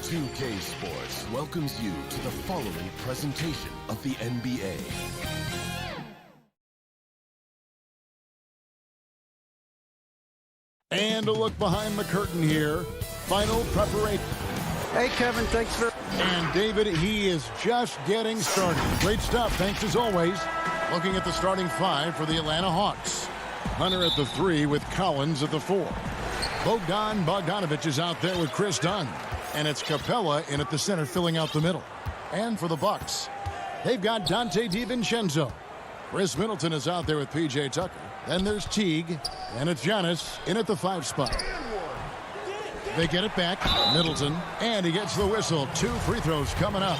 2K Sports welcomes you to the following presentation of the NBA. And a look behind the curtain here. Final preparation. Hey, Kevin, thanks for... And David, he is just getting started. Great stuff, thanks as always. Looking at the starting five for the Atlanta Hawks. Hunter at the 3 with Collins at the 4. Bogdan Bogdanovic is out there with Chris Dunn. And it's Capella in at the center filling out the middle. And for the Bucks, they've got Dante DiVincenzo. Chris Middleton is out there with P.J. Tucker. Then there's Teague, and it's Giannis in at the 5 spot. They get it back, Middleton, and he gets the whistle. 2 free throws coming up.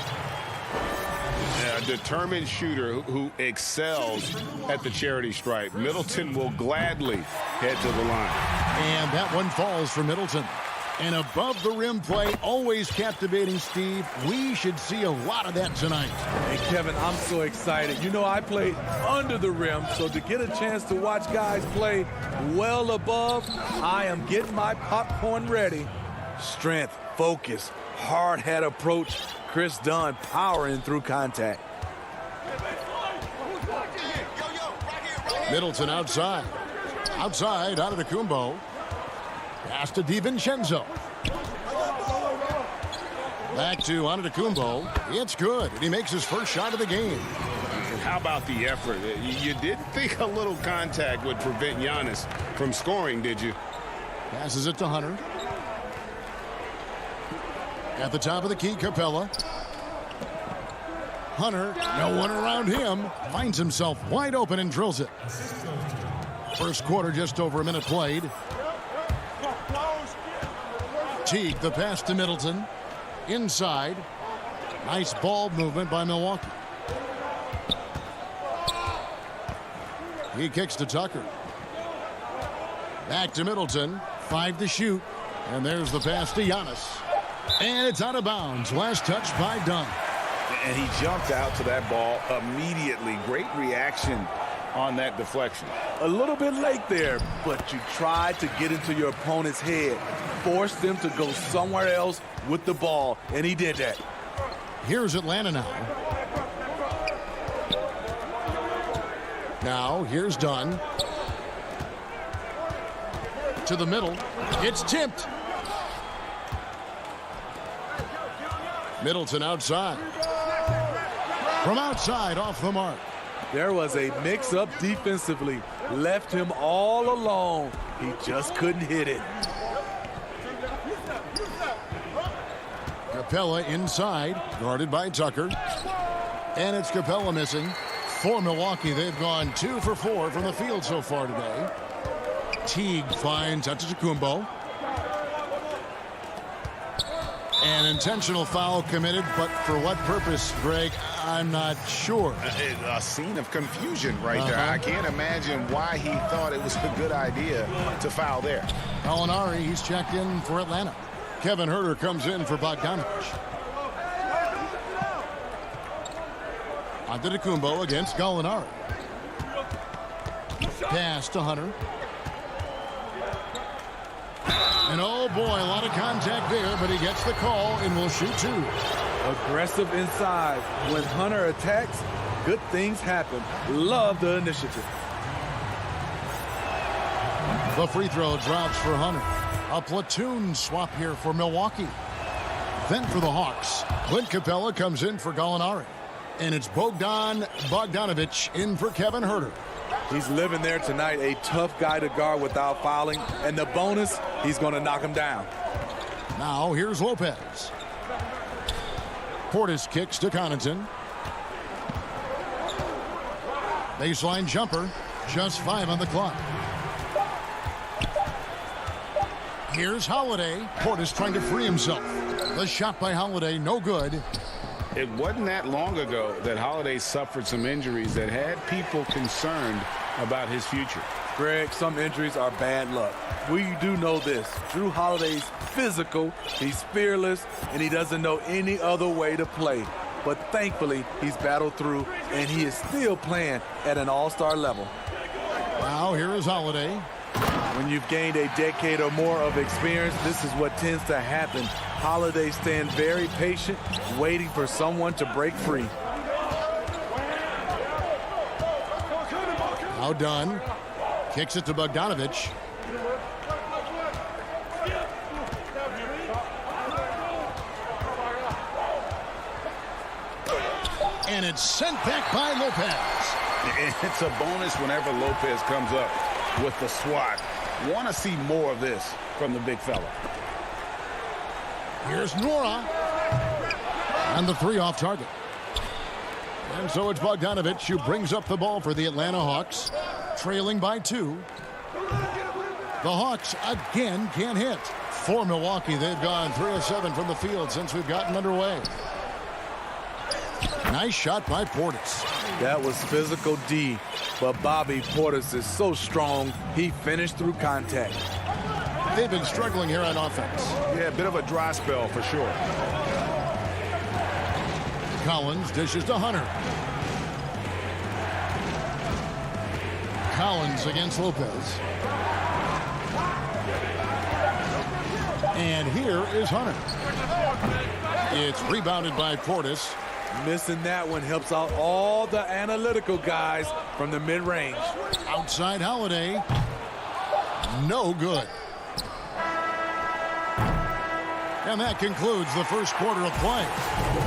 A determined shooter who excels at the charity stripe. Middleton will gladly head to the line. And that one falls for Middleton. And above the rim play, always captivating, Steve. We should see a lot of that tonight. Hey, Kevin, I'm so excited. You know, I played under the rim, so to get a chance to watch guys play well above, I am getting my popcorn ready. Strength, focus, hard head approach. Chris Dunn powering through contact. Middleton outside. Outside, out of the Kumbo. Pass to DiVincenzo. Back to Antetokounmpo. It's good. And he makes his first shot of the game. And how about the effort? You didn't think a little contact would prevent Giannis from scoring, did you? Passes it to Hunter. At the top of the key, Capella. Hunter, no one around him. Finds himself wide open and drills it. First quarter, just over a minute played. Teague, the pass to Middleton. Inside. Nice ball movement by Milwaukee. He kicks to Tucker. Back to Middleton. 5 to shoot. And there's the pass to Giannis. And it's out of bounds. Last touch by Dunn. And he jumped out to that ball immediately. Great reaction on that deflection. A little bit late there, but you tried to get into your opponent's head. Force them to go somewhere else with the ball, and he did that. Here's Atlanta now. Now, here's Dunn. To the middle. It's tipped. Middleton outside. From outside, off the mark. There was a mix-up defensively. Left him all alone. He just couldn't hit it. Capella inside, guarded by Tucker. And it's Capella missing. For Milwaukee, they've gone 2 for 4 from the field so far today. Teague finds Antetokounmpo. An intentional foul committed, but for what purpose, Greg, I'm not sure. A scene of confusion right there. I can't imagine why he thought it was a good idea to foul there. Gallinari, he's checked in for Atlanta. Kevin Huerter comes in for Bogdanovic. Antetokounmpo against Gallinari. Pass to Hunter. And oh boy, a lot of contact there, but he gets the call and will shoot two. Aggressive inside. When Hunter attacks, good things happen. Love the initiative. The free throw drops for Hunter. A platoon swap here for Milwaukee. Then for the Hawks, Clint Capella comes in for Gallinari. And it's Bogdan Bogdanovic in for Kevin Huerter. He's living there tonight, a tough guy to guard without fouling. And the bonus, he's going to knock him down. Now here's Lopez. Portis kicks to Connaughton. Baseline jumper, just 5 on the clock. Here's Holiday. Portis trying to free himself. The shot by Holiday, no good. It wasn't that long ago that Holiday suffered some injuries that had people concerned about his future. Greg, some injuries are bad luck. We do know this. Drew Holiday's physical, he's fearless, and he doesn't know any other way to play. But thankfully, he's battled through, and he is still playing at an all-star level. Now here is Holiday. When you've gained a decade or more of experience, this is what tends to happen. Holiday staying very patient, waiting for someone to break free. Now done. Kicks it to Bogdanovic. And it's sent back by Lopez. It's a bonus whenever Lopez comes up with the swat. Want to see more of this from the big fella. Here's Nora. And the three off target. And so it's Bogdanovic who brings up the ball for the Atlanta Hawks, trailing by 2. The Hawks again can't hit. For Milwaukee, they've gone 3 of 7 from the field since we've gotten underway. Nice shot by Portis. That was physical D, but Bobby Portis is so strong, he finished through contact. They've been struggling here on offense. Yeah, a bit of a dry spell for sure. Collins dishes to Hunter. Collins against Lopez. And here is Hunter. It's rebounded by Portis. Missing that one helps out all the analytical guys from the mid-range. Outside Holiday. No good. And that concludes the first quarter of play.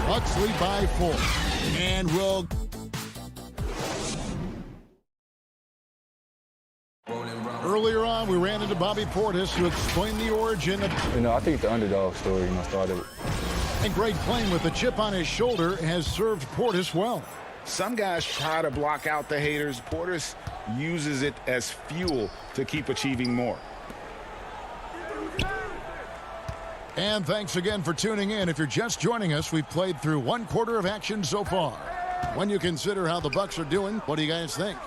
Bucks lead by 4. And we'll... Earlier on, we ran into Bobby Portis to explain the origin of... I think the underdog story, started. And Greg, playing with a chip on his shoulder, has served Portis well. Some guys try to block out the haters. Portis uses it as fuel to keep achieving more. And thanks again for tuning in. If you're just joining us, we've played through 1 quarter of action so far. When you consider how the Bucks are doing, what do you guys think?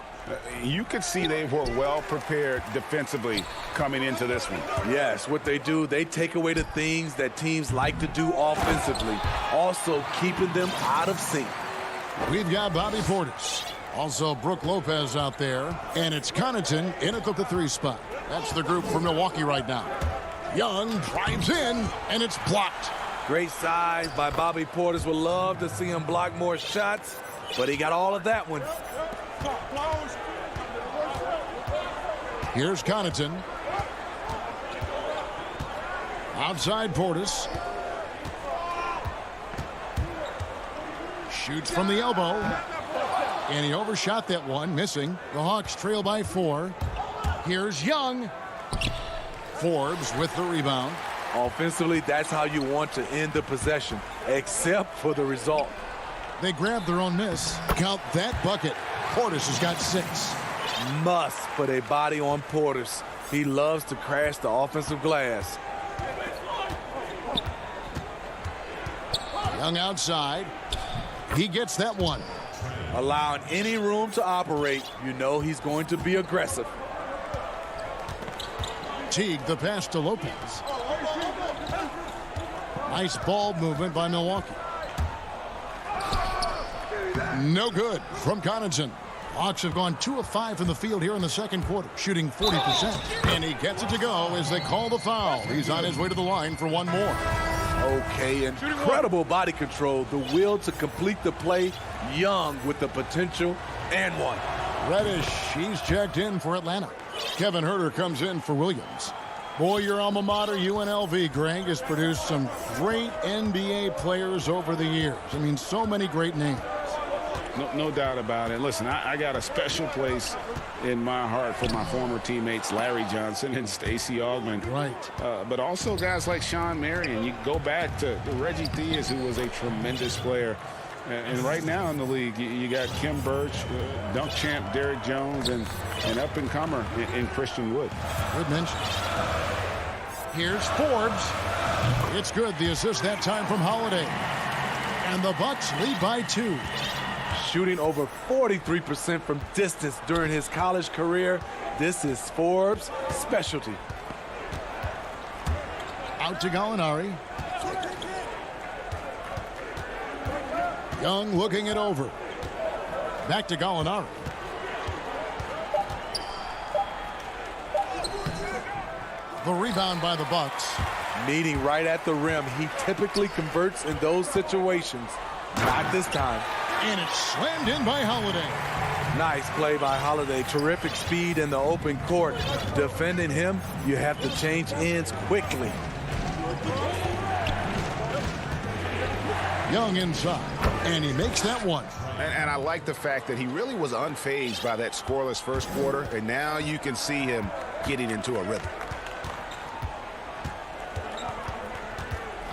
You could see they were well prepared defensively coming into this one. Yes, what they do, they take away the things that teams like to do offensively, also keeping them out of sync. We've got Bobby Portis. Also Brook Lopez out there. And it's Connaughton in at the 3 spot. That's the group for Milwaukee right now. Young drives in, and it's blocked. Great size by Bobby Portis. Would love to see him block more shots, but he got all of that one. Here's Connaughton. Outside Portis. Shoots from the elbow. And he overshot that one, missing. The Hawks trail by 4. Here's Young. Forbes with the rebound. Offensively, that's how you want to end the possession, except for the result. They grab their own miss. Count that bucket. Portis has got 6. Must put a body on Portis. He loves to crash the offensive glass. Young outside. He gets that one. Allowing any room to operate, you know he's going to be aggressive. Teague the pass to Lopez. Nice ball movement by Milwaukee. No good from Connaughton. Hawks have gone 2 of 5 from the field here in the second quarter, shooting 40%. And he gets it to go as they call the foul. He's on his way to the line for one more. Okay, incredible body control. The will to complete the play. Young with the potential and one. Reddish, he's checked in for Atlanta. Kevin Huerter comes in for Williams. Boy, your alma mater, UNLV, Greg, has produced some great NBA players over the years. I mean, so many great names. No doubt about it. Listen, I got a special place in my heart for my former teammates Larry Johnson and Stacey Augmon. Right. But also guys like Sean Marion. You go back to Reggie Theus, who was a tremendous player. And right now in the league, you got Kim Birch, dunk champ Derrick Jones, and up-and-comer in Christian Wood. Good mention. Here's Forbes. It's good. The assist that time from Holiday. And the Bucks lead by 2. Shooting over 43% from distance during his college career. This is Forbes' specialty. Out to Gallinari. Young looking it over. Back to Gallinari. The rebound by the Bucks. Meeting right at the rim. He typically converts in those situations. Not this time. And it's slammed in by Holiday. Nice play by Holiday. Terrific speed in the open court. Defending him, you have to change ends quickly. Young inside, and he makes that one. And I like the fact that he really was unfazed by that scoreless first quarter, and now you can see him getting into a rhythm.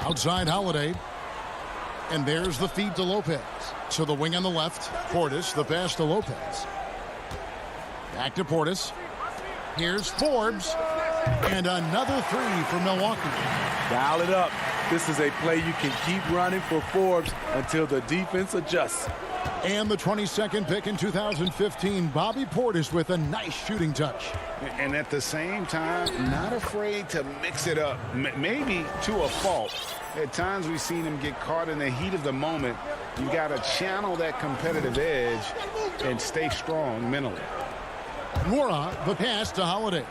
Outside Holiday. And there's the feed to Lopez. To the wing on the left. Portis, the pass to Lopez. Back to Portis. Here's Forbes. And another 3 for Milwaukee. Dial it up. This is a play you can keep running for Forbes until the defense adjusts. And the 22nd pick in 2015, Bobby Portis with a nice shooting touch. And at the same time, not afraid to mix it up, maybe to a fault. At times we've seen him get caught in the heat of the moment. You got to channel that competitive edge and stay strong mentally. Nwora, the pass to Holiday.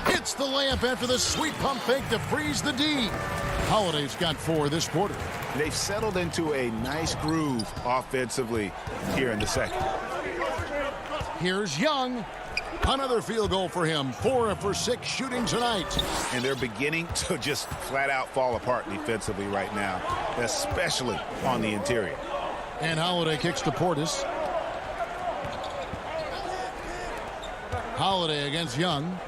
Hits the layup after the sweet pump fake to freeze the D. Holiday's got 4 this quarter. They've settled into a nice groove offensively here in the second. Here's Young. Another field goal for him. 4 for 6 shooting tonight. And they're beginning to just flat out fall apart defensively right now, especially on the interior. And Holiday kicks to Portis. Holiday against Young.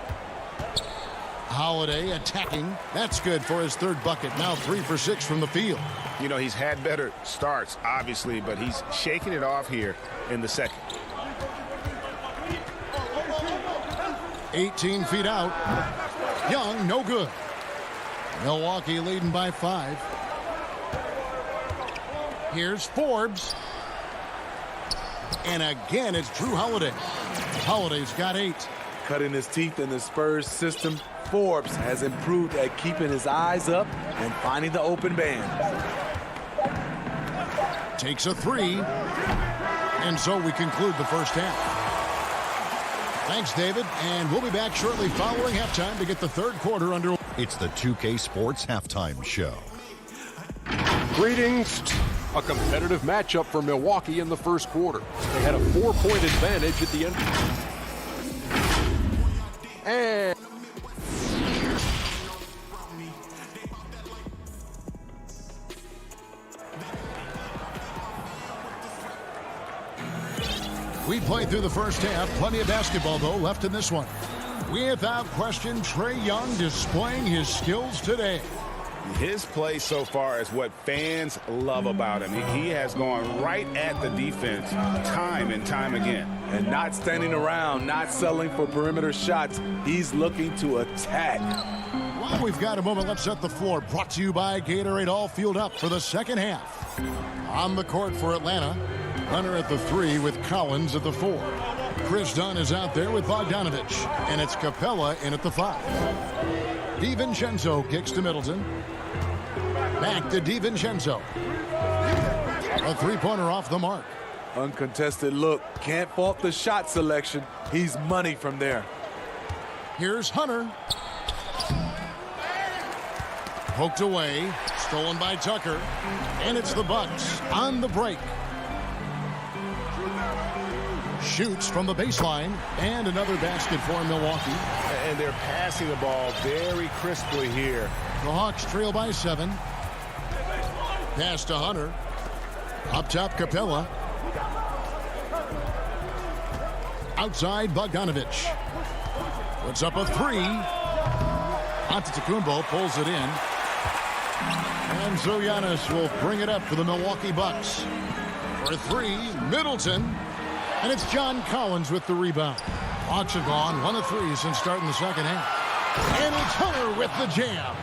Holiday attacking. That's good for his 3rd bucket. Now 3 for 6 from the field. You know, he's had better starts, obviously, but he's shaking it off here in the second. 18 feet out. Young, no good. Milwaukee leading by 5. Here's Forbes. And again, it's Drew Holiday. Holiday's got 8. Cutting his teeth in the Spurs system, Forbes has improved at keeping his eyes up and finding the open band. Takes a 3. And so we conclude the first half. Thanks, David. And we'll be back shortly following halftime to get the 3rd quarter underway. It's the 2K Sports Halftime Show. Greetings. A competitive matchup for Milwaukee in the first quarter. They had a 4-point advantage at the end. And we played through the first half. Plenty of basketball, though, left in this one. Without question, Trae Young displaying his skills today. His play so far is what fans love about him. He has gone right at the defense time and time again. And not standing around, not settling for perimeter shots. He's looking to attack. While we've got a moment, let's set the floor. Brought to you by Gatorade, all fueled up for the second half. On the court for Atlanta, Hunter at the 3 with Collins at the 4. Chris Dunn is out there with Bogdanovich, and it's Capella in at the 5. DiVincenzo kicks to Middleton. Back to DiVincenzo. A three-pointer off the mark. Uncontested look. Can't fault the shot selection. He's money from there. Here's Hunter. Poked away. Stolen by Tucker. And it's the Bucks on the break. Shoots from the baseline. And another basket for Milwaukee. And they're passing the ball very crisply here. The Hawks trail by 7. Pass to Hunter. Up top, Capella. Outside, Bogdanovich. Puts up a 3. Antetokounmpo pulls it in. And so Giannis will bring it up for the Milwaukee Bucks. For 3, Middleton. And it's John Collins with the rebound. Hawks have gone 1 of 3 since starting the second half. And it's Hunter with the jam.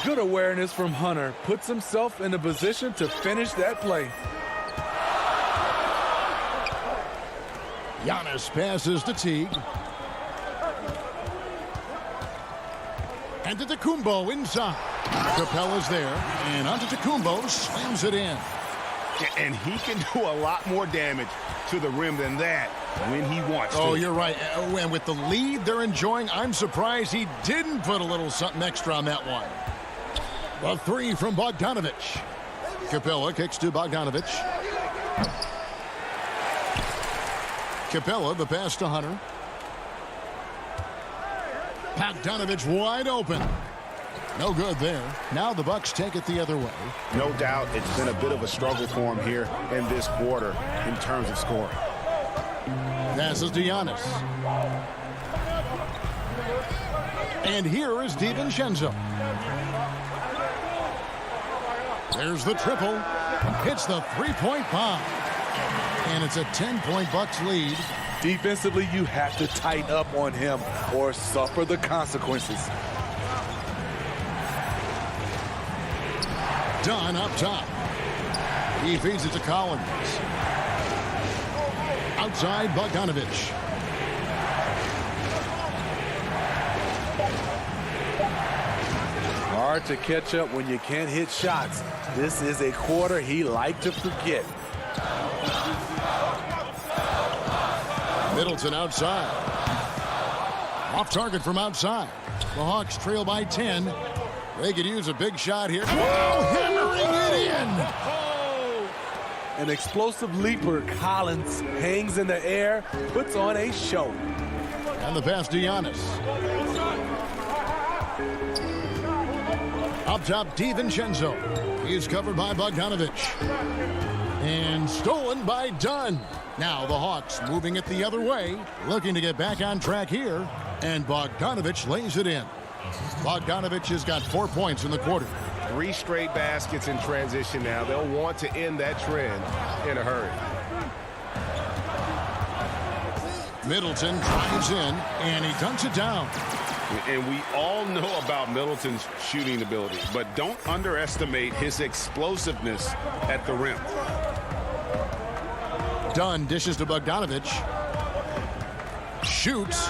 Good awareness from Hunter. Puts himself in a position to finish that play. Giannis passes to Teague. And Antetokounmpo inside. Capella's there. And Antetokounmpo slams it in. And he can do a lot more damage to the rim than that when he wants to. Oh, you're right. And with the lead they're enjoying, I'm surprised he didn't put a little something extra on that one. A 3 from Bogdanovich. Capella kicks to Bogdanovich. Capella, the pass to Hunter. Bogdanovich wide open. No good there. Now the Bucks take it the other way. No doubt it's been a bit of a struggle for him here in this quarter in terms of scoring. Passes to Giannis. And here is DiVincenzo. There's the triple. Hits the three-point bomb. And it's a 10-point Bucks lead. Defensively, you have to tighten up on him or suffer the consequences. Dunn up top. He feeds it to Collins. Outside, Bogdanovich. Hard to catch up when you can't hit shots. This is a quarter he liked to forget. Middleton outside. Off target from outside. The Hawks trail by 10. They could use a big shot here. Whoa, hammering it in. Oh! An explosive leaper. Collins hangs in the air, puts on a show. And the pass to Giannis. Up top, DiVincenzo. He's covered by Bogdanovich. And stolen by Dunn. Now the Hawks moving it the other way, looking to get back on track here. And Bogdanovich lays it in. Bogdanovich has got 4 points in the quarter. 3 straight baskets in transition now. They'll want to end that trend in a hurry. Middleton drives in, and he dunks it down. And we all know about Middleton's shooting ability, but don't underestimate his explosiveness at the rim. Dunn dishes to Bogdanovich. Shoots.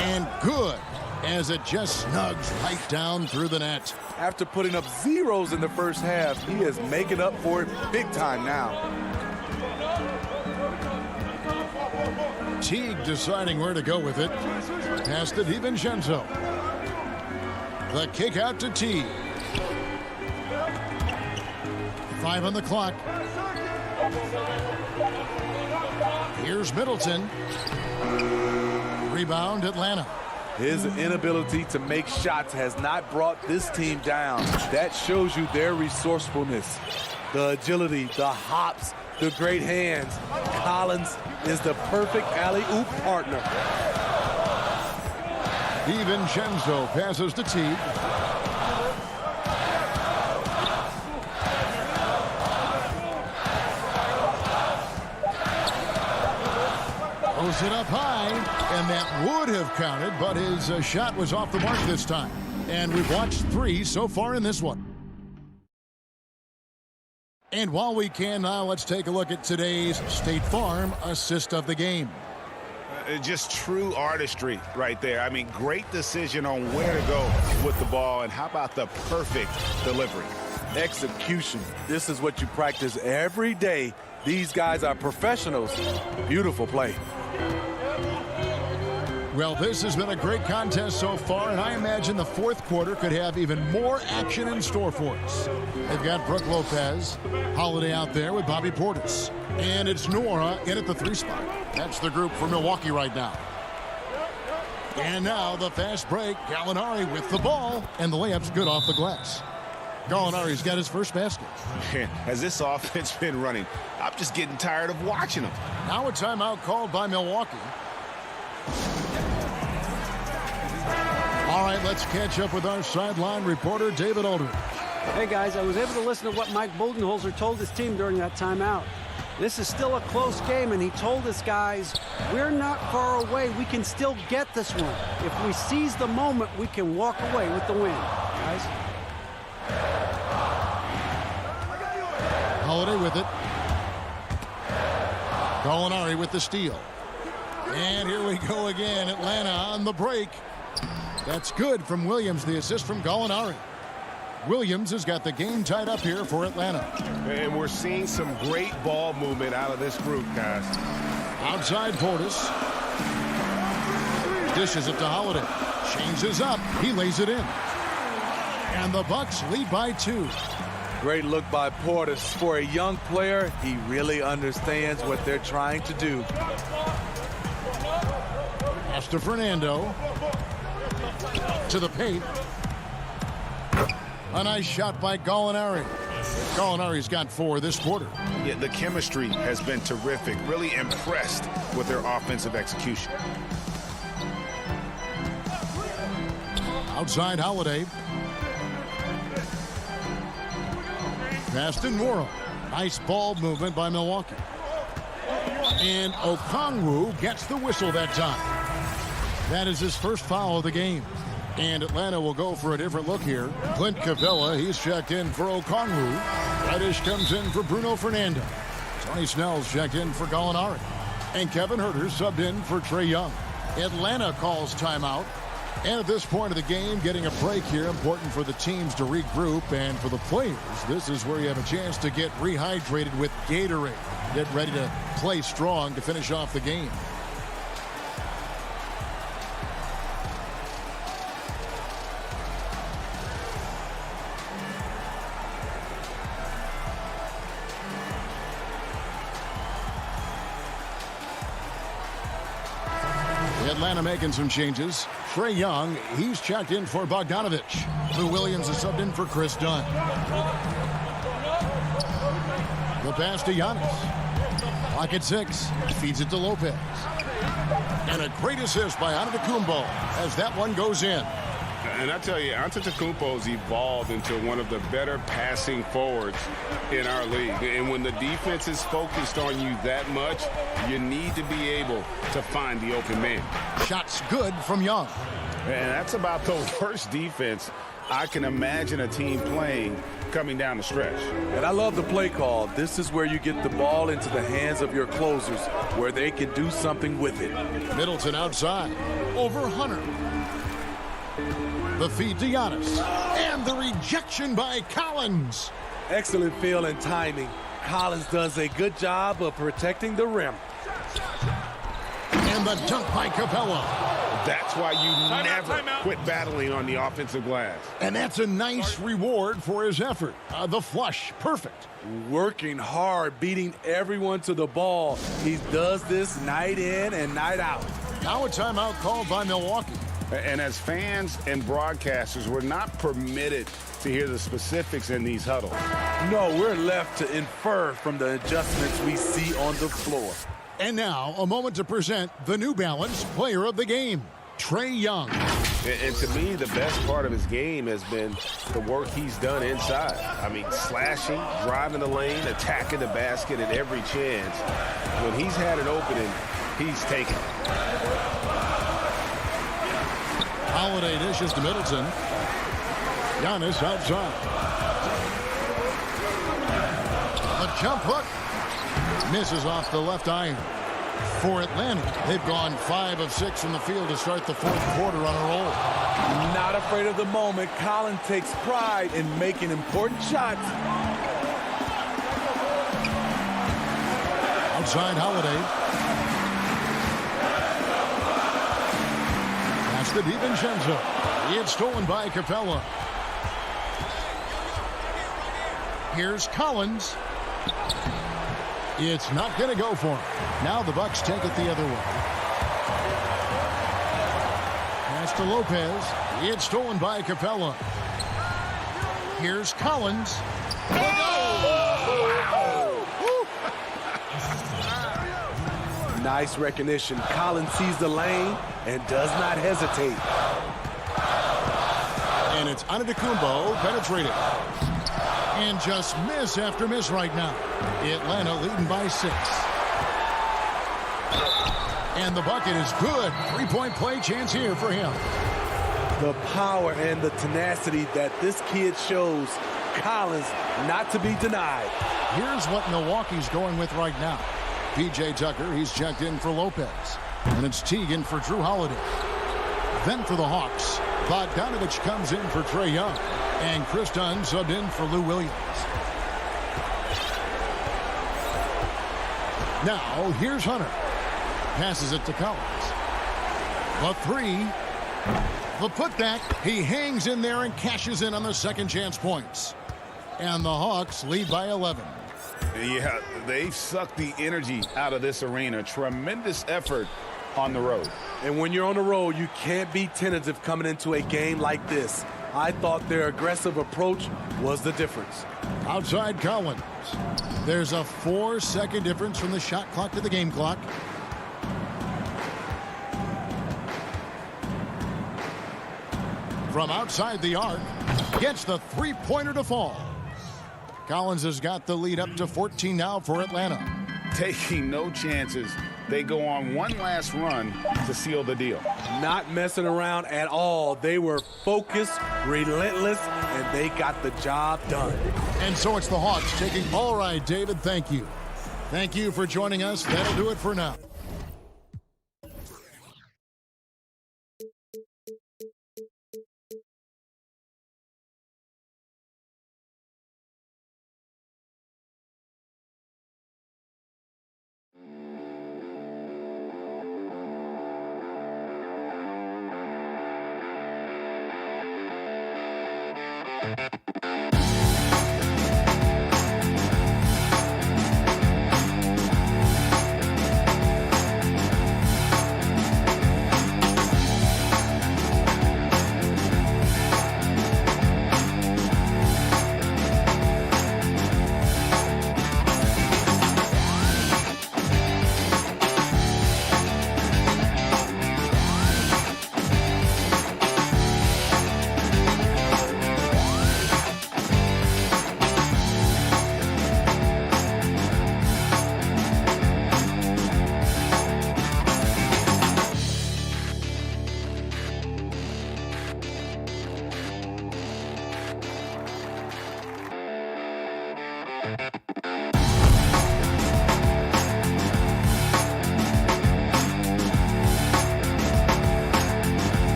And good, as it just snugs right down through the net. After putting up zeros in the first half, he is making up for it big time now. Teague deciding where to go with it. Pass to DiVincenzo. The kick out to Teague. 5 on the clock. Here's Middleton. Rebound, Atlanta. His inability to make shots has not brought this team down. That shows you their resourcefulness. The agility, the hops, the great hands. Collins is the perfect alley-oop partner. DiVincenzo passes to Teague. Throws it up high, and that would have counted, but his shot was off the mark this time. And we've watched 3 so far in this one. And while we can now, let's take a look at today's State Farm assist of the game. just true artistry right there. I mean, great decision on where to go with the ball, and how about the perfect delivery? Execution. This is what you practice every day. These guys are professionals. Beautiful play. Well, this has been a great contest so far, and I imagine the fourth quarter could have even more action in store for us. They've got Brooke Lopez, Holiday out there with Bobby Portis, and it's Nora in at the 3 spot. That's the group for Milwaukee right now. And now the fast break. Gallinari with the ball, and the layup's good off the glass. Gallinari's got his first basket. Man, has this offense been running? I'm just getting tired of watching them. Now a timeout called by Milwaukee. All right, let's catch up with our sideline reporter, David Aldridge. Hey, guys, I was able to listen to what Mike Budenholzer told his team during that timeout. This is still a close game, and he told us guys, we're not far away. We can still get this one. If we seize the moment, we can walk away with the win. Guys? Holiday with it. Gallinari with the steal. And here we go again. Atlanta on the break. That's good from Williams, the assist from Gallinari. Williams has got the game tied up here for Atlanta. And we're seeing some great ball movement out of this group, guys. Outside Portis. Dishes it to Holiday. Changes up. He lays it in. And the Bucks lead by 2. Great look by Portis. For a young player, he really understands what they're trying to do. Pass to Fernando. To the paint. A nice shot by Gallinari. Gallinari's got 4 this quarter. Yeah, the chemistry has been terrific. Really impressed with their offensive execution. Outside Holiday. Pass to Nora. Nice ball movement by Milwaukee. And Okongwu gets the whistle that time. That is his first foul of the game. And Atlanta will go for a different look here. Clint Capella, he's checked in for Okongwu. Reddish comes in for Bruno Fernando. Tony Snell's checked in for Gallinari. And Kevin Huerter subbed in for Trae Young. Atlanta calls timeout. And at this point of the game, getting a break here, important for the teams to regroup. And for the players, this is where you have a chance to get rehydrated with Gatorade. Get ready to play strong to finish off the game. Atlanta making some changes. Trae Young, he's checked in for Bogdanovich. Lou Williams is subbed in for Chris Dunn. The pass to Giannis. Clock at 6. Feeds it to Lopez. And a great assist by Antetokounmpo as that one goes in. And I tell you, Antetokounmpo's evolved into one of the better passing forwards in our league. And when the defense is focused on you that much, you need to be able to find the open man. Shots good from Young. And that's about the worst defense I can imagine a team playing coming down the stretch. And I love the play call. This is where you get the ball into the hands of your closers, where they can do something with it. Middleton outside. Over Hunter. The feed to Giannis. And the rejection by Collins. Excellent feel and timing. Collins does a good job of protecting the rim. And the dunk by Capella. That's why you never quit battling on the offensive glass. And that's a nice reward for his effort. The flush, perfect. Working hard, beating everyone to the ball. He does this night in and night out. Now a timeout called by Milwaukee. And as fans and broadcasters, we're not permitted to hear the specifics in these huddles. No, we're left to infer from the adjustments we see on the floor. And now, a moment to present the New Balance Player of the Game, Trae Young. And to me, the best part of his game has been the work he's done inside. I mean, slashing, driving the lane, attacking the basket at every chance. When he's had an opening, he's taken it. Holiday dishes to Middleton. Giannis outside. A jump hook. Misses off the left iron. For Atlanta, they've gone 5 of 6 from the field to start the fourth quarter on a roll. Not afraid of the moment. Collins takes pride in making important shots. Outside Holiday. Pass to DiVincenzo. It's stolen by Capella. Here's Collins. It's not going to go for him. Now the Bucks take it the other way. Pass to Lopez. It's stolen by Capella. Here's Collins. Nice recognition. Collins sees the lane and does not hesitate. And it's Antetokounmpo penetrated. And just miss after miss right now. Atlanta leading by 6. And the bucket is good. 3-point play chance here for him. The power and the tenacity that this kid shows. Collins not to be denied. Here's what Milwaukee's going with right now. P.J. Tucker, he's checked in for Lopez. And it's Teagan for Drew Holiday. Then for the Hawks, Bogdanovich comes in for Trae Young. And Chris Dunn subbed in for Lou Williams. Now, here's Hunter. Passes it to Collins. The 3. The putback. He hangs in there and cashes in on the second chance points. And the Hawks lead by 11. Yeah, they've sucked the energy out of this arena. Tremendous effort on the road. And when you're on the road, you can't be tentative coming into a game like this. I thought their aggressive approach was the difference. Outside Collins. There's a 4-second difference from the shot clock to the game clock. From outside the arc, gets the three-pointer to fall. Collins has got the lead up to 14 now for Atlanta. Taking no chances. They go on one last run to seal the deal. Not messing around at all. They were focused, relentless, and they got the job done. And so it's the Hawks taking. All right, David, thank you. Thank you for joining us. That'll do it for now.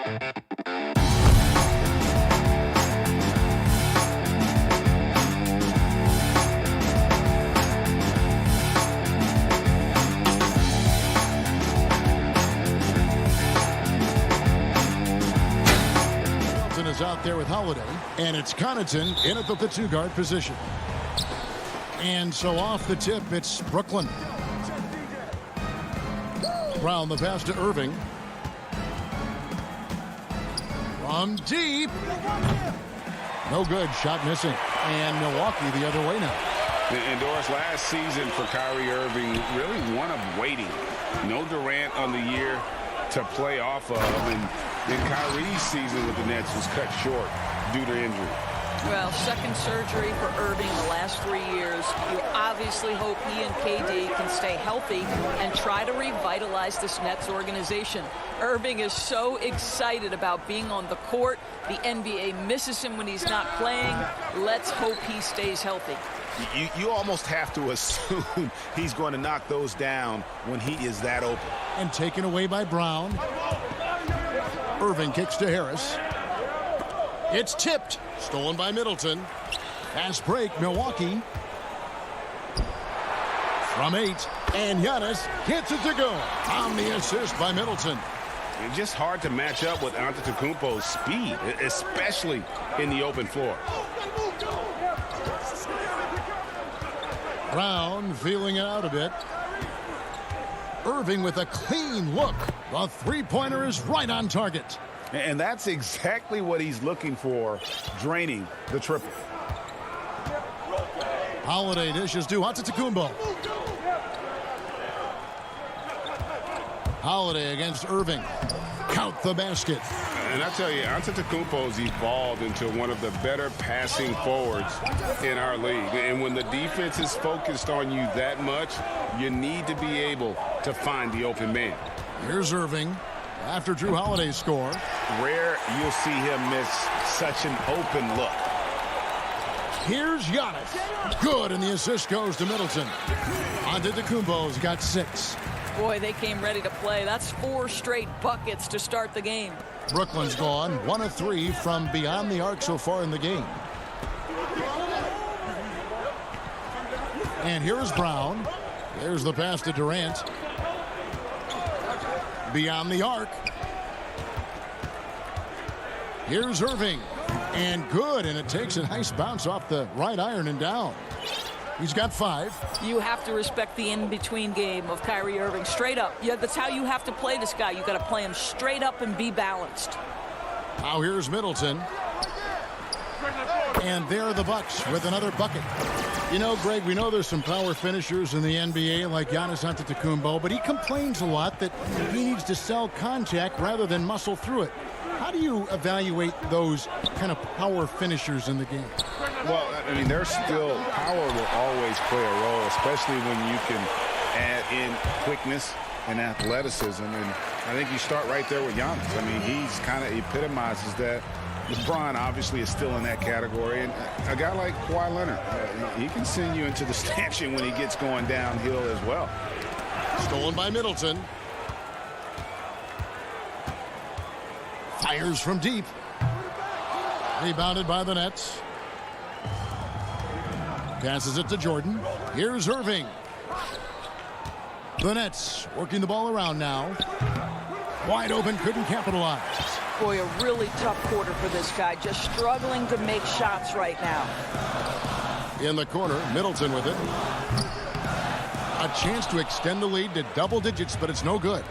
Is out there with Holiday, and it's Connaughton in at the 2-guard position. And so off the tip, it's Brooklyn. Brown the pass to Irving. From deep. No good. Shot missing. And Milwaukee the other way now. And Doris, last season for Kyrie Irving, really one of waiting. No Durant on the year to play off of, and then Kyrie's season with the Nets was cut short due to injury. Well, second surgery for Irving the last 3 years. You obviously hope he and KD can stay healthy and try to revitalize this Nets organization. Irving is so excited about being on the court. The NBA misses him when he's not playing. Let's hope he stays healthy. You almost have to assume he's going to knock those down when he is that open. And taken away by Brown. Irving kicks to Harris. It's tipped. Stolen by Middleton. Fast break, Milwaukee. From 8. And Giannis gets it to go. On the assist by Middleton. It's just hard to match up with Antetokounmpo's speed, especially in the open floor. Brown feeling it out a bit. Irving with a clean look. The three-pointer is right on target. And that's exactly what he's looking for, draining the triple. Holiday dishes to Antetokounmpo. Holiday against Irving. Count the basket. And I tell you, Antetokounmpo's evolved into one of the better passing forwards in our league. And when the defense is focused on you that much, you need to be able to find the open man. Here's Irving after Drew Holiday's score. Rare you'll see him miss such an open look. Here's Giannis. Good, and the assist goes to Middleton. Antetokounmpo's got 6. Boy, they came ready to play. That's 4 straight buckets to start the game. Brooklyn's gone 1 of 3 from beyond the arc so far in the game. And here's Brown. There's the pass to Durant. Beyond the arc. Here's Irving. And good, and it takes a nice bounce off the right iron and down. He's got 5. You have to respect the in-between game of Kyrie Irving. Straight up. Yeah, that's how you have to play this guy. You got to play him straight up and be balanced. Now here's Middleton. And there are the Bucks with another bucket. You know, Greg, we know there's some power finishers in the NBA like Giannis Antetokounmpo, but he complains a lot that he needs to sell contact rather than muscle through it. How do you evaluate those kind of power finishers in the game? Well, I mean, there's still power will always play a role, especially when you can add in quickness and athleticism. And I think you start right there with Giannis. I mean, he's kind of epitomizes that. LeBron obviously is still in that category. And a guy like Kawhi Leonard, he can send you into the stanchion when he gets going downhill as well. Stolen by Middleton. Fires from deep. Rebounded by the Nets. Passes it to Jordan. Here's Irving. The Nets working the ball around now. Wide open, couldn't capitalize. Boy, a really tough quarter for this guy. Just struggling to make shots right now. In the corner, Middleton with it. A chance to extend the lead to double digits, but it's no good.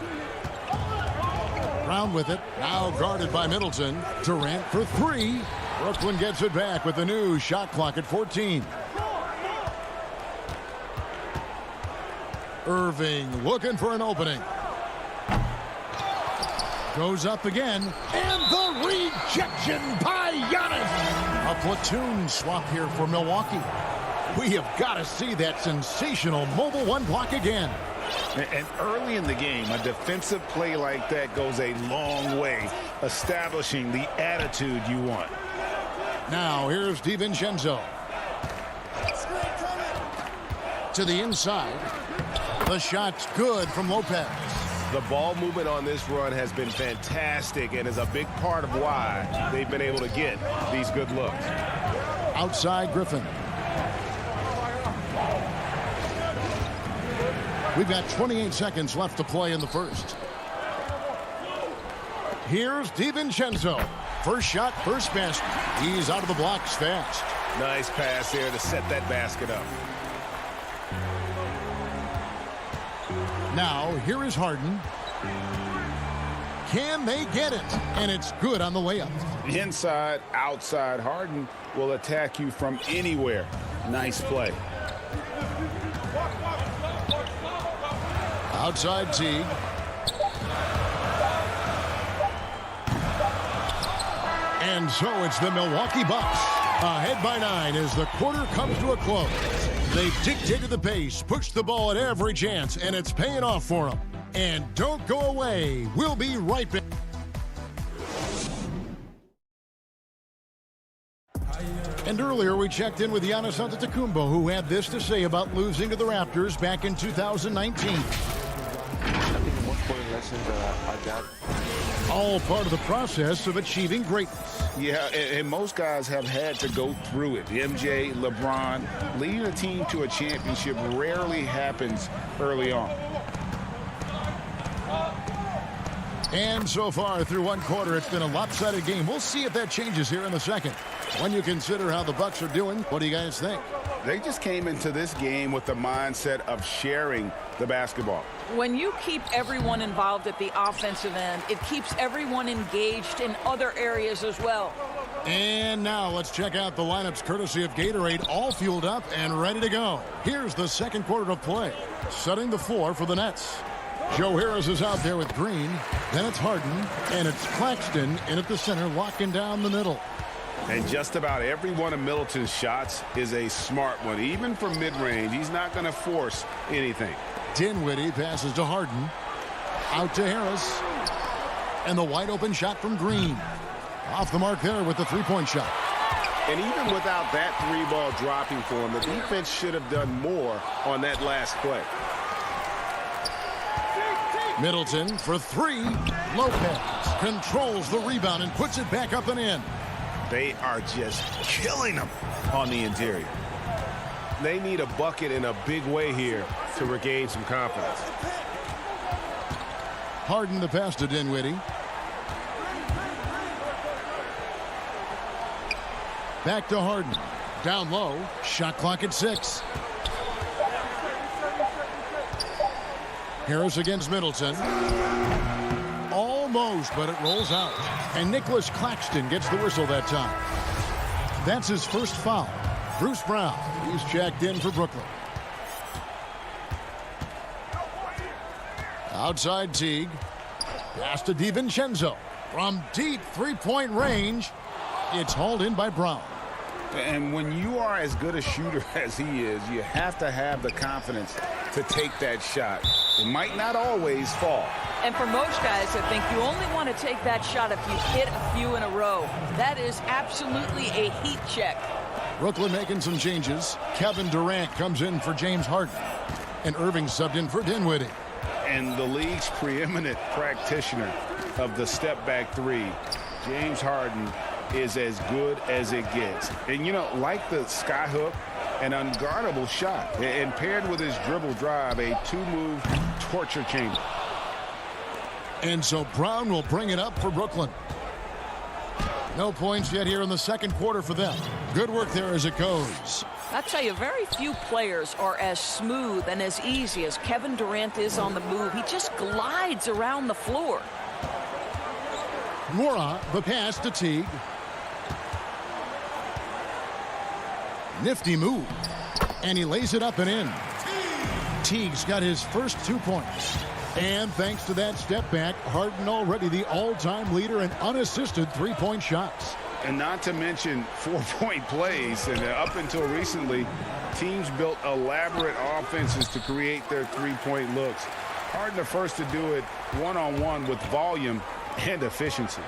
Brown with it. Now guarded by Middleton. Durant for 3. Brooklyn gets it back with the new shot clock at 14. Irving looking for an opening. Goes up again. And the rejection by Giannis. A platoon swap here for Milwaukee. We have got to see that sensational mobile one block again. And early in the game, a defensive play like that goes a long way, establishing the attitude you want. Now here's DiVincenzo. To the inside. The shot's good from Lopez. The ball movement on this run has been fantastic and is a big part of why they've been able to get these good looks. Outside Griffin. We've got 28 seconds left to play in the first. Here's DiVincenzo. First shot, first basket. He's out of the blocks fast. Nice pass there to set that basket up. Now, here is Harden. Can they get it? And it's good on the layup. Inside, outside, Harden will attack you from anywhere. Nice play. Outside Teague. And so it's the Milwaukee Bucks ahead by 9 as the quarter comes to a close. They've dictated the pace, pushed the ball at every chance, and it's paying off for them. And don't go away. We'll be right back. And earlier we checked in with Giannis Antetokounmpo, who had this to say about losing to the Raptors back in 2019. I think the most important lesson that I got. All part of the process of achieving greatness. Yeah, and most guys have had to go through it. MJ, LeBron, leading a team to a championship rarely happens early on. And so far through one quarter, it's been a lopsided game. We'll see if that changes here in the second. When you consider how the Bucks are doing, what do you guys think? They just came into this game with the mindset of sharing the basketball. When you keep everyone involved at the offensive end, it keeps everyone engaged in other areas as well. And now let's check out the lineups courtesy of Gatorade, all fueled up and ready to go. Here's the second quarter of play. Setting the floor for the Nets. Joe Harris is out there with Green. Then it's Harden, and it's Claxton in at the center, locking down the middle. And just about every one of Middleton's shots is a smart one. Even from mid-range, he's not going to force anything. Dinwiddie passes to Harden. Out to Harris. And the wide open shot from Green. Off the mark there with the three-point shot. And even without that three ball dropping for him, the defense should have done more on that last play. Middleton for three. Lopez controls the rebound and puts it back up and in. They are just killing them on the interior. They need a bucket in a big way here to regain some confidence. Harden the pass to Dinwiddie. Back to Harden. Down low. Shot clock at 6. Harris against Middleton. Almost, but it rolls out. And Nicholas Claxton gets the whistle that time. That's his first foul. Bruce Brown, he's checked in for Brooklyn. Outside Teague. Pass to DiVincenzo. From deep three-point range, it's hauled in by Brown. And when you are as good a shooter as he is, you have to have the confidence to take that shot. It might not always fall. And for most guys, I think you only want to take that shot if you hit a few in a row. That is absolutely a heat check. Brooklyn making some changes. Kevin Durant comes in for James Harden. And Irving subbed in for Dinwiddie. And the league's preeminent practitioner of the step-back three, James Harden, is as good as it gets. And, you know, like the skyhook, an unguardable shot. And paired with his dribble drive, a two-move torture chamber. And so Brown will bring it up for Brooklyn. No points yet here in the second quarter for them. Good work there as it goes. I'll tell you, very few players are as smooth and as easy as Kevin Durant is on the move. He just glides around the floor. Mora, the pass to Teague. Nifty move. And he lays it up and in. Teague's got his first 2 points. And thanks to that step back, Harden already the all-time leader in unassisted three-point shots. And not to mention 4-point plays. And up until recently, teams built elaborate offenses to create their three-point looks. Harden the first to do it one-on-one with volume and efficiency.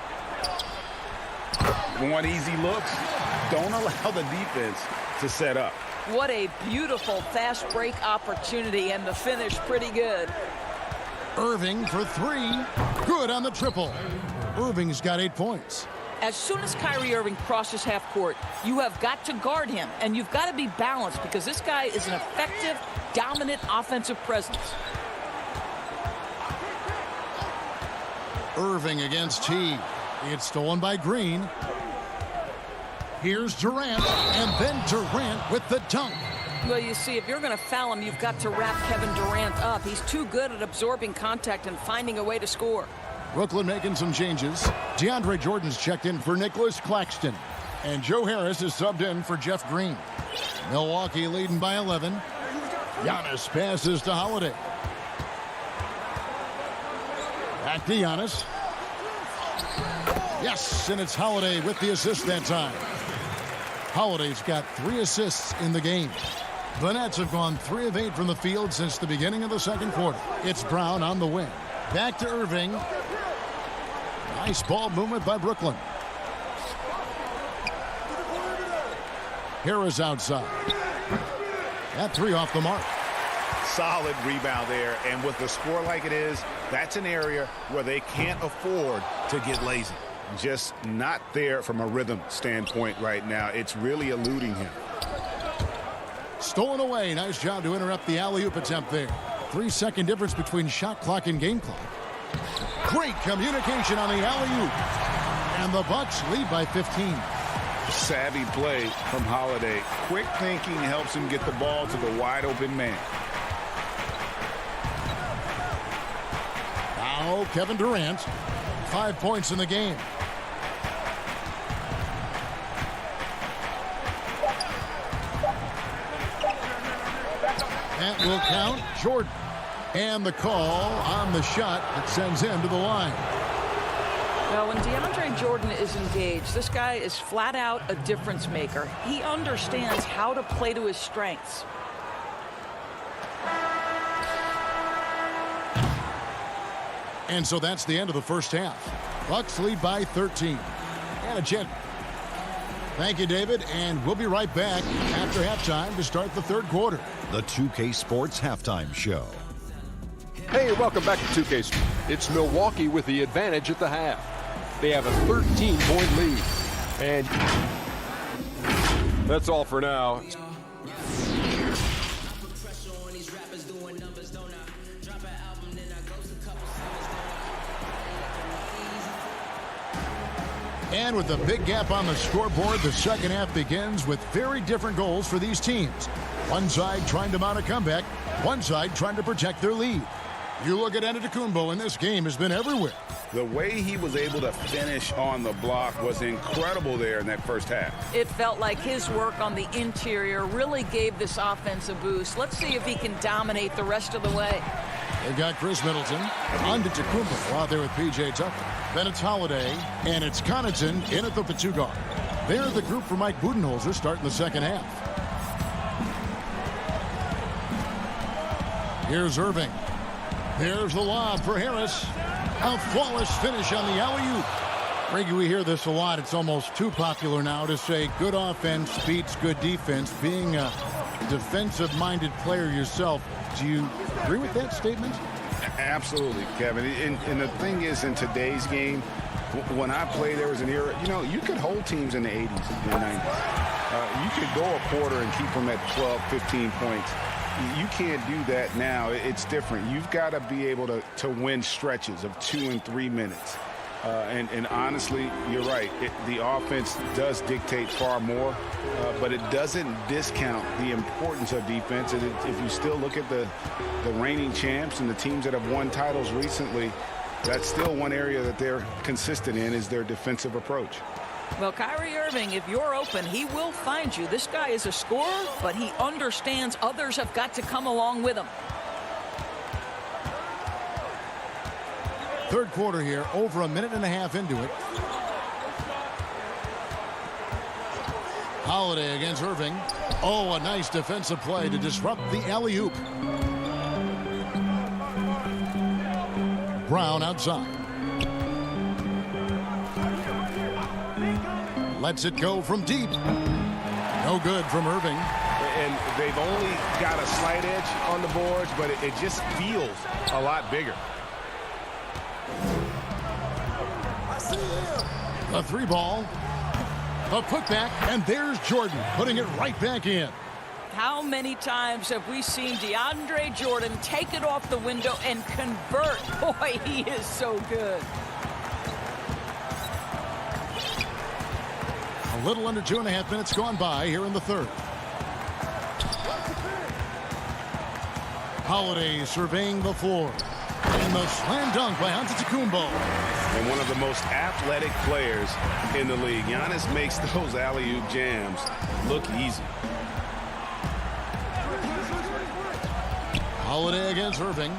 Want easy looks? Don't allow the defense to set up. What a beautiful fast break opportunity, and the finish pretty good. Irving for three. Good on the triple. Irving's got 8 points. As soon as Kyrie Irving crosses half court, you have got to guard him, and you've got to be balanced because this guy is an effective, dominant offensive presence. Irving against T. It's stolen by Green. Here's Durant, and then Durant with the dunk. Well, you see, if you're going to foul him, you've got to wrap Kevin Durant up. He's too good at absorbing contact and finding a way to score. Brooklyn making some changes. DeAndre Jordan's checked in for Nicholas Claxton. And Joe Harris is subbed in for Jeff Green. Milwaukee leading by 11. Giannis passes to Holiday. Back to Giannis. Yes, and it's Holiday with the assist that time. Holiday's got 3 assists in the game. The Nets have gone 3 of 8 from the field since the beginning of the second quarter. It's Brown on the wing. Back to Irving. Nice ball movement by Brooklyn. Harris outside. That 3 off the mark. Solid rebound there, and with the score like it is, that's an area where they can't afford to get lazy. Just not there from a rhythm standpoint right now. It's really eluding him. Stolen away. Nice job to interrupt the alley-oop attempt there. 3-second difference between shot clock and game clock. Great communication on the alley-oop. And the Bucks lead by 15. Savvy play from Holiday. Quick thinking helps him get the ball to the wide-open man. Now Kevin Durant. 5 points in the game. That will count. Jordan. And the call on the shot that sends him to the line. Well, when DeAndre Jordan is engaged, this guy is flat out a difference maker. He understands how to play to his strengths. And so that's the end of the first half. Bucks lead by 13. And a chance. Thank you, David, and we'll be right back after halftime to start the third quarter. The 2K Sports Halftime Show. Hey, welcome back to 2K Sports. It's Milwaukee with the advantage at the half. They have a 13-point lead. And that's all for now. And with the big gap on the scoreboard, the second half begins with very different goals for these teams. One side trying to mount a comeback, one side trying to protect their lead. You look at Antetokounmpo, and this game has been everywhere. The way he was able to finish on the block was incredible there in that first half. It felt like his work on the interior really gave this offense a boost. Let's see if he can dominate the rest of the way. They've got Chris Middleton, Antetokounmpo out there with P.J. Tucker. Then it's Holiday, and it's Connaughton in at the 2 guard. They're the group for Mike Budenholzer starting the second half. Here's Irving. Here's the lob for Harris. A flawless finish on the alley-oop. Reggie, we hear this a lot. It's almost too popular now to say good offense beats good defense. Being a defensive-minded player yourself, do you agree with that statement? Absolutely, Kevin. And the thing is, in today's game, when I played, there was an era, you could hold teams in the 80s and 90s. You could go a quarter and keep them at 12, 15 points. You can't do that now. It's different. You've got to be able to win stretches of 2 and 3 minutes. And honestly, you're right. The offense does dictate far more, but it doesn't discount the importance of defense. And if you still look at the reigning champs and the teams that have won titles recently, that's still one area that they're consistent in is their defensive approach. Well, Kyrie Irving, if you're open, he will find you. This guy is a scorer, but he understands others have got to come along with him. Third quarter here, over a minute and a half into it. Holiday against Irving. Oh, a nice defensive play to disrupt the alley-oop. Brown outside. Lets it go from deep. No good from Irving. And they've only got a slight edge on the boards, but it just feels a lot bigger. The three ball. The putback, and there's Jordan putting it right back in. How many times have we seen DeAndre Jordan take it off the window and convert? Boy, he is so good. A little under 2.5 minutes gone by here in the third. Holiday surveying the floor. And the slam dunk by Antetokounmpo. And one of the most athletic players in the league. Giannis makes those alley-oop jams look easy. Holiday against Irving.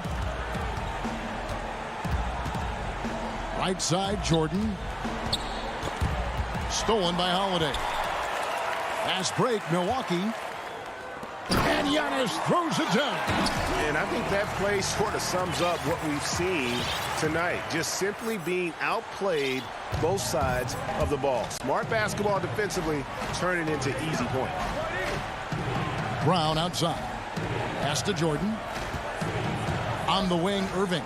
Right side, Jordan. Stolen by Holiday. Fast break, Milwaukee. And Giannis throws it down. And I think that play sort of sums up what we've seen tonight. Just simply being outplayed both sides of the ball. Smart basketball defensively, turning into easy points. Brown outside. Pass to Jordan. On the wing, Irving.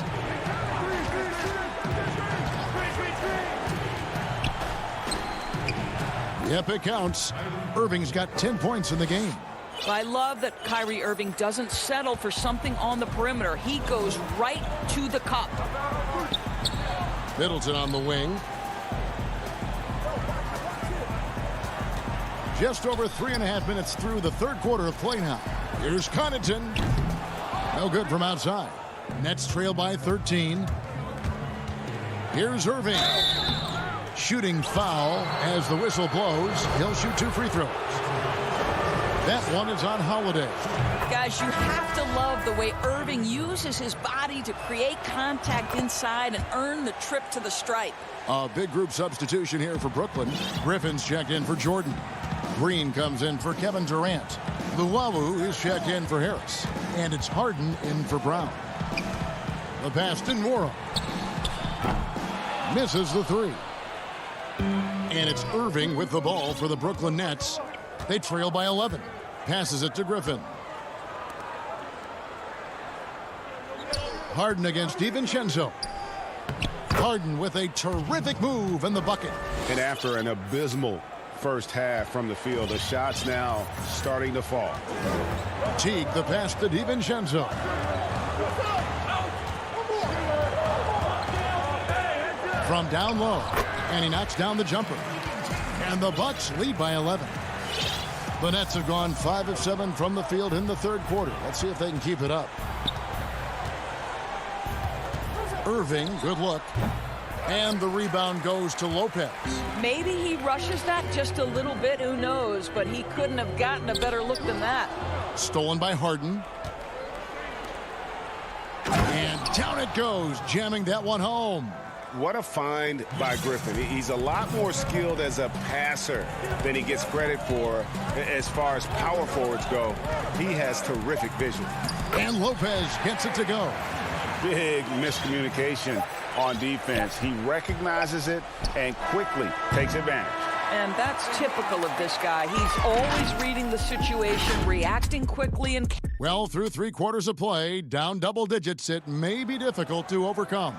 Yep, it counts. Irving's got 10 points in the game. I love that Kyrie Irving doesn't settle for something on the perimeter. He goes right to the cup. Middleton on the wing. Just over 3.5 minutes through the third quarter of play now. Here's Connaughton. No good from outside. Nets trail by 13. Here's Irving. Shooting foul as the whistle blows. He'll shoot 2 free throws. That one is on Holiday. Guys, you have to love the way Irving uses his body to create contact inside and earn the trip to the stripe. A big group substitution here for Brooklyn. Griffin's checked in for Jordan. Green comes in for Kevin Durant. Luwawu is checked in for Harris. And it's Harden in for Brown. The pass to Nwora. Misses the three. And it's Irving with the ball for the Brooklyn Nets. They trail by 11. Passes it to Griffin. Harden against DiVincenzo. Harden with a terrific move in the bucket. And after an abysmal first half from the field, the shots now starting to fall. Teague the pass to DiVincenzo. From down low. And he knocks down the jumper. And the Bucks lead by 11. The Nets have gone 5 of 7 from the field in the third quarter. Let's see if they can keep it up. Irving, good look. And the rebound goes to Lopez. Maybe he rushes that just a little bit, who knows, but he couldn't have gotten a better look than that. Stolen by Harden. And down it goes, jamming that one home. What a find by Griffin. He's a lot more skilled as a passer than he gets credit for as far as power forwards go. He has terrific vision. And Lopez gets it to go. Big miscommunication on defense. He recognizes it and quickly takes advantage. And that's typical of this guy. He's always reading the situation, reacting quickly, and... Well, through 3 quarters of play, down double digits, it may be difficult to overcome.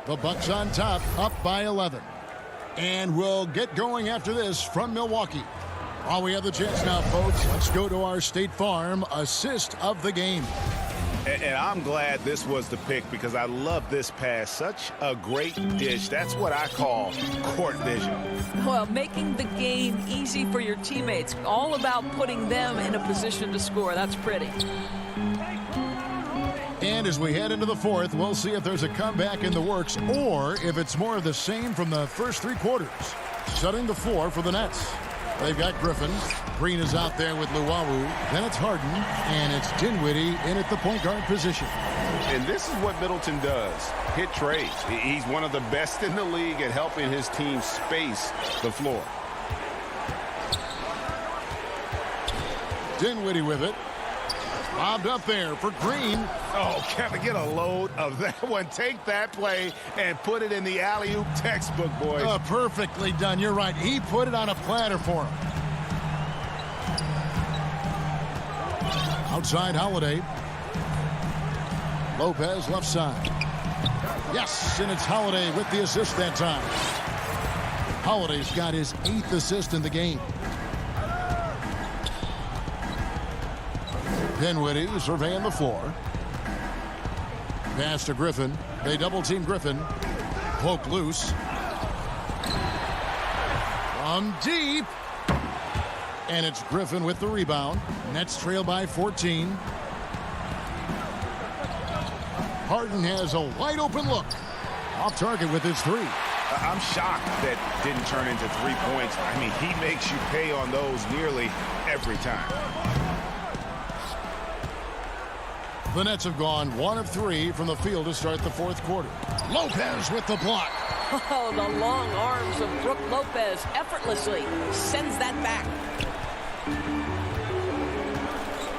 The Bucks on top, up by 11. And we'll get going after this from Milwaukee. While we have the chance now, folks, let's go to our State Farm assist of the game. And I'm glad this was the pick because I love this pass. Such a great dish. That's what I call court vision. Well, making the game easy for your teammates. All about putting them in a position to score. That's pretty. And as we head into the fourth, we'll see if there's a comeback in the works or if it's more of the same from the first 3 quarters. Setting the floor for the Nets. They've got Griffin. Green is out there with Luwawu. Then it's Harden. And it's Dinwiddie in at the point guard position. And this is what Middleton does. Hit trades. He's one of the best in the league at helping his team space the floor. Dinwiddie with it. Bobbed up there for Green. Oh, Kevin, get a load of that one. Take that play and put it in the alley-oop textbook, boys. Perfectly done. You're right. He put it on a platter for him. Outside Holiday. Lopez left side. Yes, and it's Holiday with the assist that time. Holiday's got his 8th assist in the game. Dinwiddie surveying the floor. Pass to Griffin. They double-team Griffin. Poke loose. From deep. And it's Griffin with the rebound. Nets trail by 14. Harden has a wide-open look. Off target with his 3. I'm shocked that didn't turn into 3 points. I mean, he makes you pay on those nearly every time. The Nets have gone 1 of 3 from the field to start the 4th quarter. Lopez with the block. Oh, the long arms of Brook Lopez effortlessly sends that back.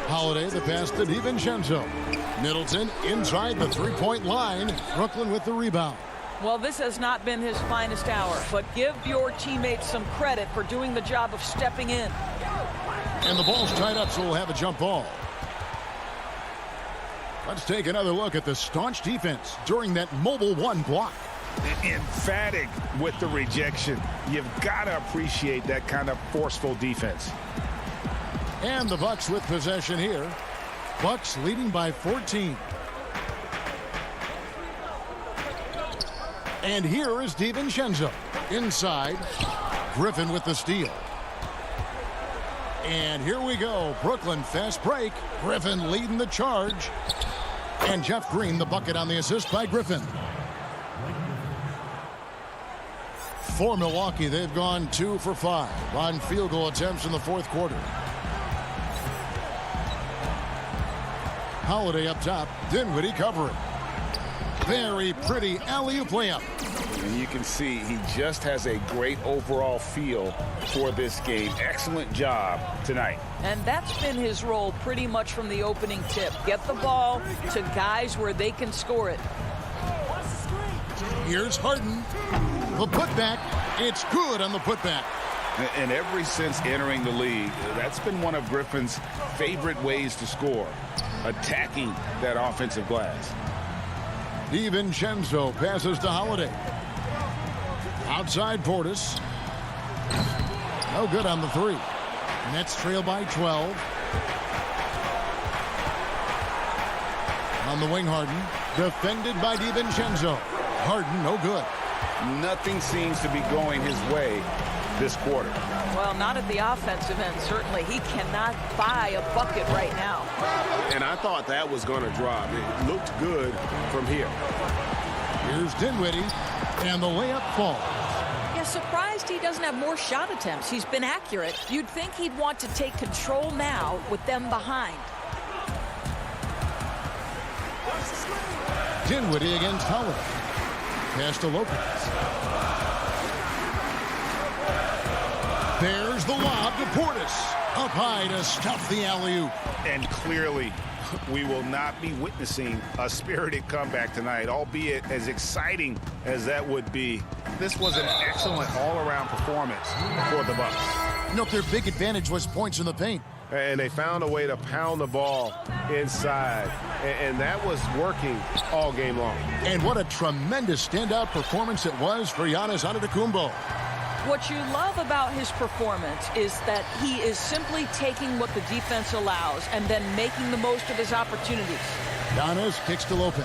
Holiday, the pass to DiVincenzo. Middleton inside the 3-point line. Brooklyn with the rebound. Well, this has not been his finest hour, but give your teammates some credit for doing the job of stepping in. And the ball's tied up, so we'll have a jump ball. Let's take another look at the staunch defense during that mobile 1 block. Emphatic with the rejection. You've got to appreciate that kind of forceful defense. And the Bucks with possession here. Bucks leading by 14. And here is DiVincenzo. Inside. Griffin with the steal. And here we go. Brooklyn fast break. Griffin leading the charge. And Jeff Green the bucket on the assist by Griffin. For Milwaukee, they've gone 2 for 5 on field goal attempts in the 4th quarter. Holiday up top. Dinwiddie covering. Very pretty alley-oop layup. And you can see he just has a great overall feel for this game. Excellent job tonight. And that's been his role pretty much from the opening tip. Get the ball to guys where they can score it. Here's Harden. The putback. It's good on the putback. And ever since entering the league, that's been one of Griffin's favorite ways to score. Attacking that offensive glass. DiVincenzo passes to Holiday. Outside Portis. No good on the 3. Nets trail by 12. On the wing, Harden. Defended by DiVincenzo. Harden, no good. Nothing seems to be going his way this quarter. Well, not at the offensive end, certainly. He cannot buy a bucket right now. And I thought that was going to drop. It looked good from here. Here's Dinwiddie, and the layup falls. Yeah, surprised he doesn't have more shot attempts. He's been accurate. You'd think he'd want to take control now with them behind. Dinwiddie against Holiday. Pass to Lopez. There's the lob to Portis. Up high to stuff the alley-oop. And clearly, we will not be witnessing a spirited comeback tonight, albeit as exciting as that would be. This was an excellent all-around performance for the Bucks. Nope, their big advantage was points in the paint. And they found a way to pound the ball inside. And that was working all game long. And what a tremendous standout performance it was for Giannis Antetokounmpo. What you love about his performance is that he is simply taking what the defense allows and then making the most of his opportunities. Giannis kicks to Lopez.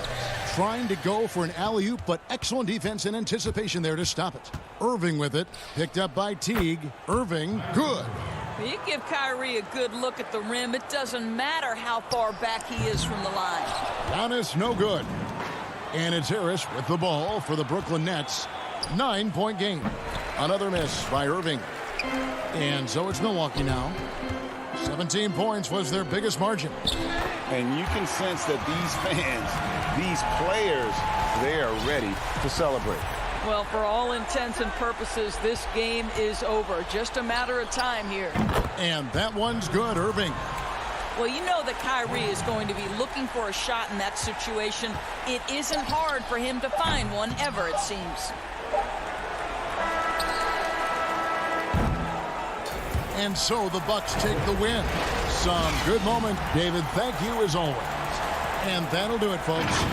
Trying to go for an alley-oop, but excellent defense and anticipation there to stop it. Irving with it. Picked up by Teague. Irving, good. You give Kyrie a good look at the rim. It doesn't matter how far back he is from the line. Giannis, no good. And it's Harris with the ball for the Brooklyn Nets. 9-point game. Another miss by Irving. And so it's Milwaukee now. 17 points was their biggest margin. And you can sense that these fans, these players, they are ready to celebrate. Well, for all intents and purposes, this game is over. Just a matter of time here. And that one's good, Irving. Well, you know that Kyrie is going to be looking for a shot in that situation. It isn't hard for him to find one ever, it seems. And so the Bucks take the win. Some good moment, David. Thank you as always. And that'll do it, folks.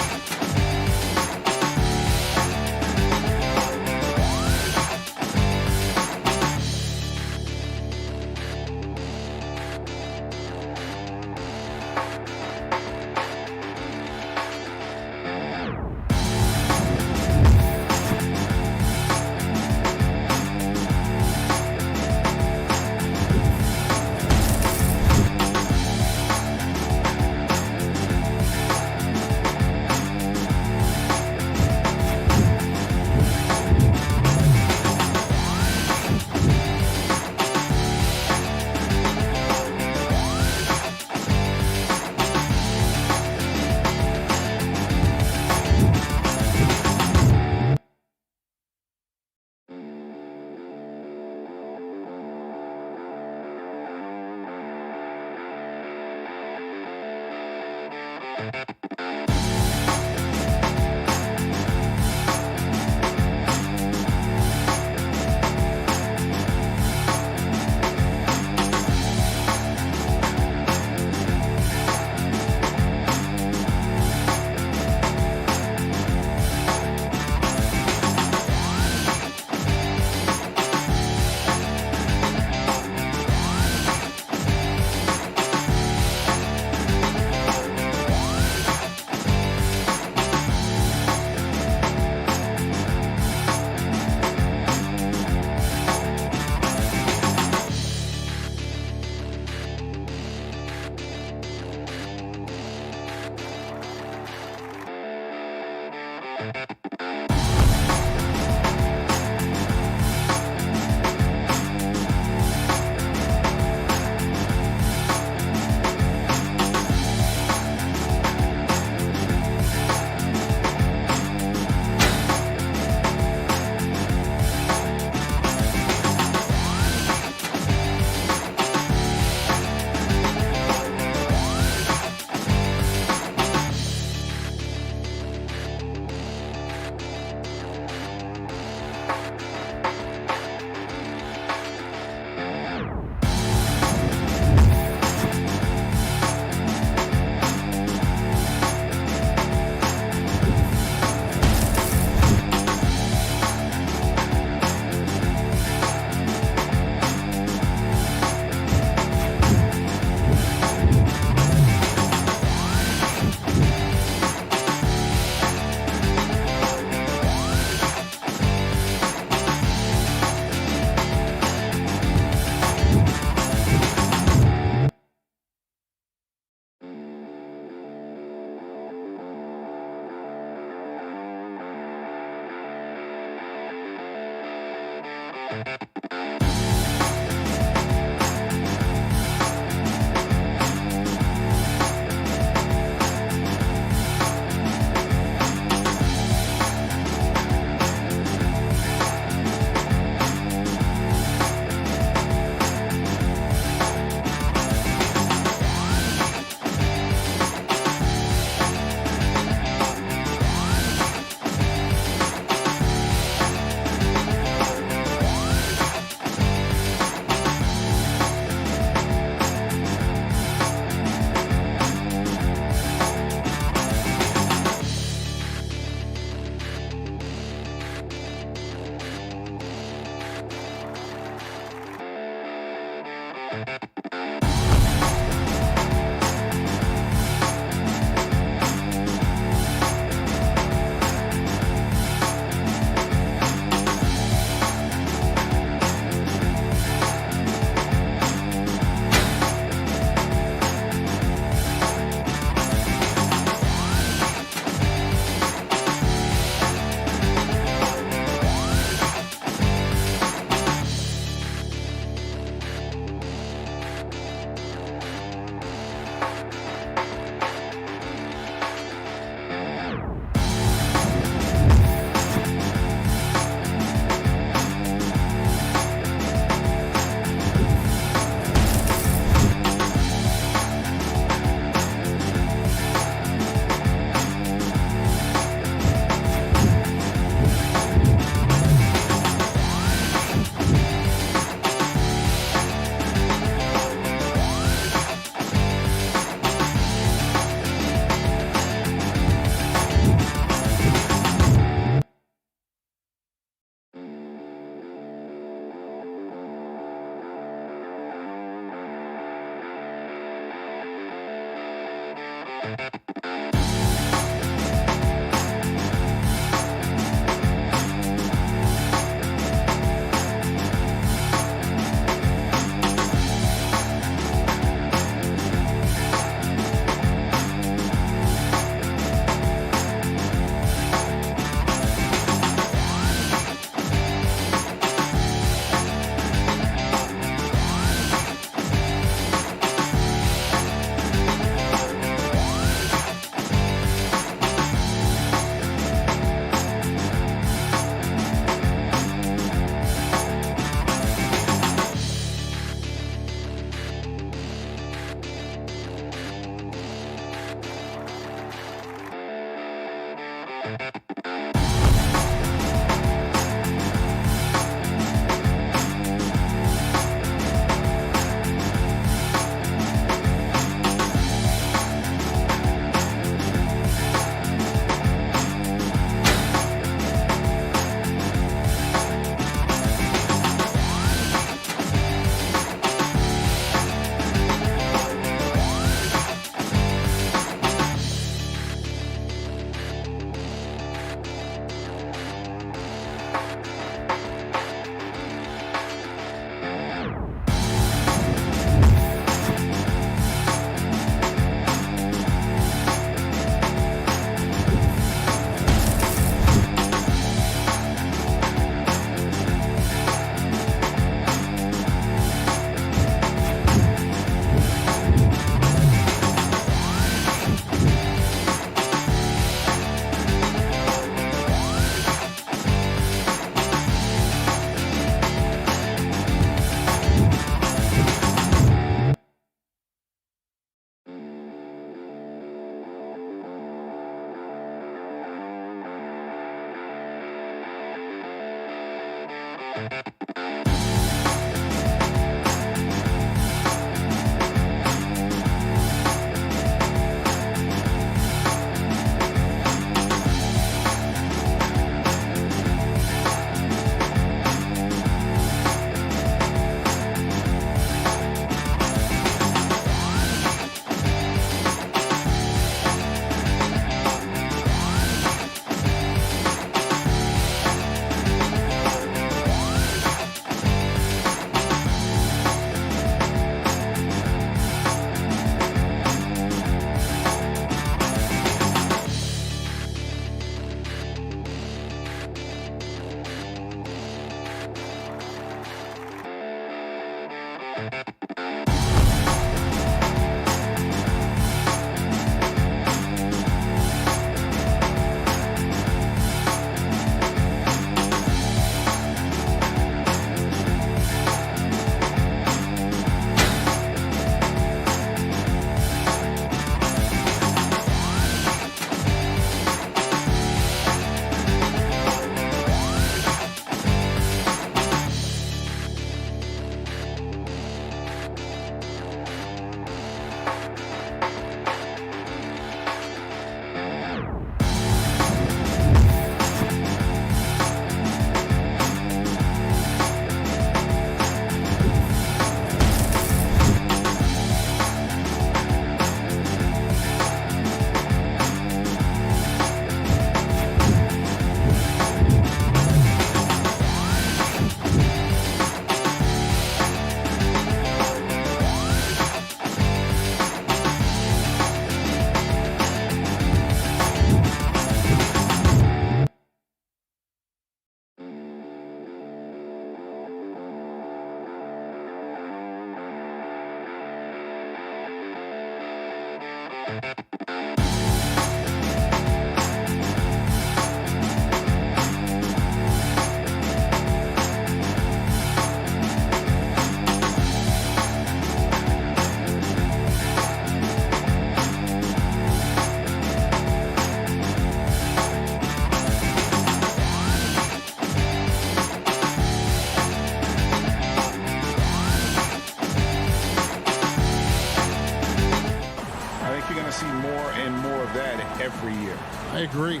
every year. I agree.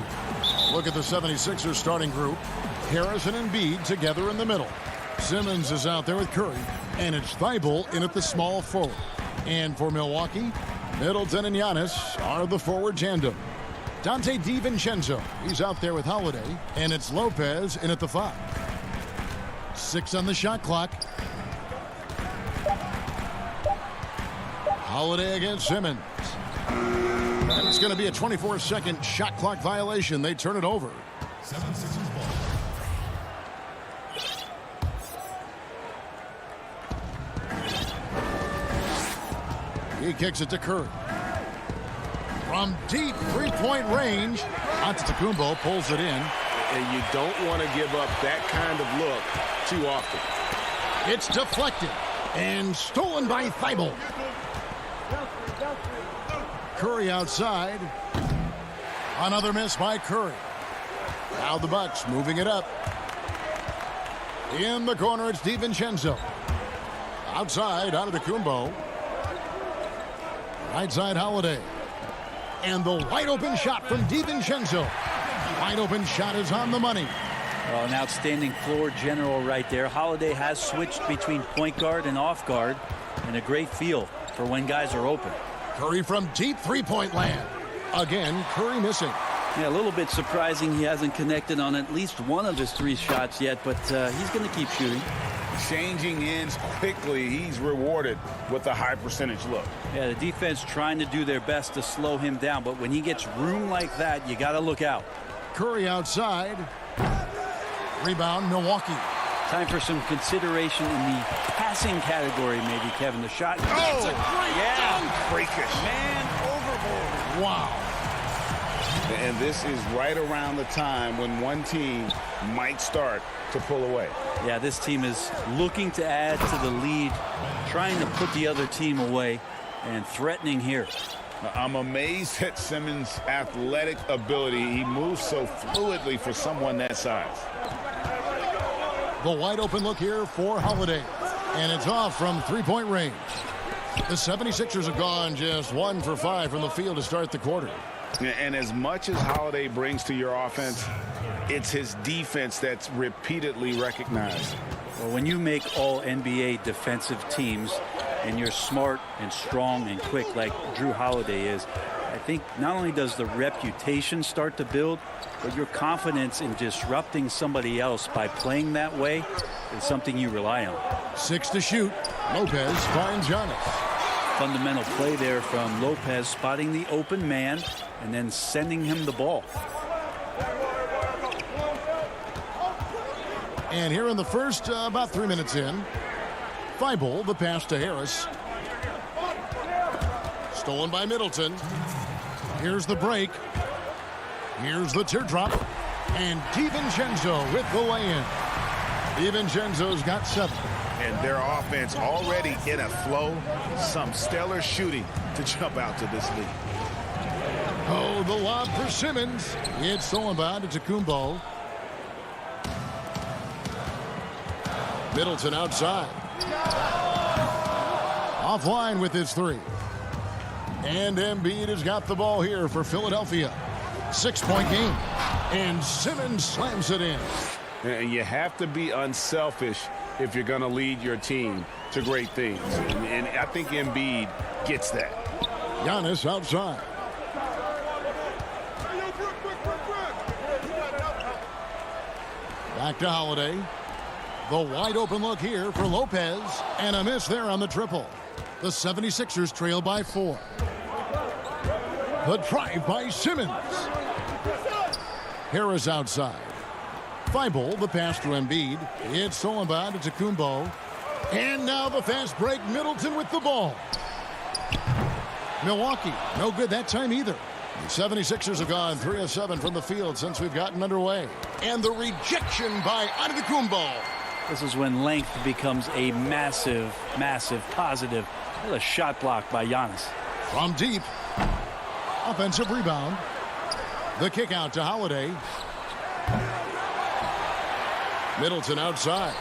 Look at the 76ers starting group. Harrison and Embiid together in the middle. Simmons is out there with Curry. And it's Thibault in at the small forward. And for Milwaukee, Middleton and Giannis are the forward tandem. Dante DiVincenzo, he's out there with Holiday, and it's Lopez in at the 5. 6 on the shot clock. Holiday against Simmons. And it's going to be a 24-second shot clock violation. They turn it over. 76ers ball. He kicks it to Curry. From deep three-point range, Antetokounmpo pulls it in. And you don't want to give up that kind of look too often. It's deflected and stolen by Thibault. Curry outside. Another miss by Curry. Now the Bucks moving it up. In the corner, it's DiVincenzo. Outside, Antetokounmpo. Right side, Holiday. And the wide open shot from DiVincenzo. Wide open shot is on the money. Well, an outstanding floor general right there. Holiday has switched between point guard and off guard, and a great feel for when guys are open. Curry from deep three-point land. Again, Curry missing. Yeah, a little bit surprising he hasn't connected on at least one of his 3 shots yet, but he's going to keep shooting. Changing ends quickly. He's rewarded with a high percentage look. Yeah, the defense trying to do their best to slow him down, but when he gets room like that, you got to look out. Curry outside. Rebound, Milwaukee. Time for some consideration in the passing category, maybe, Kevin. The shot. Oh, it's a great dunk. Freakish. Man overboard. Wow. And this is right around the time when one team might start to pull away. Yeah, this team is looking to add to the lead, trying to put the other team away, and threatening here. I'm amazed at Simmons' athletic ability. He moves so fluidly for someone that size. The wide open look here for Holiday. And it's off from three-point range. The 76ers have gone just 1 for 5 from the field to start the quarter. And as much as Holiday brings to your offense, it's his defense that's repeatedly recognized. Well, when you make all NBA defensive teams and you're smart and strong and quick like Drew Holiday is, I think not only does the reputation start to build, but your confidence in disrupting somebody else by playing that way is something you rely on. 6 to shoot. Lopez finds Giannis. Fundamental play there from Lopez, spotting the open man and then sending him the ball. And here in the first, about 3 minutes in, Thibault, the pass to Harris. Stolen by Middleton. Here's the break. Here's the teardrop. And DiVincenzo with the lay-in. DiVincenzo's got 7. And their offense already in a flow. Some stellar shooting to jump out to this lead. Oh, the lob for Simmons. It's stolen by Antetokounmpo. Middleton outside. Offline with his 3. And Embiid has got the ball here for Philadelphia. 6-point game. And Simmons slams it in. And you have to be unselfish if you're going to lead your team to great things. And I think Embiid gets that. Giannis outside. Back to Holiday. The wide open look here for Lopez. And a miss there on the triple. The 76ers trail by 4. The drive by Simmons. Harris outside. Thibault, the pass to Embiid. It's stolen by Antetokounmpo. And now the fast break. Middleton with the ball. Milwaukee, no good that time either. The 76ers have gone 3 of 7 from the field since we've gotten underway. And the rejection by Antetokounmpo. This is when length becomes a massive, massive positive. What a shot block by Giannis. From deep. Offensive rebound. The kick out to Holiday. Middleton outside.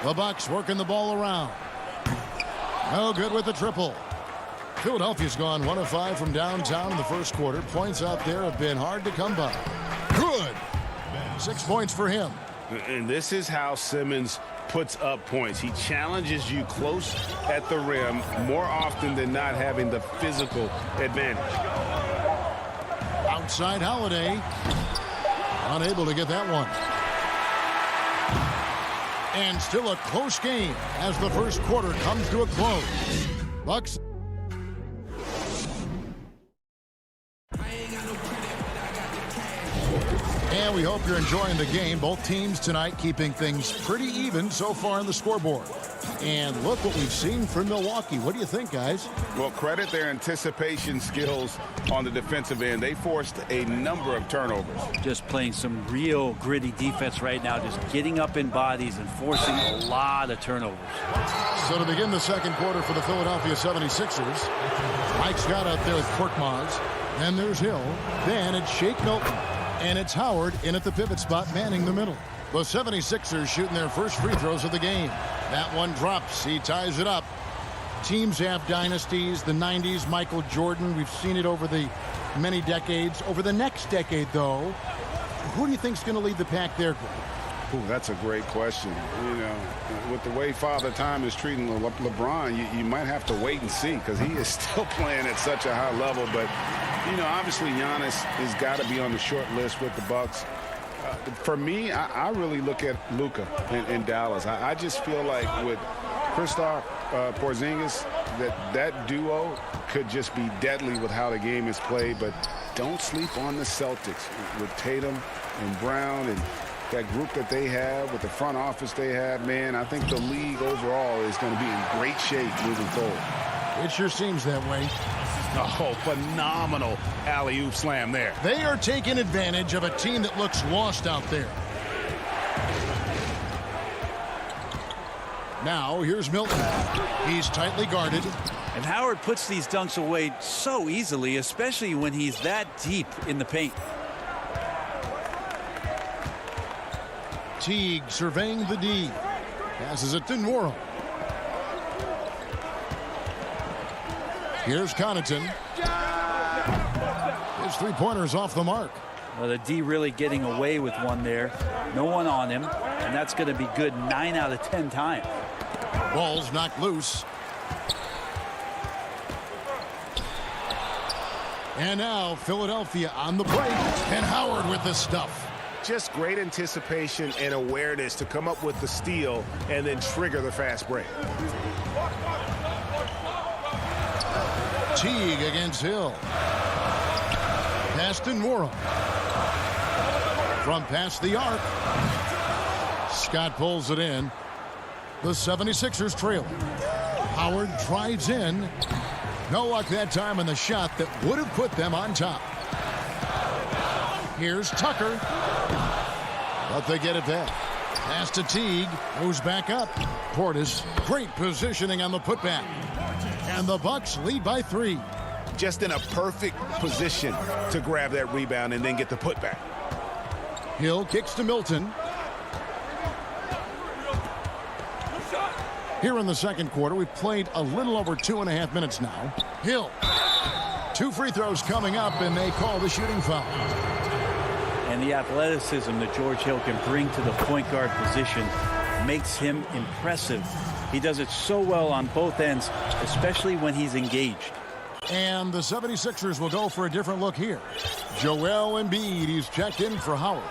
The Bucks working the ball around. No good with the triple. Philadelphia's gone 1 of 5 from downtown in the first quarter. Points out there have been hard to come by. Good. 6 points for him. And this is how Simmons puts up points. He challenges you close at the rim more often than not, having the physical advantage. Outside Holiday. Unable to get that one. And still a close game as the first quarter comes to a close. Bucks. And we hope you're enjoying the game. Both teams tonight keeping things pretty even so far on the scoreboard. And look what we've seen from Milwaukee. What do you think, guys? Well, credit their anticipation skills on the defensive end. They forced a number of turnovers. Just playing some real gritty defense right now, just getting up in bodies and forcing a lot of turnovers. So to begin the second quarter for the Philadelphia 76ers, Mike Scott out there with Korkmaz. Then there's Hill. Then it's Shake Milton. And it's Howard in at the pivot spot, manning the middle. The 76ers shooting their first free throws of the game. That one drops. He ties it up. Teams have dynasties. The 90s, Michael Jordan. We've seen it over the many decades. Over the next decade, though, who do you think is going to lead the pack there, Greg? Ooh, that's a great question. You know, with the way Father Time is treating LeBron, you might have to wait and see, because he is still playing at such a high level. But, you know, obviously Giannis has got to be on the short list with the Bucks. For me, I really look at Luka in Dallas. I just feel like with Kristaps Porzingis, that duo could just be deadly with how the game is played. But don't sleep on the Celtics with Tatum and Brown and that group that they have, with the front office they have. Man, I think the league overall is going to be in great shape moving forward. It sure seems that way. Oh, phenomenal alley-oop slam there. They are taking advantage of a team that looks lost out there. Now, here's Milton. He's tightly guarded. And Howard puts these dunks away so easily, especially when he's that deep in the paint. Teague surveying the D. Passes it to Nwora. Here's Connaughton. His three-pointer's off the mark. Well, the D really getting away with one there. No one on him, and that's going to be good 9 out of 10 times. Ball's knocked loose. And now Philadelphia on the break, and Howard with the stuff. Just great anticipation and awareness to come up with the steal and then trigger the fast break. Teague against Hill. Pass to Nwora. From past the arc. Scott pulls it in. The 76ers trail. Howard drives in. No luck that time on the shot that would have put them on top. Here's Tucker. But they get it back. Pass to Teague. Moves back up. Portis. Great positioning on the putback. And the Bucks lead by 3. Just in a perfect position to grab that rebound and then get the putback. Hill kicks to Milton. Here in the second quarter, we've played a little over 2.5 minutes now. Hill. 2 free throws coming up, and they call the shooting foul. And the athleticism that George Hill can bring to the point guard position makes him impressive. He does it so well on both ends, especially when he's engaged. And the 76ers will go for a different look here. Joel Embiid, he's checked in for Howard.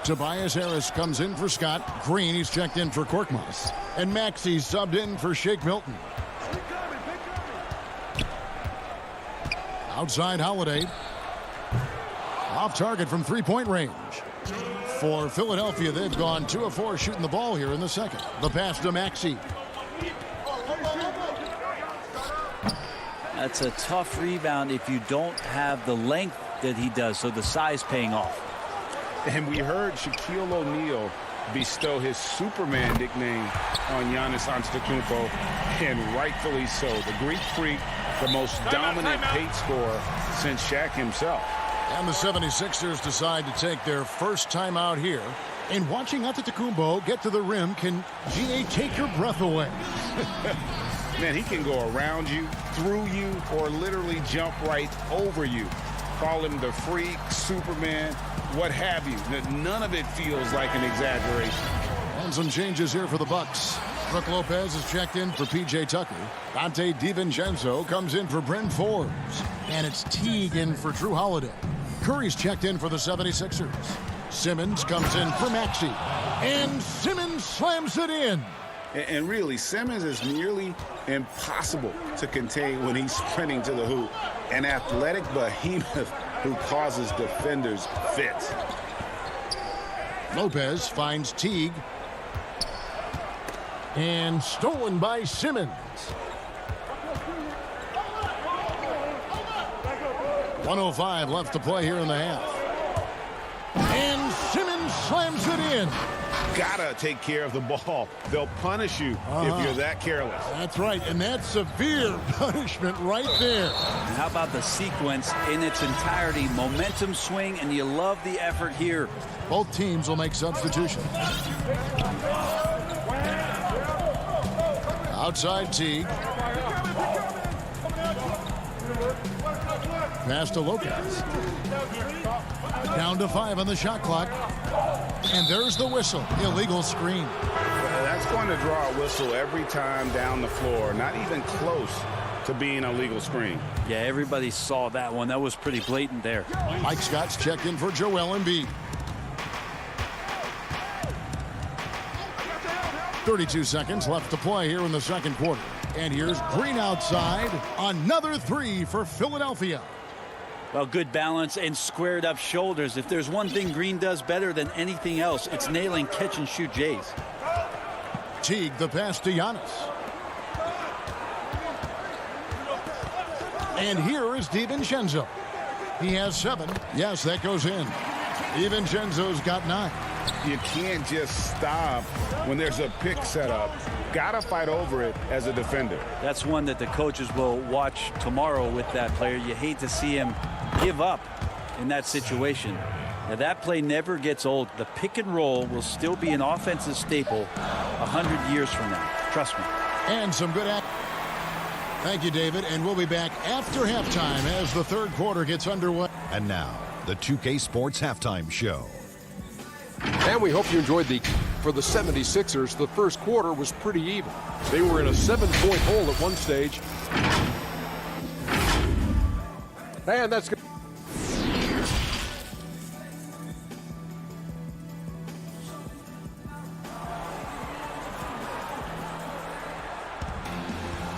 Tobias Harris comes in for Scott. Green, he's checked in for Korkmaz. And Maxey's subbed in for Shake Milton. Outside Holiday. Off target from three-point range. For Philadelphia, they've gone 2 of 4 shooting the ball here in the second. The pass to Maxey. That's a tough rebound if you don't have the length that he does, so the size paying off. And we heard Shaquille O'Neal bestow his Superman nickname on Giannis Antetokounmpo, and rightfully so. The Greek Freak, the most dominant paint scorer since Shaq himself. And the 76ers decide to take their first time out here. And watching Antetokounmpo get to the rim can, GA, take your breath away. Man, he can go around you, through you, or literally jump right over you. Call him the Freak, Superman, what have you. None of it feels like an exaggeration. And And some changes here for the Bucks. Brook Lopez is checked in for P.J. Tucker. Dante DiVincenzo comes in for Bryn Forbes. And it's Teague in for Drew Holiday. Curry's checked in for the 76ers. Simmons comes in for Maxey. And Simmons slams it in. And really, Simmons is nearly impossible to contain when he's sprinting to the hoop. An athletic behemoth who causes defenders fits. Lopez finds Teague. And stolen by Simmons. 1:05 left to play here in the half. And Simmons slams it in. Gotta take care of the ball. They'll punish you if you're that careless. That's right, and that's severe punishment right there. And how about the sequence in its entirety? Momentum swing, and you love the effort here. Both teams will make substitutions. Outside Teague. Pass to Lopez. Down to 5 on the shot clock. And there's the whistle. Illegal screen. That's going to draw a whistle every time down the floor. Not even close to being a legal screen. Yeah, everybody saw that one. That was pretty blatant there. Mike Scott's checked in for Joel Embiid. 32 seconds left to play here in the second quarter. And here's Green outside. Another 3 for Philadelphia. Well, good balance and squared up shoulders. If there's one thing Green does better than anything else, it's nailing catch and shoot Jays. Teague the pass to Giannis. And here is DiVincenzo. He has 7. Yes, that goes in. DiVincenzo's got 9. You can't just stop when there's a pick set up. Gotta fight over it as a defender. That's one that the coaches will watch tomorrow with that player. You hate to see him give up in that situation. Now, that play never gets old. The pick and roll will still be an offensive staple 100 years from now. Trust me. And some good action. Thank you, David. And we'll be back after halftime as the third quarter gets underway. And now, the 2K Sports Halftime Show. And we hope you enjoyed for the 76ers, the first quarter was pretty even. They were in a 7-point hole at one stage. And that's good.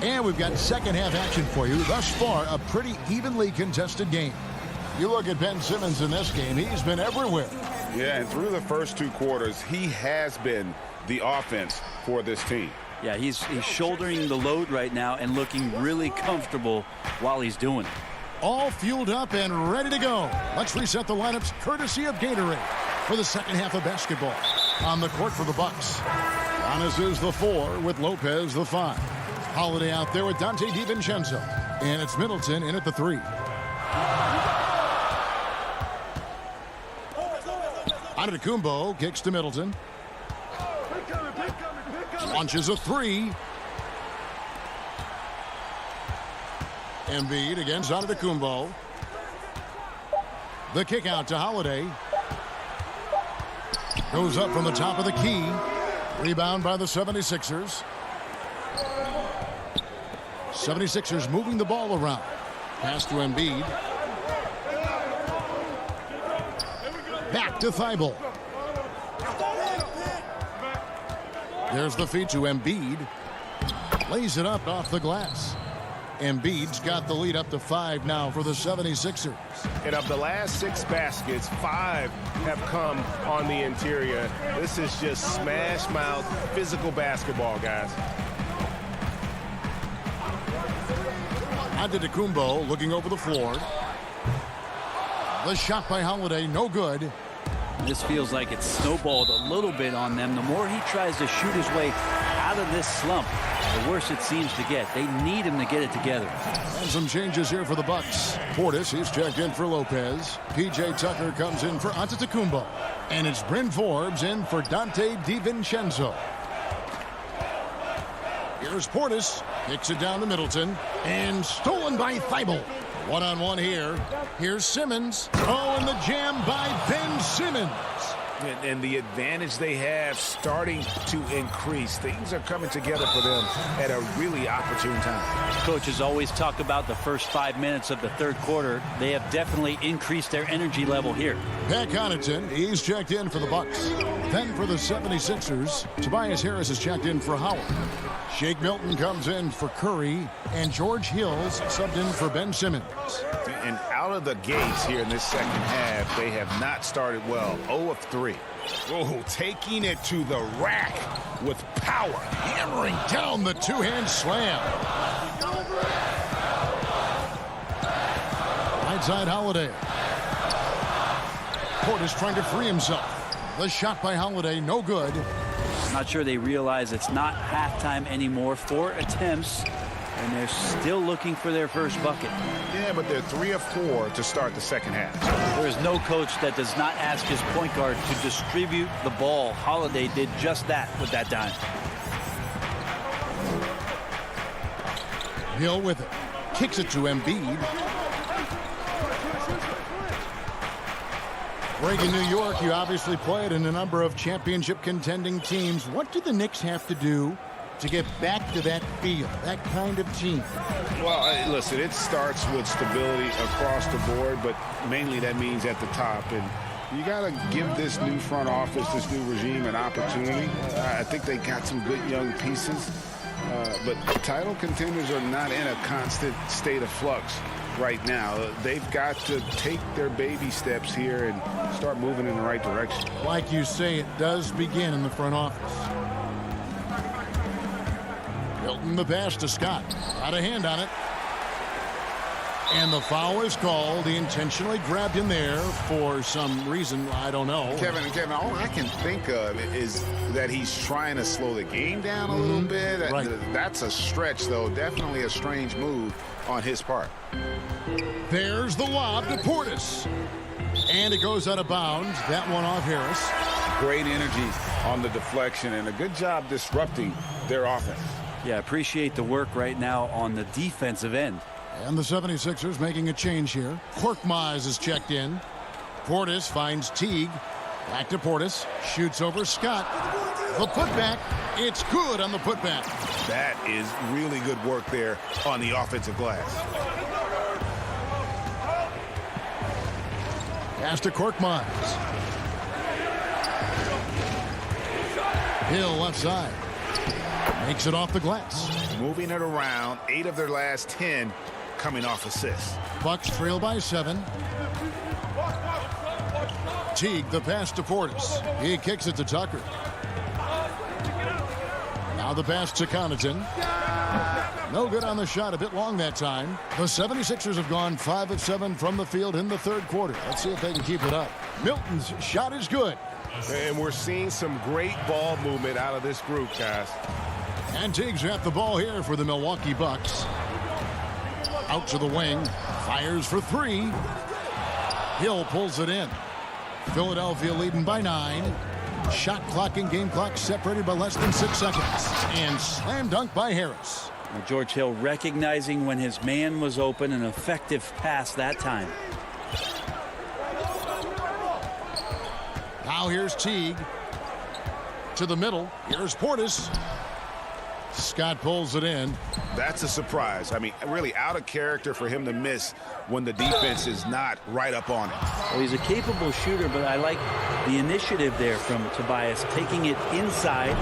And we've got second half action for you. Thus far, a pretty evenly contested game. You look at Ben Simmons in this game, he's been everywhere. Yeah, and through the first 2 quarters, he has been the offense for this team. Yeah, he's shouldering the load right now and looking really comfortable while he's doing it. All fueled up and ready to go. Let's reset the lineups courtesy of Gatorade for the second half of basketball. On the court for the Bucks, Giannis is the 4 with Lopez the 5. Holiday out there with Dante DiVincenzo. And it's Middleton in at the 3. Antetokounmpo kicks to Middleton. Launches a 3. Embiid against Antetokounmpo. The kick out to Holiday. Goes up from the top of the key. Rebound by the 76ers. 76ers moving the ball around. Pass to Embiid. Back to Thibault. There's the feed to Embiid. Lays it up off the glass. Embiid's got the lead up to 5 now for the 76ers. And of the last 6 baskets, 5 have come on the interior. This is just smash mouth physical basketball, guys. Antetokounmpo looking over the floor. The shot by Holiday, no good. This feels like it's snowballed a little bit on them. The more he tries to shoot his way out of this slump, the worse it seems to get. They need him to get it together. And some changes here for the Bucks. Portis is checked in for Lopez. P.J. Tucker comes in for Antetokounmpo. And it's Bryn Forbes in for Dante DiVincenzo. Here's Portis. Kicks it down to Middleton. And stolen by Thibault. One-on-one here. Here's Simmons. Oh, and the jam by Ben Simmons. and the advantage they have starting to increase. Things are coming together for them at a really opportune time. Coaches always talk about the first 5 minutes of the third quarter. They have definitely increased their energy level here. Pat Connaughton, he's checked in for the Bucks. Then for the 76ers, Tobias Harris is checked in for Howard. Shake Milton comes in for Curry, and George Hill's subbed in for Ben Simmons. And out of the gates here in this second half, they have not started well. 0 of 3. Oh, taking it to the rack with power. Hammering down the two-hand slam. Right side Holiday. Portis trying to free himself. The shot by Holiday, no good. Not sure they realize it's not halftime anymore. 4 attempts, and they're still looking for their first bucket. Yeah, but they're 3 of 4 to start the second half. There is no coach that does not ask his point guard to distribute the ball. Holiday did just that with that dime. Hill with it. Kicks it to Embiid. Greg, in New York, you obviously played in a number of championship contending teams. What do the Knicks have to do to get back to that feel, that kind of team? Well, listen, it starts with stability across the board, but mainly that means at the top. And you got to give this new front office, this new regime, an opportunity. I think they got some good young pieces, but title contenders are not in a constant state of flux right now. They've got to take their baby steps here and start moving in the right direction. Like you say, it does begin in the front office. Milton the pass to Scott. Got a hand on it. And the foul is called. He intentionally grabbed him there for some reason. I don't know. Kevin, all I can think of is that he's trying to slow the game down a little bit. Right. That's a stretch, though. Definitely a strange move on his part. There's the lob to Portis. And it goes out of bounds. That one off Harris. Great energy on the deflection and a good job disrupting their offense. Yeah, appreciate the work right now on the defensive end. And the 76ers making a change here. Korkmaz is checked in. Portis finds Teague. Back to Portis. Shoots over Scott. The putback. It's good on the putback. That is really good work there on the offensive glass. Pass to Korkmaz. Hill left side. Makes it off the glass. Moving it around. 8 of their last 10 coming off assists. Bucks trail by 7. Teague the pass to Portis. He kicks it to Tucker. Now the pass to Connaughton. No good on the shot. A bit long that time. The 76ers have gone 5 of 7 from the field in the third quarter. Let's see if they can keep it up. Milton's shot is good. And we're seeing some great ball movement out of this group, guys. And Teague's got the ball here for the Milwaukee Bucks. Out to the wing. Fires for 3. Hill pulls it in. Philadelphia leading by 9. Shot clock and game clock separated by less than 6 seconds. And slam dunk by Harris. George Hill recognizing when his man was open. An effective pass that time. Now here's Teague. To the middle. Here's Portis. Scott pulls it in. That's a surprise. I mean, really out of character for him to miss when the defense is not right up on it. Well, he's a capable shooter, but I like the initiative there from Tobias, taking it inside,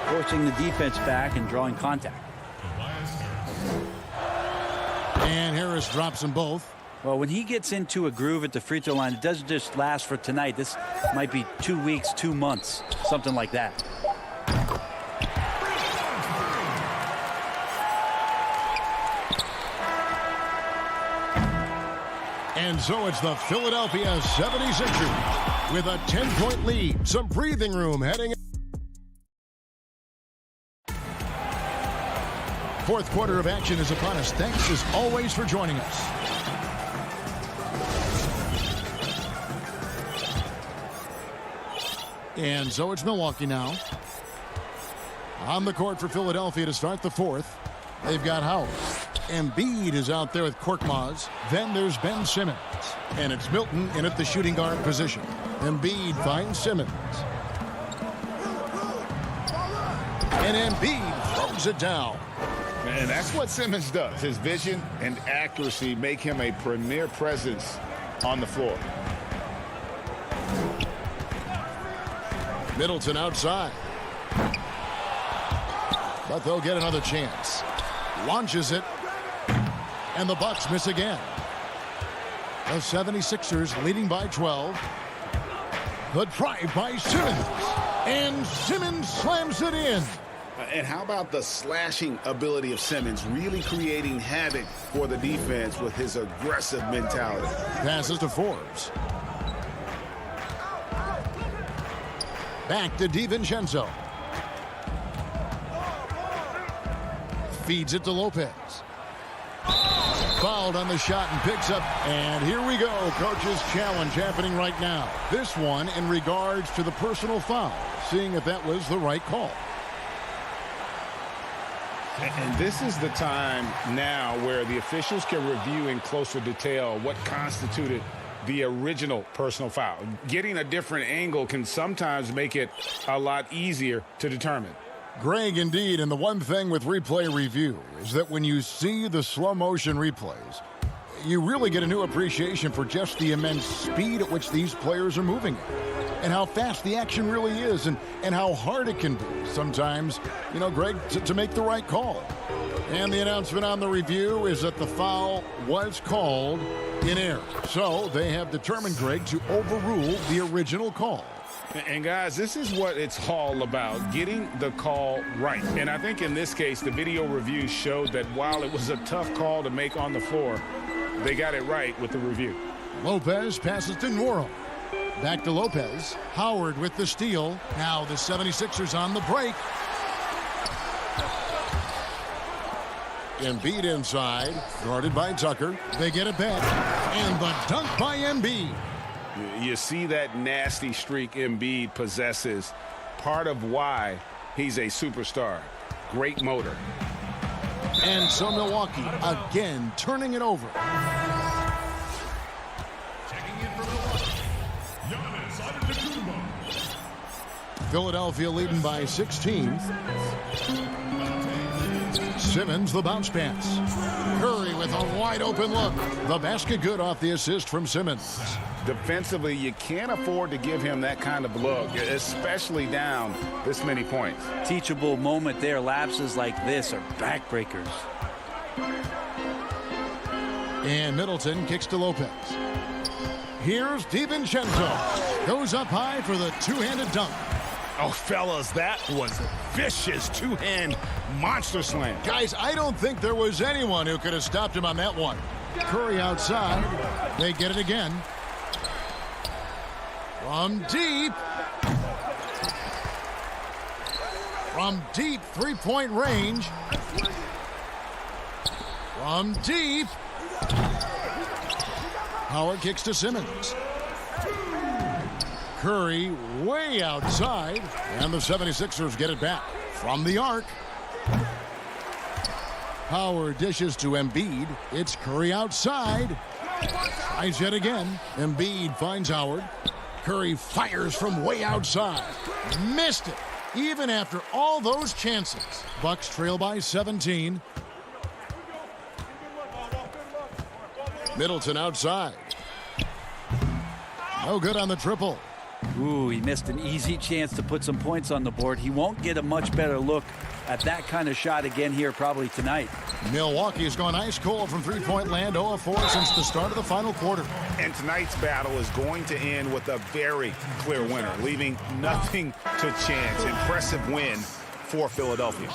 forcing the defense back and drawing contact. And Harris drops them both. Well, when he gets into a groove at the free throw line, it doesn't just last for tonight. This might be 2 weeks, 2 months, something like that. And so it's the Philadelphia 76ers with a 10-point lead. Some breathing room heading. Fourth quarter of action is upon us. Thanks as always for joining us. And so it's Milwaukee now. On the court for Philadelphia to start the fourth. They've got Howard. Embiid is out there with Korkmaz. Then there's Ben Simmons. And it's Milton in at the shooting guard position. Embiid finds Simmons. And Embiid throws it down. And that's what Simmons does. His vision and accuracy make him a premier presence on the floor. Middleton outside. But they'll get another chance. Launches it. And the Bucks miss again. The 76ers leading by 12. The drive by Simmons. And Simmons slams it in. And how about the slashing ability of Simmons, really creating havoc for the defense with his aggressive mentality. Passes to Forbes. Back to DiVincenzo. Feeds it to Lopez. Fouled on the shot and picks up. And here we go. Coach's challenge happening right now. This one in regards to the personal foul. Seeing if that was the right call. And this is the time now where the officials can review in closer detail what constituted the original personal foul. Getting a different angle can sometimes make it a lot easier to determine. Greg, indeed, and the one thing with replay review is that when you see the slow motion replays, you really get a new appreciation for just the immense speed at which these players are moving and how fast the action really is and how hard it can be sometimes, you know, Greg, to make the right call. And the announcement on the review is that the foul was called in error. So they have determined, Greg, to overrule the original call. And guys, this is what it's all about, getting the call right. And I think in this case, the video review showed that while it was a tough call to make on the floor, they got it right with the review. Lopez passes to Nwora. Back to Lopez. Howard with the steal. Now the 76ers on the break. Embiid inside, guarded by Tucker. They get it back. And the dunk by Embiid. You see that nasty streak Embiid possesses. Part of why he's a superstar. Great motor. And so Milwaukee again turning it over. Philadelphia leading by 16. Simmons the bounce pass. Curry with a wide open look. The basket good off the assist from Simmons. Defensively, you can't afford to give him that kind of look, especially down this many points. Teachable moment there. Lapses like this are backbreakers. And Middleton kicks to Lopez. Here's DiVincenzo. Goes up high for the two-handed dunk. Oh, fellas, that was a vicious two-hand monster slam. Guys, I don't think there was anyone who could have stopped him on that one. Curry outside. They get it again. From deep. From deep, three-point range. From deep. Howard kicks to Simmons. Curry way outside. And the 76ers get it back. From the arc. Howard dishes to Embiid. It's Curry outside. Tries yet again. Embiid finds Howard. Curry fires from way outside. Missed it. Even after all those chances. Bucks trail by 17. Middleton outside. No good on the triple. Ooh, he missed an easy chance to put some points on the board. He won't get a much better look at that kind of shot again here probably tonight. Milwaukee has gone ice cold from three-point land, 0 of 4 since the start of the final quarter. And tonight's battle is going to end with a very clear winner, leaving nothing to chance. Impressive win for Philadelphia.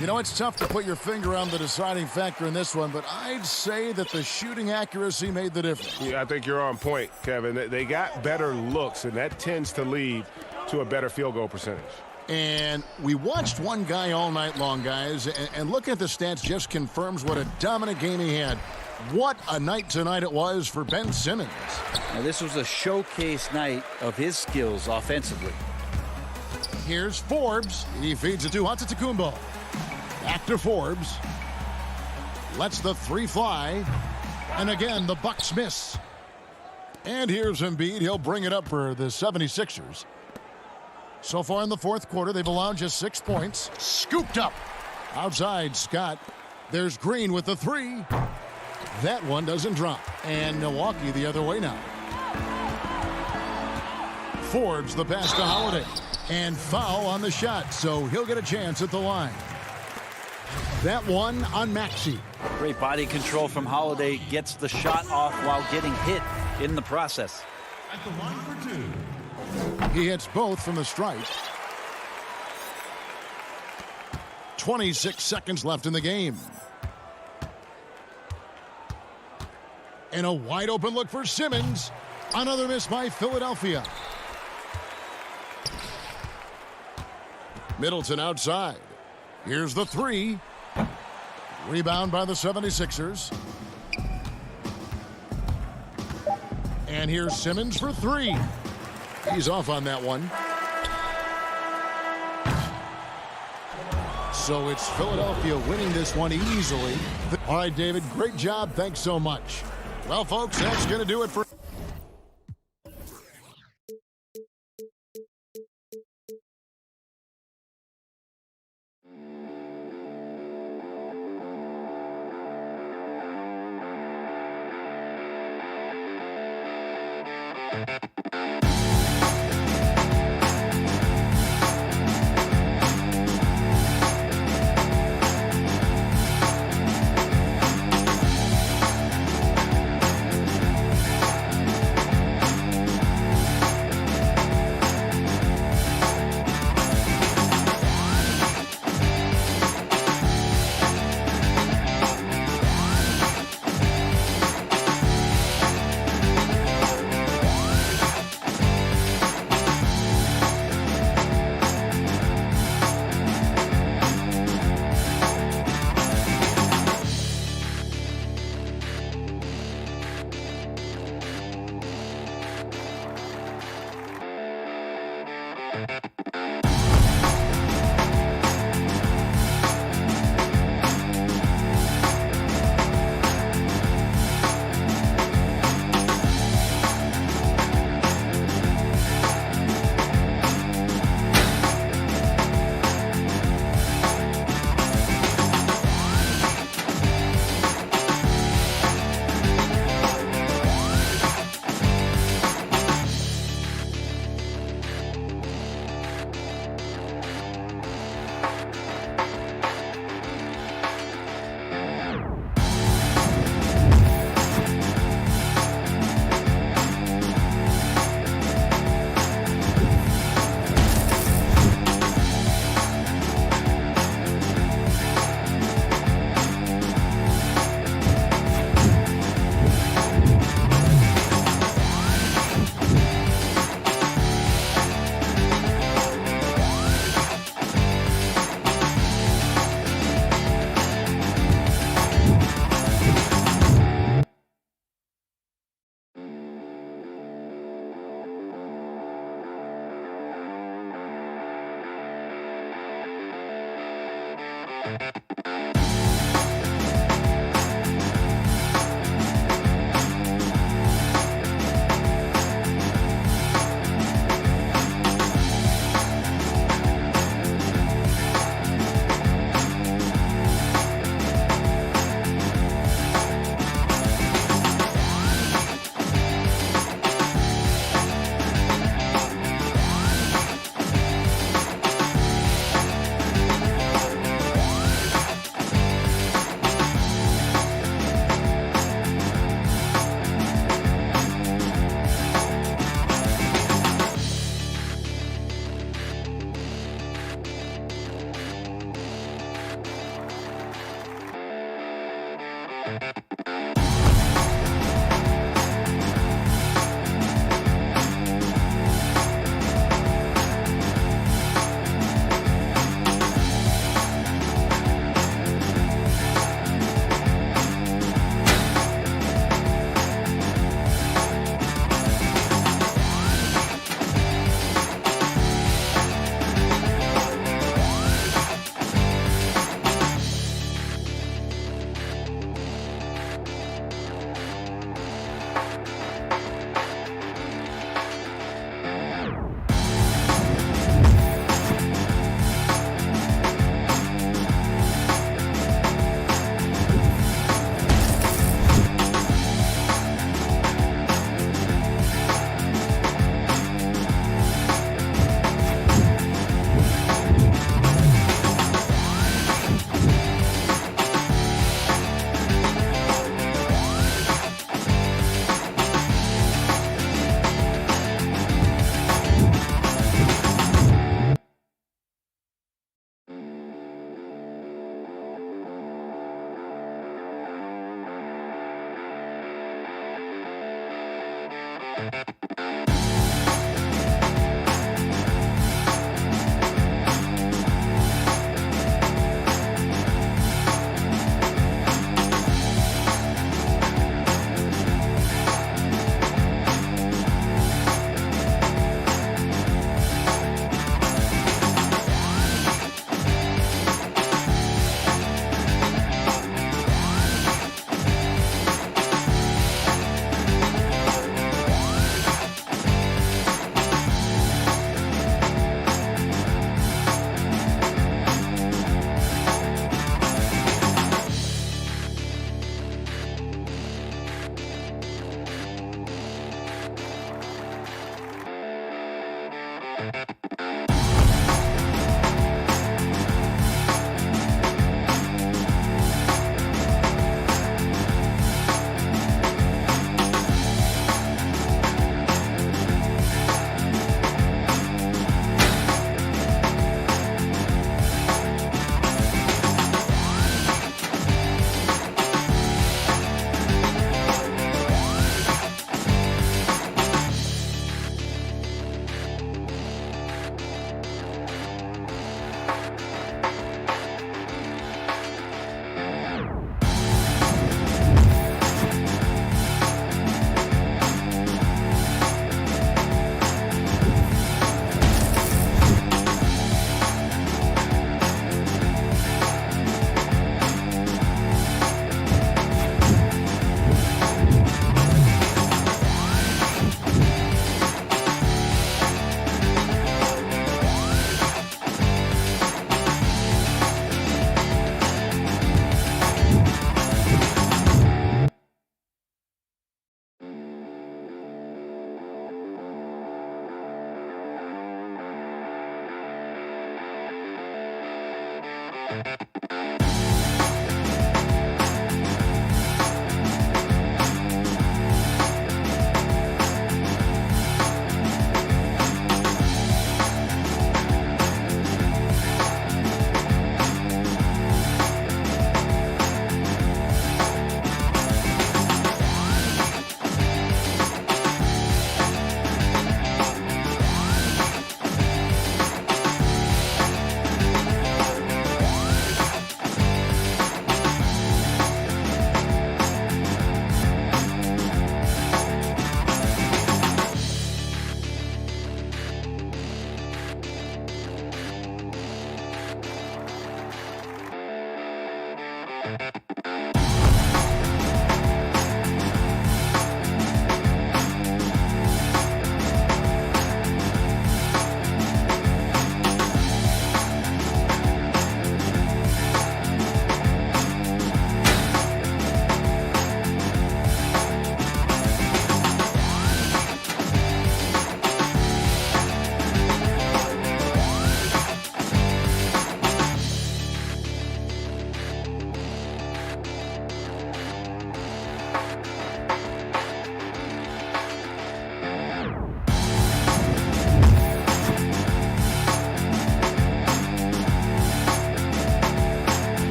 You know, it's tough to put your finger on the deciding factor in this one, but I'd say that the shooting accuracy made the difference. Yeah, I think you're on point, Kevin. They got better looks, and that tends to lead to a better field goal percentage. And we watched one guy all night long, guys, and looking at the stats just confirms what a dominant game he had. What a night tonight it was for Ben Simmons. Now, this was a showcase night of his skills offensively. Here's Forbes. He feeds it to Antetokounmpo. Back to Forbes. Lets the three fly. And again, the Bucks miss. And here's Embiid. He'll bring it up for the 76ers. So far in the fourth quarter, they've allowed just 6 points. Scooped up. Outside, Scott. There's Green with the three. That one doesn't drop. And Milwaukee the other way now. Forbes the pass to Holiday. And foul on the shot, so he'll get a chance at the line. That one on Maxey. Great body control from Holiday. Gets the shot off while getting hit in the process. At the line for two. He hits both from the stripe. 26 seconds left in the game. And a wide open look for Simmons. Another miss by Philadelphia. Middleton outside. Here's the three. Rebound by the 76ers. And here's Simmons for three. He's off on that one. So it's Philadelphia winning this one easily. All right, David, great job. Thanks so much. Well, folks, that's going to do it for...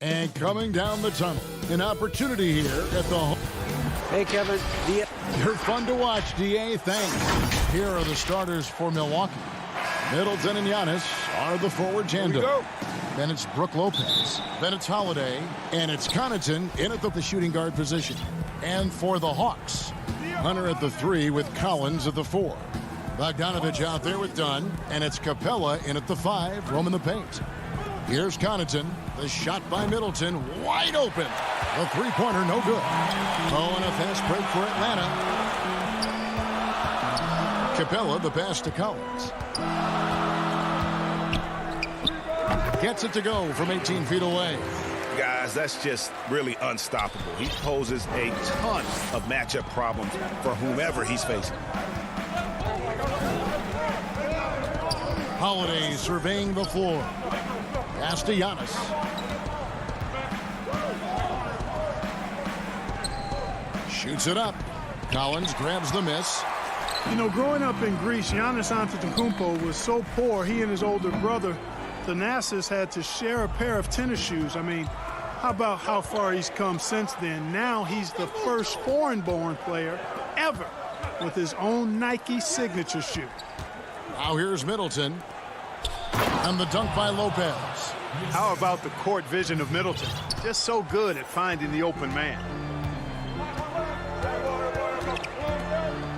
And coming down the tunnel, an opportunity here at the home. Hey, Kevin. You're fun to watch, D.A. Thanks. Here are the starters for Milwaukee. Middleton and Giannis are the forward tandem. Then it's Brook Lopez. Then it's Holiday. And it's Connaughton in at the shooting guard position. And for the Hawks, Hunter at the 3 with Collins at the 4. Bogdanovich out there with Dunn. And it's Capella in at the 5, roaming the paint. Here's Connaughton. The shot by Middleton, wide open. The three-pointer, no good. Oh, and a fast break for Atlanta. Capella, the pass to Collins. Gets it to go from 18 feet away. Guys, that's just really unstoppable. He poses a ton of matchup problems for whomever he's facing. Holiday surveying the floor. Pass to Giannis. Shoots it up. Collins grabs the miss. You know, growing up in Greece, Giannis Antetokounmpo was so poor, he and his older brother, Thanasis, had to share a pair of tennis shoes. I mean, how about how far he's come since then? Now he's the first foreign-born player ever with his own Nike signature shoe. Now here's Middleton. And the dunk by Lopez. How about the court vision of Middleton? Just so good at finding the open man.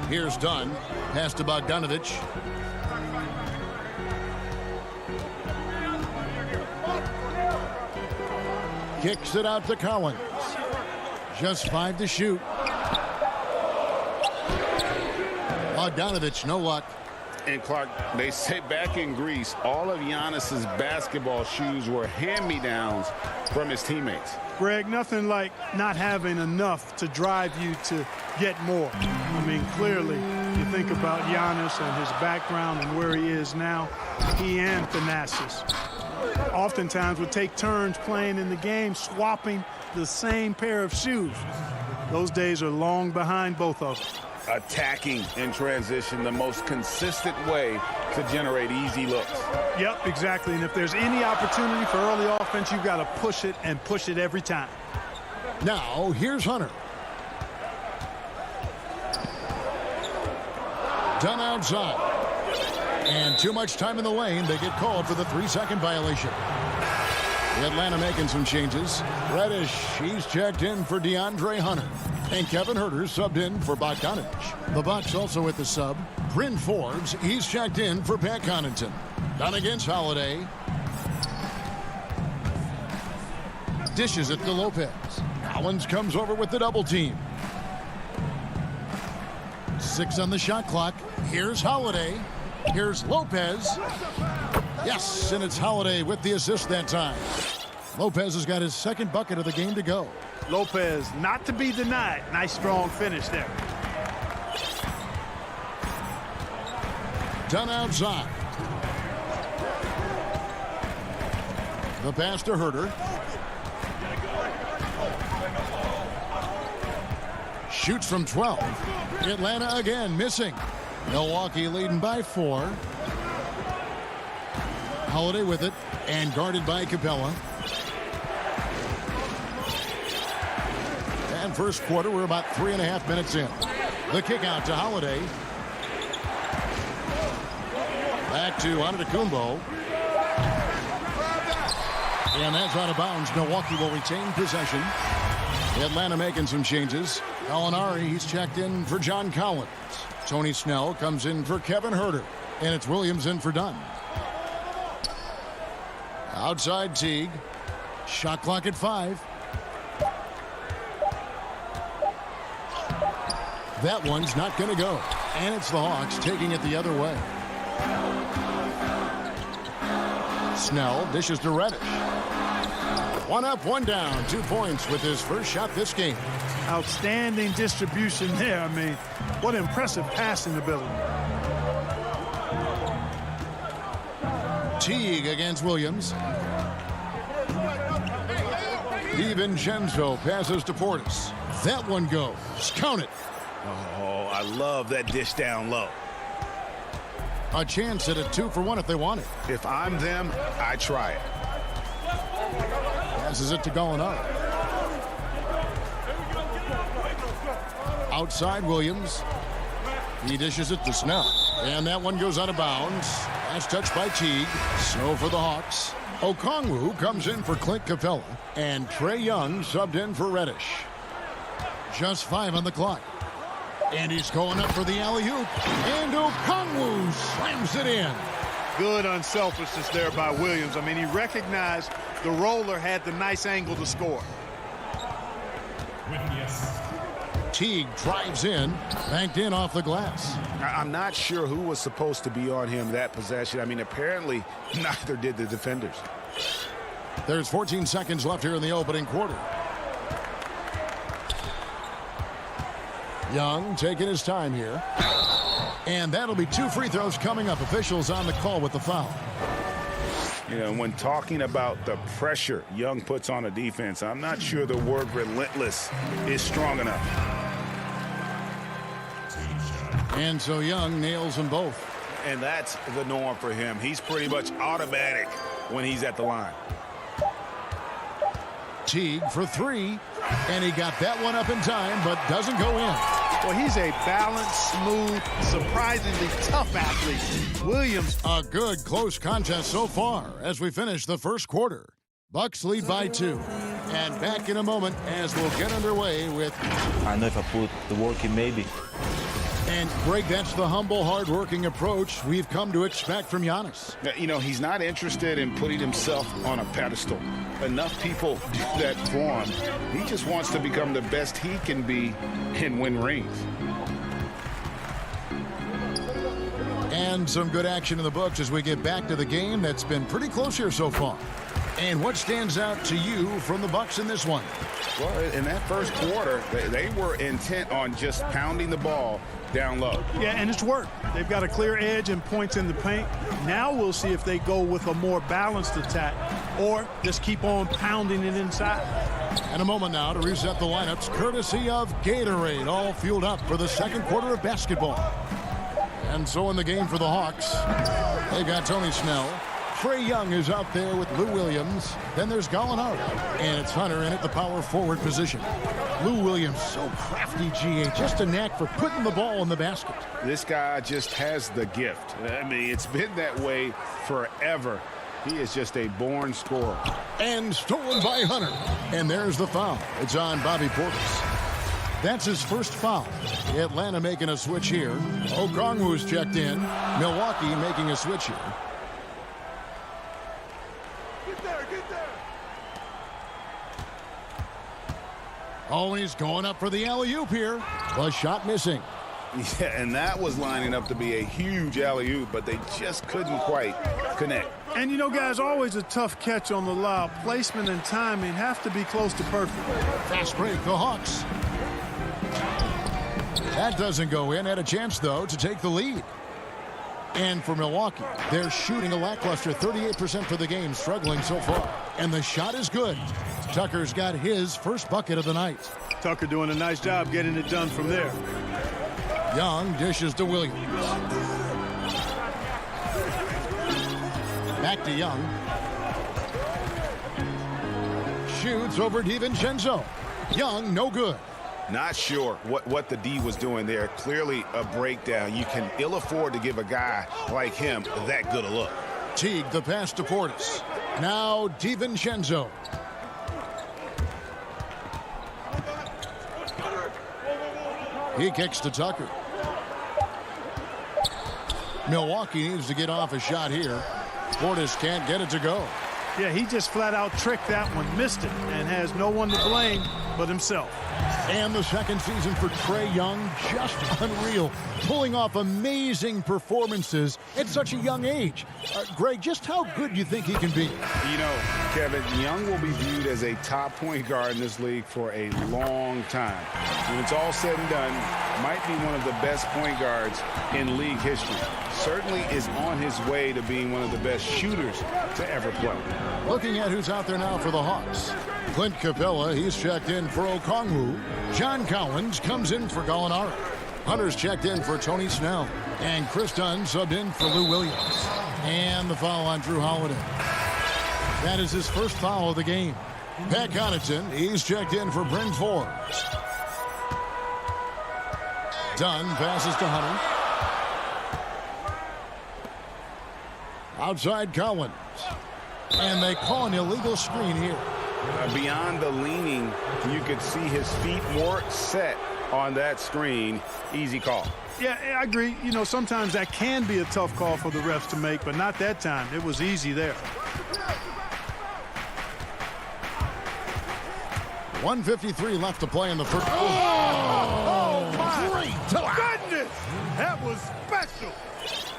Here's Dunn. Pass to Bogdanovich. Kicks it out to Collins. Just 5 to shoot. Bogdanovich, no luck. And Clark, they say back in Greece, all of Giannis's basketball shoes were hand-me-downs from his teammates. Greg, nothing like not having enough to drive you to get more. I mean, clearly, you think about Giannis and his background and where he is now, he and Thanasis oftentimes would take turns playing in the game, swapping the same pair of shoes. Those days are long behind both of them. Attacking in transition, the most consistent way to generate easy looks. Yep, exactly. And if there's any opportunity for early offense, you've got to push it and push it every time. Now, here's Hunter. Done outside. And too much time in the lane. They get called for the 3-second violation. Atlanta making some changes. Reddish, he's checked in for DeAndre Hunter. And Kevin Huerter subbed in for Bogdanovich. The Bucks also at the sub. Bryn Forbes, he's checked in for Pat Connaughton. Done against Holiday. Dishes it to Lopez. Collins comes over with the double team. 6 on the shot clock. Here's Holiday. Here's Lopez. Yes, and it's Holiday with the assist that time. Lopez has got his second bucket of the game to go. Lopez, not to be denied. Nice, strong finish there. Done outside. The pass to Huerter. Shoots from 12. Atlanta again missing. Milwaukee leading by 4. Holiday with it and guarded by Capella. And first quarter, we're about 3.5 minutes in. The kick out to Holiday. Back to Antetokounmpo. And that's out of bounds. Milwaukee will retain possession. Atlanta making some changes. Gallinari, he's checked in for John Collins. Tony Snell comes in for Kevin Huerter. And it's Williams in for Dunn. Outside Teague. Shot clock at 5. That one's not going to go. And it's the Hawks taking it the other way. Snell dishes to Reddish. 1 up, 1 down. 2 points with his first shot this game. Outstanding distribution there. I mean, what impressive passing ability. Teague against Williams. DiVincenzo passes to Portis. That one goes. Count it. Oh, I love that dish down low. A chance at a 2-for-1 if they want it. If I'm them, I try it. Passes it to Gallinari. Outside Williams. He dishes it to Snell. And that one goes out of bounds. Last touch by Teague. So for the Hawks. Okongwu comes in for Clint Capella. And Trae Young subbed in for Reddish. Just 5 on the clock. And he's going up for the alley-oop. And Okongwu slams it in. Good unselfishness there by Williams. I mean, he recognized the roller had the nice angle to score. Teague drives in, banked in off the glass. I'm not sure who was supposed to be on him that possession. I mean, apparently neither did the defenders. There's 14 seconds left here in the opening quarter. Young taking his time here. And that'll be 2 free throws coming up. Officials on the call with the foul. You know, when talking about the pressure Young puts on a defense, I'm not sure the word relentless is strong enough. And so Young nails them both. And that's the norm for him. He's pretty much automatic when he's at the line. Teague for 3. And he got that one up in time, but doesn't go in. Well, he's a balanced, smooth, surprisingly tough athlete. Williams. A good close contest so far as we finish the first quarter. Bucks lead by 2. And back in a moment as we'll get underway with... I know if I put the work in, maybe. And, Greg, that's the humble, hard-working approach we've come to expect from Giannis. You know, he's not interested in putting himself on a pedestal. Enough people do that for him. He just wants to become the best he can be and win rings. And some good action in the books as we get back to the game that's been pretty close here so far. And what stands out to you from the Bucks in this one? Well, in that first quarter, they were intent on just pounding the ball down low. Yeah, and it's worked. They've got a clear edge and points in the paint. Now we'll see if they go with a more balanced attack or just keep on pounding it inside. And a moment now to reset the lineups, courtesy of Gatorade, all fueled up for the second quarter of basketball. And so in the game for the Hawks, they've got Tony Snell. Trae Young is out there with Lou Williams. Then there's Gallinari. And it's Hunter in at the power forward position. Lou Williams, so crafty, GA. Just a knack for putting the ball in the basket. This guy just has the gift. I mean, it's been that way forever. He is just a born scorer. And stolen by Hunter. And there's the foul. It's on Bobby Portis. That's his first foul. Atlanta making a switch here. Okongwu's checked in. Milwaukee making a switch here. Oh, and he's going up for the alley-oop here. The shot missing. Yeah, and that was lining up to be a huge alley-oop, but they just couldn't quite connect. And, you know, guys, always a tough catch on the lob. Placement and timing have to be close to perfect. Fast break, the Hawks. That doesn't go in. Had a chance, though, to take the lead. And for Milwaukee, they're shooting a lackluster 38% for the game, struggling so far. And the shot is good. Tucker's got his first bucket of the night. Tucker doing a nice job getting it done from there. Young dishes to Williams. Back to Young. Shoots over DiVincenzo. Young, no good. Not sure what the D was doing there. Clearly a breakdown. You can ill afford to give a guy like him that good a look. Teague, the pass to Portis. Now DiVincenzo. He kicks to Tucker. Milwaukee needs to get off a shot here. Portis can't get it to go. Yeah, he just flat out tricked that one, missed it, and has no one to blame but himself. And the second season for Trae Young, just unreal. Pulling off amazing performances at such a young age. Greg, just how good do you think he can be? You know, Kevin, Young will be viewed as a top point guard in this league for a long time. When it's all said and done, might be one of the best point guards in league history. Certainly is on his way to being one of the best shooters to ever play. Looking at who's out there now for the Hawks. Clint Capella, he's checked in for Okongwu. John Collins comes in for Gallinari. Hunter's checked in for Tony Snell. And Chris Dunn subbed in for Lou Williams. And the foul on Drew Holiday. That is his first foul of the game. Pat Connaughton, he's checked in for Bryn Forbes. Dunn passes to Hunter. Outside Collins. And they call an illegal screen here. Beyond the leaning, you could see his feet more set on that screen. Easy call. Yeah, I agree. You know, sometimes that can be a tough call for the refs to make, but not that time. It was easy there. 1:53 left to play in the first. Oh my goodness! That was special.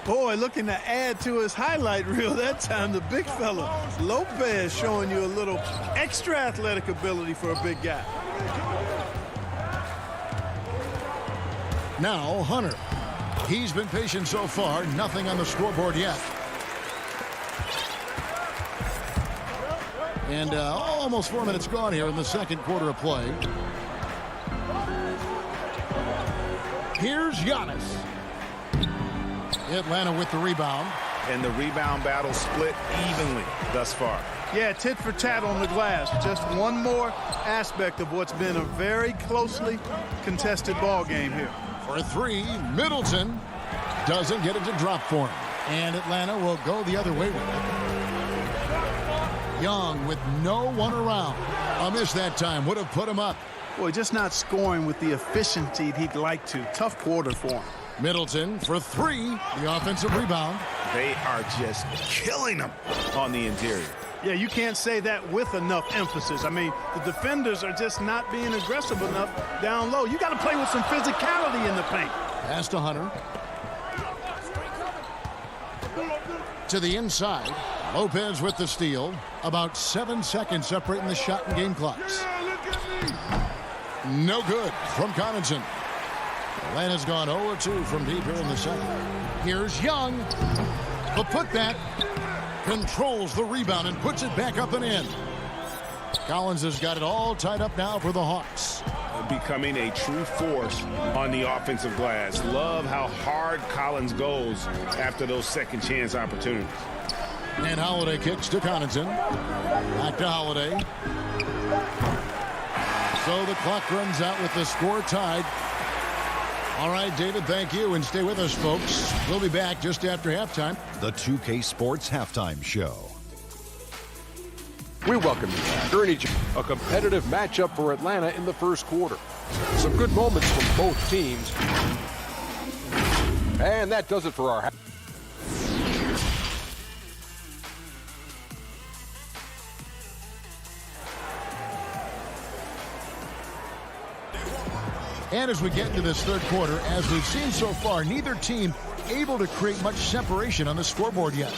Boy, looking to add to his highlight reel that time, the big fella. Lopez showing you a little extra athletic ability for a big guy. Now Hunter. He's been patient so far. Nothing on the scoreboard yet. And almost 4 minutes gone here in the second quarter of play. Here's Giannis. Atlanta with the rebound. And the rebound battle split evenly thus far. Yeah, tit for tat on the glass. Just one more aspect of what's been a very closely contested ball game here. For three, Middleton doesn't get it to drop for him. And Atlanta will go the other way with it. Young with no one around. A miss that time would have put him up. Boy, just not scoring with the efficiency he'd like to. Tough quarter for him. Middleton for three. The offensive rebound. They are just killing them on the interior. Yeah, you can't say that with enough emphasis. I mean, the defenders are just not being aggressive enough down low. You got to play with some physicality in the paint. Pass to Hunter. To the inside. Lopez with the steal. About 7 seconds separating the shot and game clocks. No good from Connaughton. Atlanta's gone 0-2 from deep here in the second. Here's Young. The putback. Controls the rebound and puts it back up and in. Collins has got it all tied up now for the Hawks. Becoming a true force on the offensive glass. Love how hard Collins goes after those second chance opportunities. And Holiday kicks to Connaughton. Back to Holiday. So the clock runs out with the score tied. All right, David, thank you. And stay with us, folks. We'll be back just after halftime. The 2K Sports Halftime Show. We welcome you back. During a competitive matchup for Atlanta in the first quarter. Some good moments from both teams. And that does it for our And as we get into this third quarter, as we've seen so far, neither team able to create much separation on the scoreboard yet.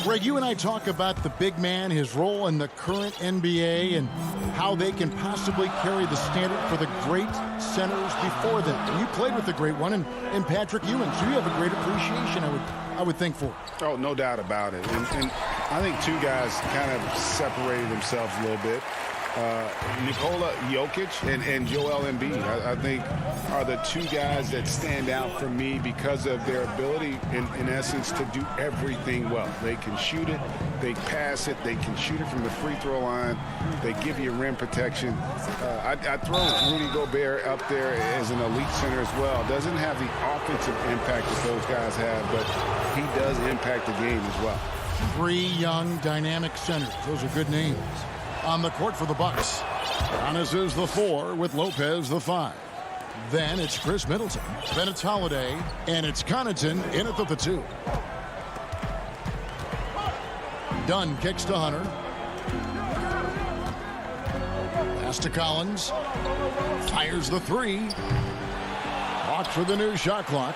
Greg, you and I talk about the big man, his role in the current NBA, and how they can possibly carry the standard for the great centers before them. And you played with the great one in Patrick Ewing, so you have a great appreciation, I would think, for. Oh, no doubt about it. And I think two guys kind of separated themselves a little bit. Nikola Jokic and Joel Embiid, I think, are the two guys that stand out for me because of their ability, in essence, to do everything well. They can shoot it, they pass it, they can shoot it from the free throw line, they give you rim protection. I'd throw Rudy Gobert up there as an elite center as well. Doesn't have the offensive impact that those guys have, but he does impact the game as well. Three young, dynamic centers. Those are good names. On the court for the Bucks. Giannis is the 4 with Lopez the 5. Then it's Chris Middleton. Then it's Holiday. And it's Connaughton in at the 2. Dunn kicks to Hunter. Pass to Collins. Fires the three. Hawks for the new shot clock.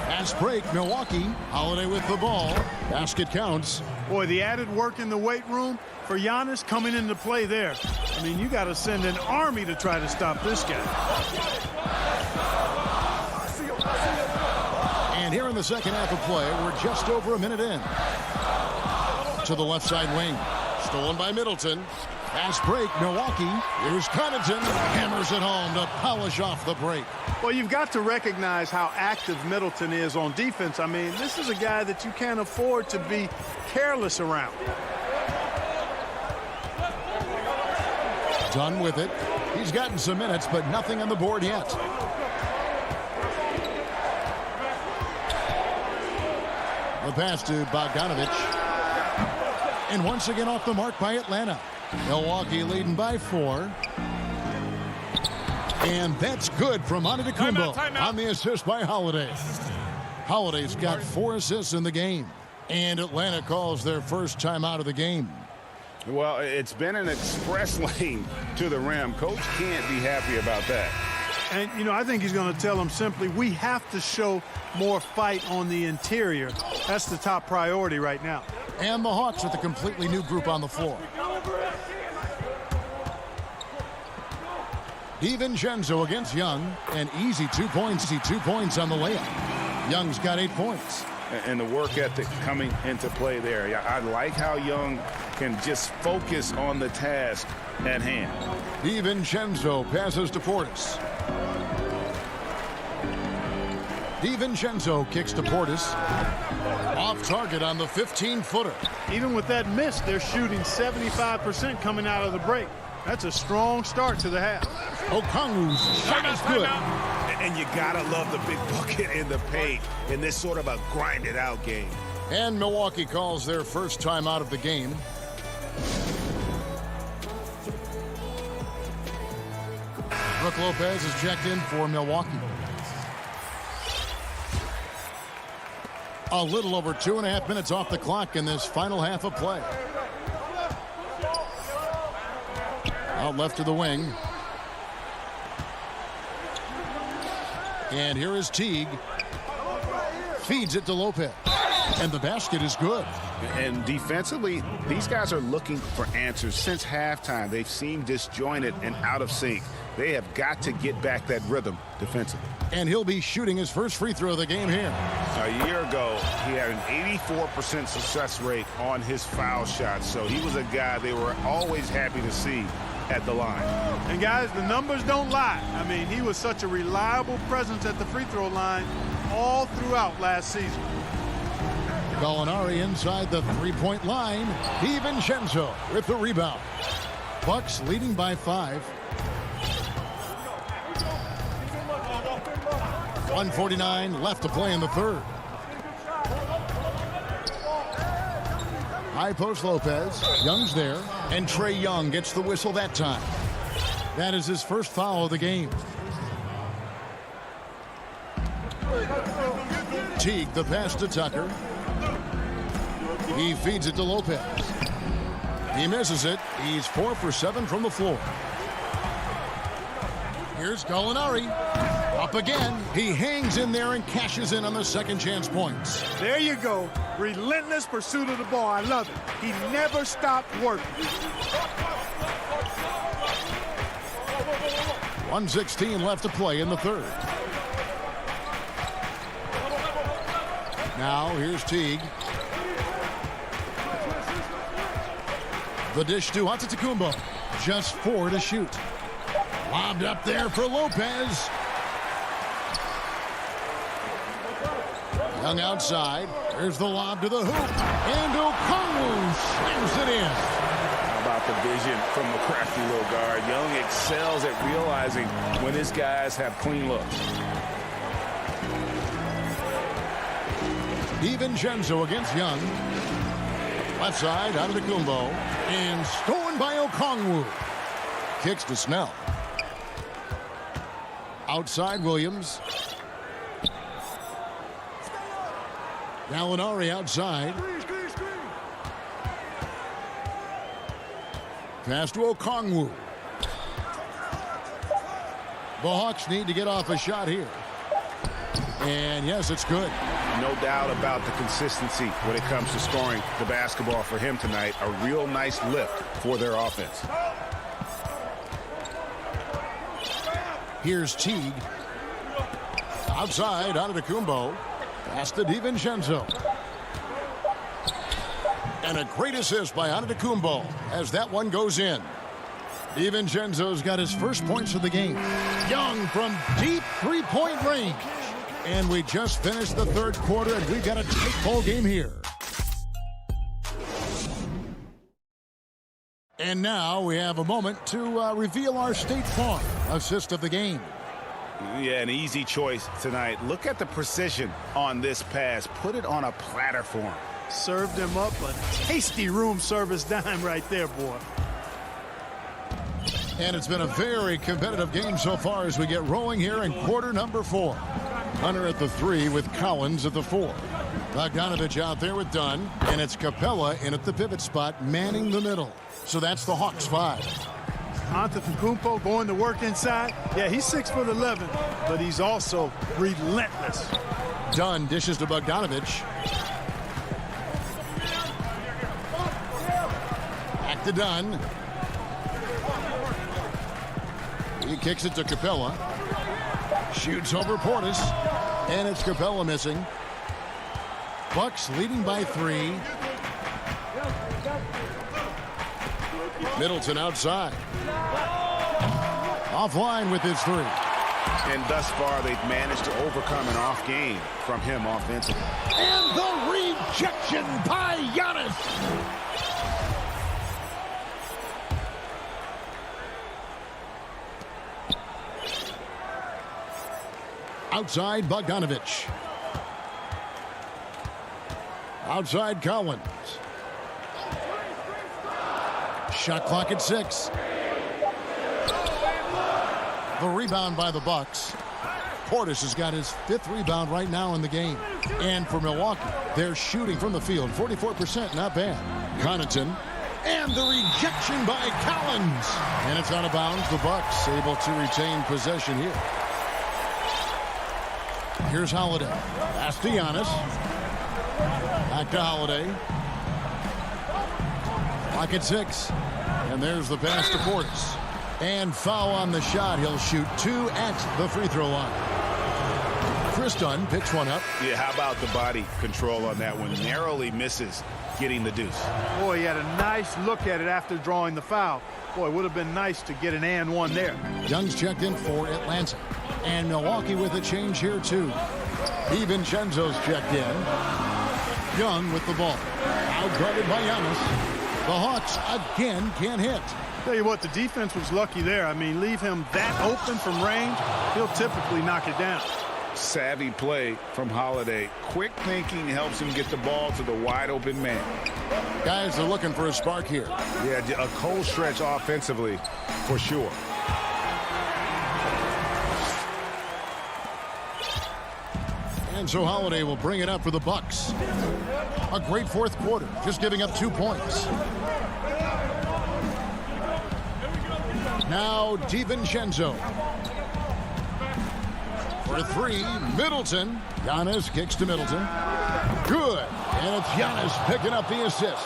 Fast break, Milwaukee. Holiday with the ball. Basket counts. Boy, the added work in the weight room for Giannis coming into play there. I mean, you got to send an army to try to stop this guy. And here in the second half of play, we're just over a minute in. To the left side wing. Stolen by Middleton. Fast break, Milwaukee. Here's Connaughton. Hammers it home to polish off the break. Well, you've got to recognize how active Middleton is on defense. I mean, this is a guy that you can't afford to be careless around. Done with it. He's gotten some minutes, but nothing on the board yet. The pass to Bogdanovic. And once again off the mark by Atlanta. Milwaukee leading by 4. And that's good from Antetokounmpo on the assist by Holiday. Holiday's got 4 assists in the game. And Atlanta calls their first timeout of the game. Well, it's been an express lane to the rim. Coach can't be happy about that. And, you know, I think he's going to tell them simply, we have to show more fight on the interior. That's the top priority right now. And the Hawks with a completely new group on the floor. DiVincenzo against Young. An easy 2 points. Easy 2 points on the layup. Young's got 8 points. And the work ethic coming into play there. I like how Young can just focus on the task at hand. DiVincenzo passes to Portis. DiVincenzo kicks to Portis. Off target on the 15-footer. Even with that miss, they're shooting 75% coming out of the break. That's a strong start to the half. Okongwu's shot is good. And you gotta love the big bucket in the paint in this sort of a grinded-out game. And Milwaukee calls their first time out of the game. Brook Lopez is checked in for Milwaukee. A little over 2.5 minutes off the clock in this final half of play. Out left to the wing. And here is Teague. Feeds it to Lopez. And the basket is good. And defensively, these guys are looking for answers since halftime. They've seemed disjointed and out of sync. They have got to get back that rhythm defensively. And he'll be shooting his first free throw of the game here. A year ago, he had an 84% success rate on his foul shots. So he was a guy they were always happy to see at the line. And guys, the numbers don't lie. I mean, he was such a reliable presence at the free throw line all throughout last season. Gallinari inside the three-point line. DiVincenzo with the rebound. Bucks leading by 5. 1:49 left to play in the third. High post Lopez. Young's there. And Trae Young gets the whistle that time. That is his first foul of the game. Teague the pass to Tucker. He feeds it to Lopez. He misses it. He's 4 for 7 from the floor. Here's Gallinari. Up again. He hangs in there and cashes in on the second chance points. There you go. Relentless pursuit of the ball. I love it. He never stopped working. 1:16 left to play in the third. Now here's Teague. The dish to Antetokounmpo. Just 4 to shoot. Lobbed up there for Lopez. Young outside. There's the lob to the hoop. And Okongwu slams it in. How about the vision from the crafty little guard? Young excels at realizing when his guys have clean looks. DiVincenzo against Young. Left side, Antetokounmpo. And stolen by Okongwu. Kicks to Snell. Outside Williams. Gallinari outside. pass to Okongwu. The Hawks need to get off a shot here. And yes, it's good. No doubt about the consistency when it comes to scoring the basketball for him tonight. A real nice lift for their offense. Here's Teague. Outside, Antetokounmpo. Pass to DiVincenzo. And a great assist by Antetokounmpo as that one goes in. DiVincenzo's got his first points of the game. Young from deep three-point range. And we just finished the third quarter, and we've got a tight ball game here. And now we have a moment to reveal our State Farm assist of the game. Yeah, an easy choice tonight. Look at the precision on this pass. Put it on a platter for him. Served him up a tasty room service dime right there, boy. And it's been a very competitive game so far as we get rolling here in quarter number 4. Hunter at the 3 with Collins at the 4. Bogdanovich out there with Dunn, and it's Capella in at the pivot spot, manning the middle. So that's the Hawks 5. Antetokounmpo going to work inside. Yeah, he's 6'11", but he's also relentless. Dunn dishes to Bogdanovich. Back to Dunn. He kicks it to Capella. Shoots over Portis. And it's Capella missing. Bucks leading by 3. Middleton outside. Offline with his 3. And thus far, they've managed to overcome an off game from him offensively. And the rejection by Giannis. Outside Bogdanovich. Outside Collins. Shot clock at 6. The rebound by the Bucks. Portis has got his 5th rebound right now in the game. And for Milwaukee, they're shooting from the field. 44%, not bad. Connaughton. And the rejection by Collins. And it's out of bounds. The Bucks able to retain possession here. Here's Holiday. Pass to Giannis. Back to Holiday. Clock at 6. And there's the pass to Portis. And foul on the shot. He'll shoot 2 at the free throw line. Chris Dunn picks one up. Yeah, how about the body control on that one? Narrowly misses getting the deuce. Boy, he had a nice look at it after drawing the foul. Boy, it would have been nice to get an and one there. Young's checked in for Atlanta. And Milwaukee with a change here, too. DiVincenzo's checked in. Young with the ball. Outguarded by Giannis. The Hawks again can't hit. Tell you what, the defense was lucky there. I mean, leave him that open from range, he'll typically knock it down. Savvy play from Holiday. Quick thinking helps him get the ball to the wide open man. Guys are looking for a spark here. Yeah, a cold stretch offensively for sure. And so Holiday will bring it up for the Bucks. A great fourth quarter, just giving up 2 points. Now DiVincenzo. For 3, Middleton. Giannis kicks to Middleton. Good. And it's Giannis picking up the assist.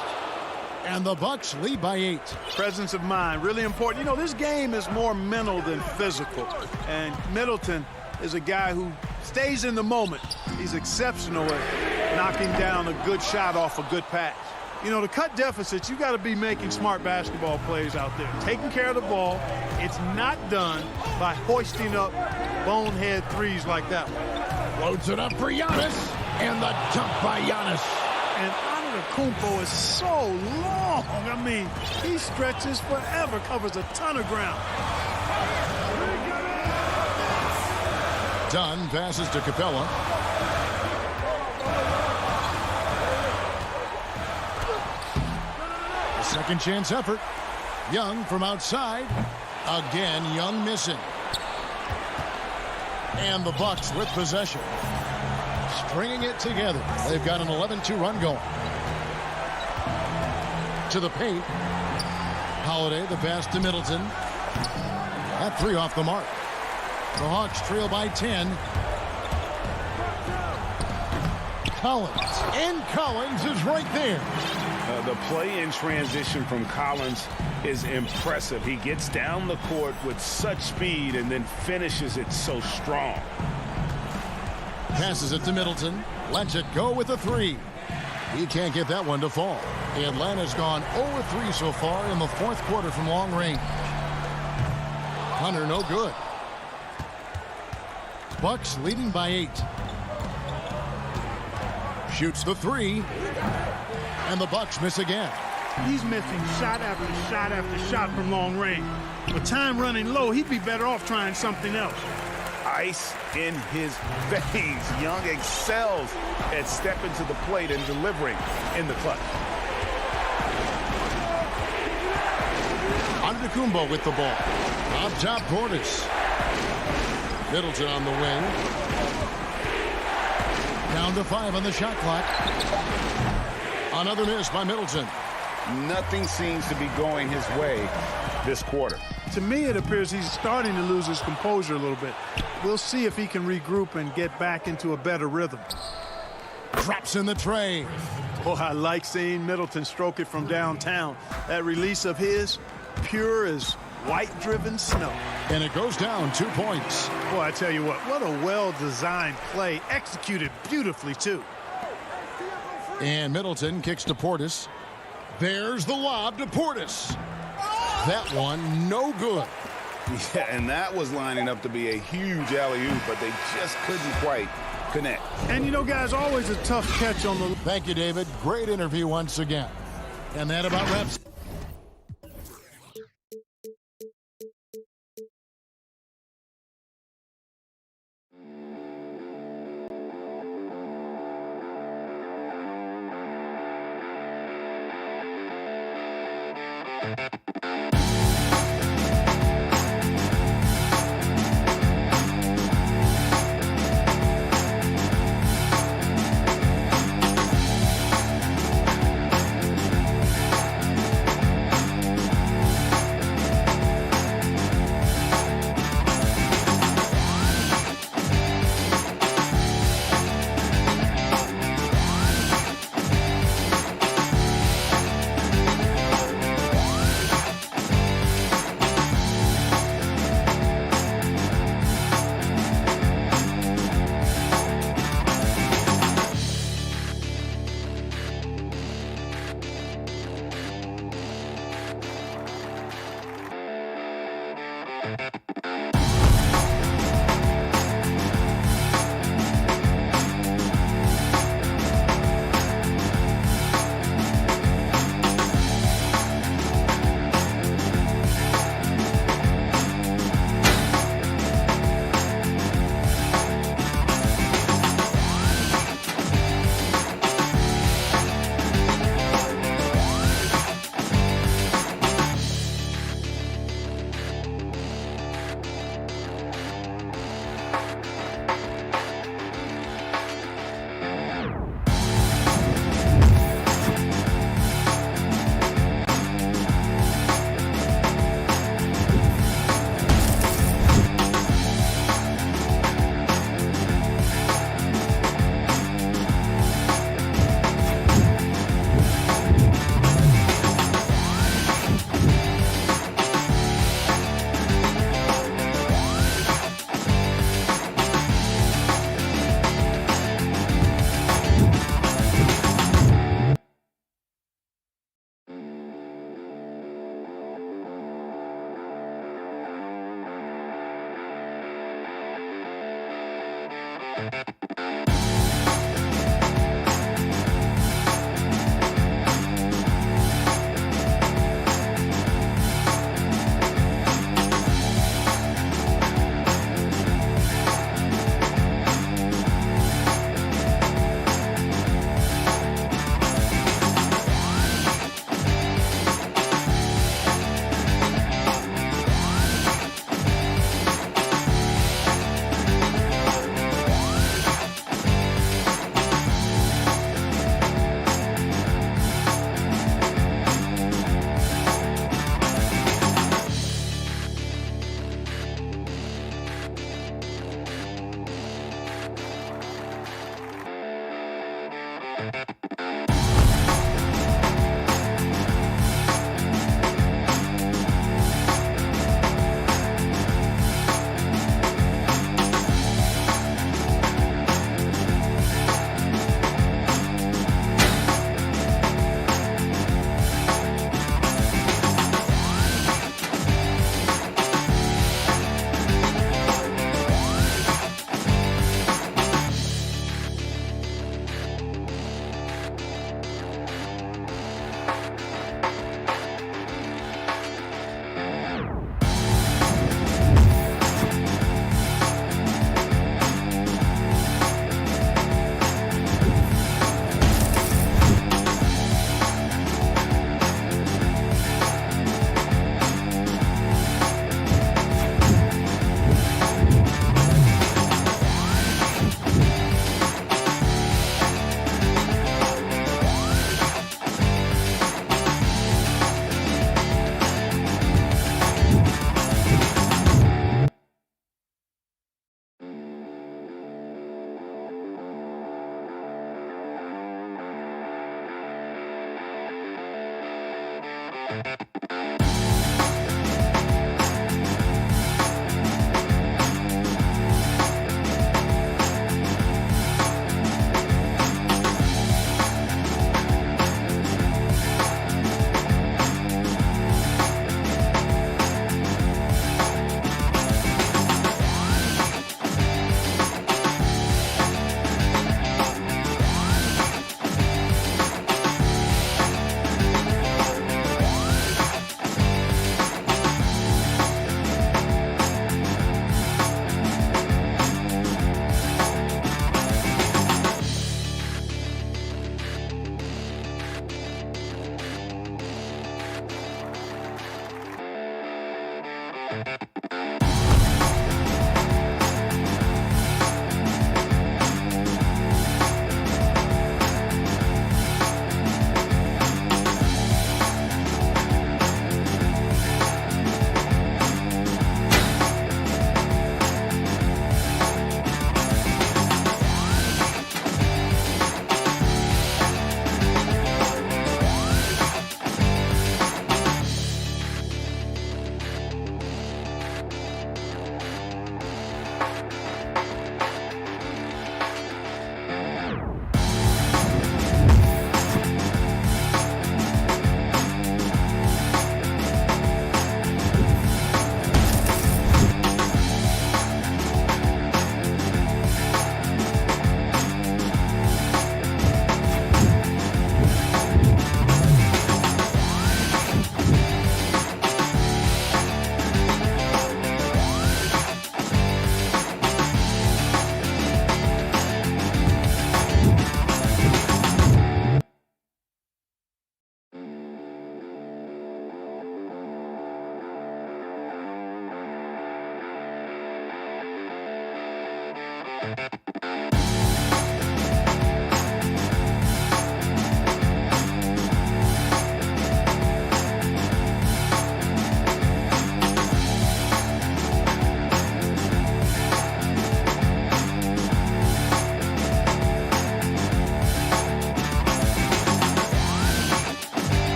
And the Bucks lead by 8. Presence of mind, really important. You know, this game is more mental than physical. And Middleton is a guy who stays in the moment. He's exceptional at knocking down a good shot off a good pass. You know, to cut deficits, you got to be making smart basketball plays out there. Taking care of the ball. It's not done by hoisting up bonehead threes like that one. Loads it up for Giannis. And the dunk by Giannis. And Antetokounmpo is so long. I mean, he stretches forever, covers a ton of ground. Dunn passes to Capella. A second chance effort. Young from outside. Again, Young missing. And the Bucks with possession. Stringing it together. They've got an 11-2 run going. To the paint. Holiday, the pass to Middleton. That 3 off the mark. The Hawks trail by 10. Collins. And Collins is right there. The play in transition from Collins is impressive. He gets down the court with such speed and then finishes it so strong. Passes it to Middleton. Lets it go with a 3. He can't get that one to fall. Atlanta's gone 0-3 so far in the fourth quarter from long range. Hunter, no good. Bucks leading by 8. Shoots the 3. And the Bucks miss again. He's missing shot after shot after shot from long range. With time running low, he'd be better off trying something else. Ice in his veins. Young excels at stepping to the plate and delivering in the clutch. Antetokounmpo with the ball. Up top, Portis. Middleton on the wing. Down to 5 on the shot clock. Another miss by Middleton. Nothing seems to be going his way this quarter. To me, it appears he's starting to lose his composure a little bit. We'll see if he can regroup and get back into a better rhythm. Drops in the tray. Boy, I like seeing Middleton stroke it from downtown. That release of his, pure as white-driven snow. And it goes down 2 points. Boy, I tell you what a well-designed play. Executed beautifully, too. And Middleton kicks to Portis. There's the lob to Portis. That one, no good. Yeah, and that was lining up to be a huge alley-oop, but they just couldn't quite connect. And, you know, guys, always a tough catch on the... Thank you, David. Great interview once again. And that about wraps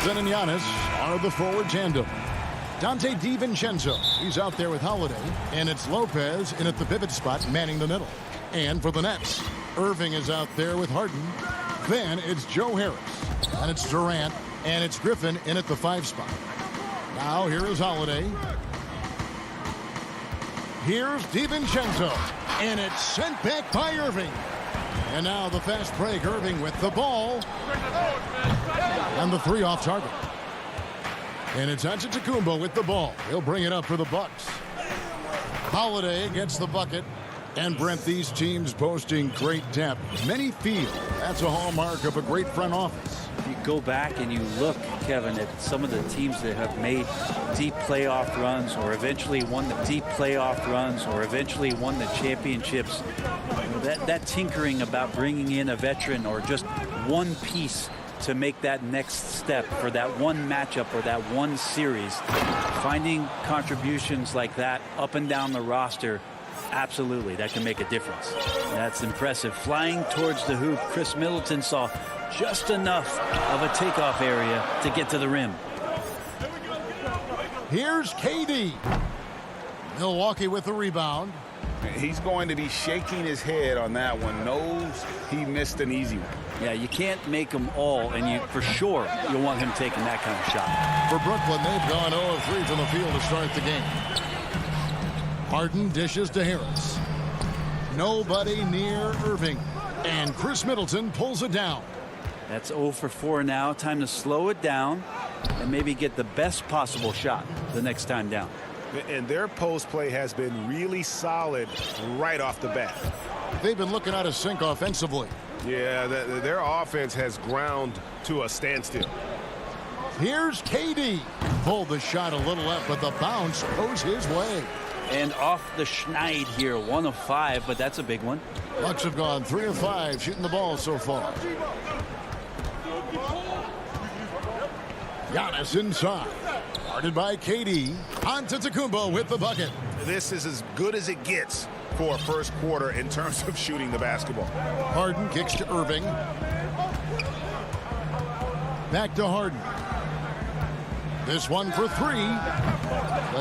Middleton and Giannis are the forward tandem. Dante DiVincenzo, he's out there with Holiday. And it's Lopez in at the pivot spot, manning the middle. And for the Nets, Irving is out there with Harden. Then it's Joe Harris. And it's Durant. And it's Griffin in at the 5 spot. Now here is Holiday. Here's DiVincenzo. And it's sent back by Irving. And now the fast break. Irving with the ball. And the 3 off target. And it's Antetokounmpo with the ball. He'll bring it up for the Bucks. Holiday gets the bucket. And Brent, these teams boasting great depth. Many feel that's a hallmark of a great front office. If you go back and you look, Kevin, at some of the teams that have made deep playoff runs or eventually won the deep playoff runs or eventually won the championships, that tinkering about bringing in a veteran or just one piece to make that next step for that one matchup or that one series, finding contributions like that up and down the roster, absolutely, that can make a difference. That's impressive. Flying towards the hoop, Chris Middleton saw just enough of a takeoff area to get to the rim. Here's KD. Milwaukee with the rebound. He's going to be shaking his head on that one. Knows he missed an easy one. Yeah, you can't make them all, and for sure you'll want him taking that kind of shot. For Brooklyn, they've gone 0 of 3 from the field to start the game. Harden dishes to Harris. Nobody near Irving. And Chris Middleton pulls it down. That's 0 for 4 now. Time to slow it down and maybe get the best possible shot the next time down. And their post play has been really solid right off the bat. They've been looking out of sync offensively. Yeah, their offense has ground to a standstill. Here's KD. Pulled the shot a little up, but the bounce goes his way. And off the schneid here, 1 of 5, but that's a big one. Bucks have gone 3 of 5 shooting the ball so far. Giannis inside. Guarded by KD. Antetokounmpo with the bucket. This is as good as it gets for a first quarter in terms of shooting the basketball. Harden kicks to Irving. Back to Harden. This one for 3.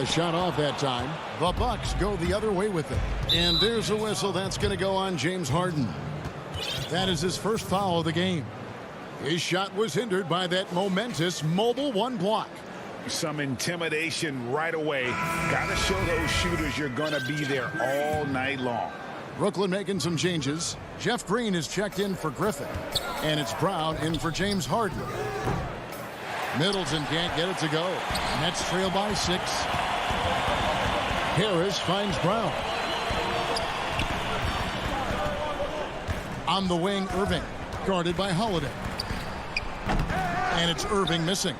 A shot off that time. The Bucks go the other way with it. And there's a whistle. That's going to go on James Harden. That is his first foul of the game. His shot was hindered by that momentous mobile 1 block. Some intimidation right away. Got to show those shooters you're going to be there all night long. Brooklyn making some changes. Jeff Green is checked in for Griffin. And it's Brown in for James Harden. Middleton can't get it to go. Nets trail by 6. Harris finds Brown. On the wing, Irving. Guarded by Holiday. And it's Irving missing.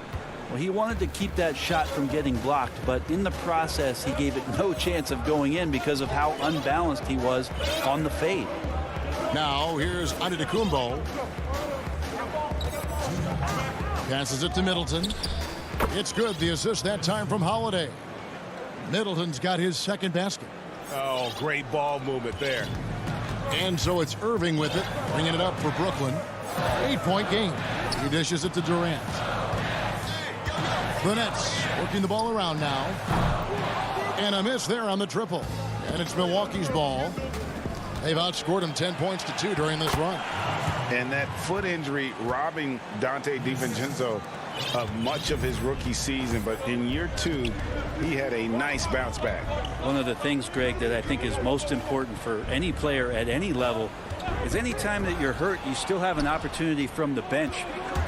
Well, he wanted to keep that shot from getting blocked, but in the process, he gave it no chance of going in because of how unbalanced he was on the fade. Now, here's Antetokounmpo. Passes it to Middleton. It's good. The assist that time from Holiday. Middleton's got his second basket. Oh, great ball movement there. And so it's Irving with it, bringing it up for Brooklyn. 8-point game. He dishes it to Durant. The Nets working the ball around now. And a miss there on the triple. And it's Milwaukee's ball. They've outscored him 10 points to 2 during this run. And that foot injury robbing Dante DiVincenzo of much of his rookie season. But in year 2, he had a nice bounce back. One of the things, Greg, that I think is most important for any player at any level is any time that you're hurt, you still have an opportunity from the bench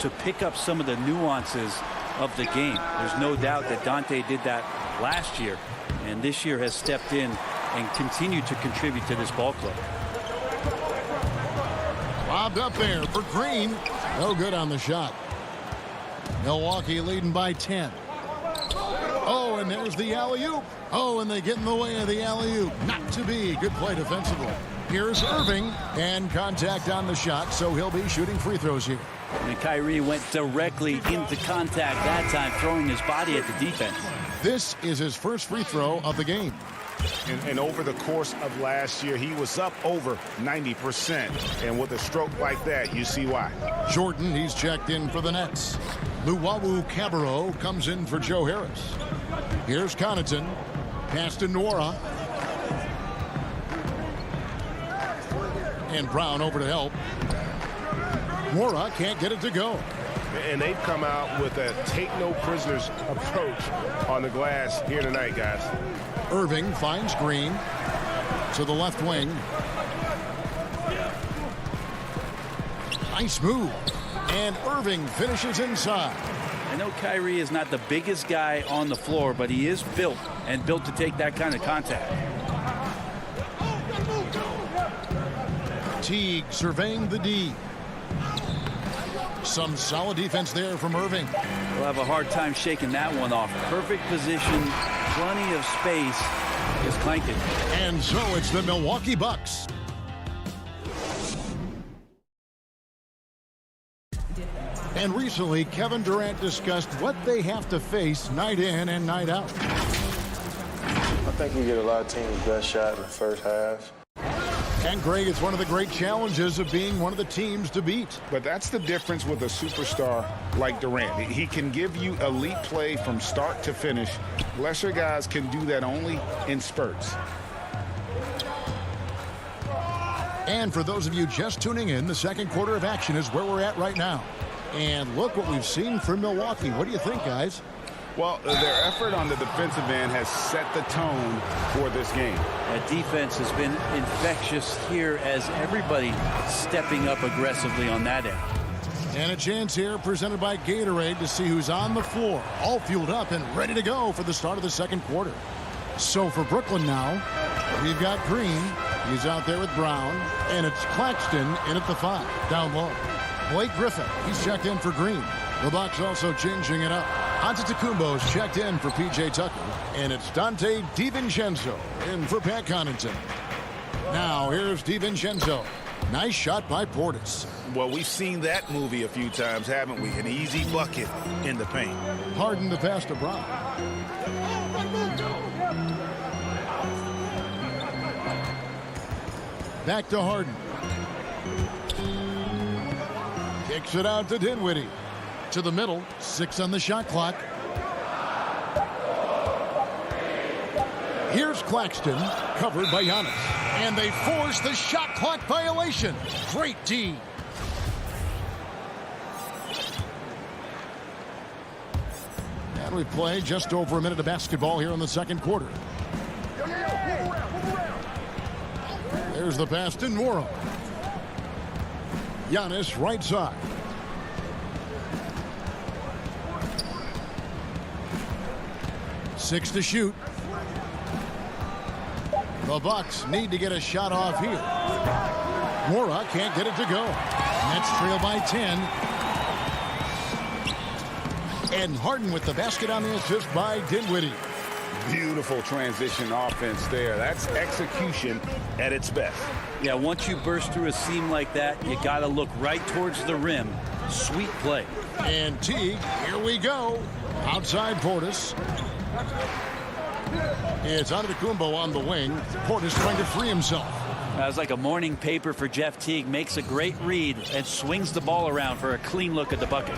to pick up some of the nuances of the game. There's no doubt that Dante did that last year, and this year has stepped in and continued to contribute to this ball club. Lobbed up there for Green. No good on the shot. Milwaukee leading by 10. Oh, and there's the alley-oop. Oh, and they get in the way of the alley-oop. Not to be. Good play defensively. Here's Irving, and contact on the shot, so he'll be shooting free throws here. And Kyrie went directly into contact that time, throwing his body at the defense. This is his first free throw of the game. And over the course of last year, he was up over 90%. And with a stroke like that, you see why. Jordan, he's checked in for the Nets. Luwawu Cabarro comes in for Joe Harris. Here's Connaughton. Pass to Nwora. And Brown over to help. Nwora can't get it to go. And they've come out with a take-no-prisoners approach on the glass here tonight, guys. Irving finds Green to the left wing. Nice move. And Irving finishes inside. I know Kyrie is not the biggest guy on the floor, but he is built to take that kind of contact. Teague surveying the D. Some solid defense there from Irving. We'll have a hard time shaking that one off. Perfect position, plenty of space. Just clanked it. And so it's the Milwaukee Bucks. And recently, Kevin Durant discussed what they have to face night in and night out. I think we get a lot of teams' best shot in the first half. And Greg, it's one of the great challenges of being one of the teams to beat. But that's the difference with a superstar like Durant. He can give you elite play from start to finish. Lesser guys can do that only in spurts. And for those of you just tuning in, the second quarter of action is where we're at right now. And look what we've seen from Milwaukee. What do you think, guys? Well, their effort on the defensive end has set the tone for this game. That defense has been infectious here as everybody stepping up aggressively on that end. And a chance here presented by Gatorade to see who's on the floor, all fueled up and ready to go for the start of the second quarter. So for Brooklyn now, we've got Green. He's out there with Brown. And it's Claxton in at the 5, down low. Blake Griffin, he's checked in for Green. The Bucks also changing it up. Antetokounmpo's checked in for P.J. Tucker. And it's Dante DiVincenzo in for Pat Connaughton. Now here's DiVincenzo. Nice shot by Portis. Well, we've seen that movie a few times, haven't we? An easy bucket in the paint. Harden the pass to Brown. Back to Harden. Kicks it out to Dinwiddie. To the middle. 6 on the shot clock. Here's Claxton, covered by Giannis. And they force the shot clock violation. Great D. And we play just over a minute of basketball here in the second quarter. There's the pass to Nwora. Giannis right side. Six to shoot. The Bucks need to get a shot off here. Nwora can't get it to go. Nets trail by 10. And Harden with the basket on the assist by Dinwiddie. Beautiful transition offense there. That's execution at its best. Yeah, once you burst through a seam like that, you got to look right towards the rim. Sweet play. And Teague, here we go. Outside Portis. It's Antetokounmpo on the wing. Portis trying to free himself. That was like a morning paper for Jeff Teague. Makes a great read and swings the ball around for a clean look at the bucket.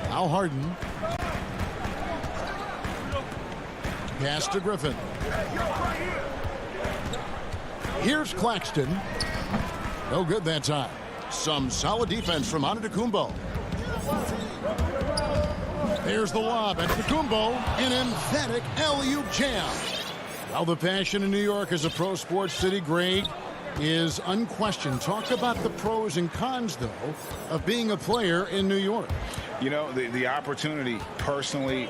Now Harden. Pass to Griffin. Here's Claxton. No good that time. Some solid defense from Antetokounmpo. There's the lob at Antetokounmpo. An emphatic alley-oop jam. Now the passion in New York as a pro sports city, Greg, is unquestioned. Talk about the pros and cons, though, of being a player in New York. You know, the opportunity personally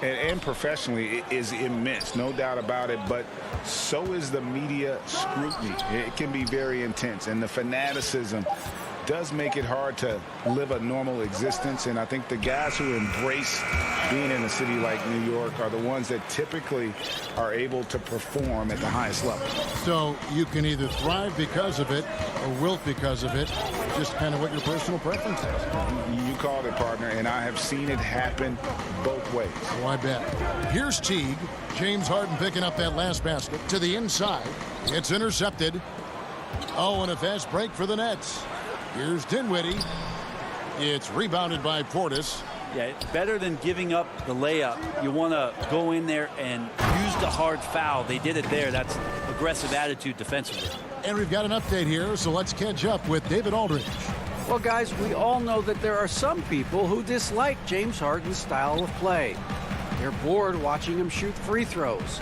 and professionally is immense, no doubt about it, but so is the media scrutiny. It can be very intense, and the fanaticism does make it hard to live a normal existence. And I think the guys who embrace being in a city like New York are the ones that typically are able to perform at the highest level. So you can either thrive because of it or wilt because of it. Just kind of what your personal preference is. You called it, partner, and I have seen it happen both ways. Oh, I bet. Here's Teague. James Harden picking up that last basket to the inside. It's intercepted. Oh, and a fast break for the Nets. Here's Dinwiddie. It's rebounded by Portis. Yeah, better than giving up the layup. You want to go in there and use the hard foul. They did it there. That's aggressive attitude defensively. And we've got an update here, so let's catch up with David Aldridge. Well, guys, we all know that there are some people who dislike James Harden's style of play. They're bored watching him shoot free throws.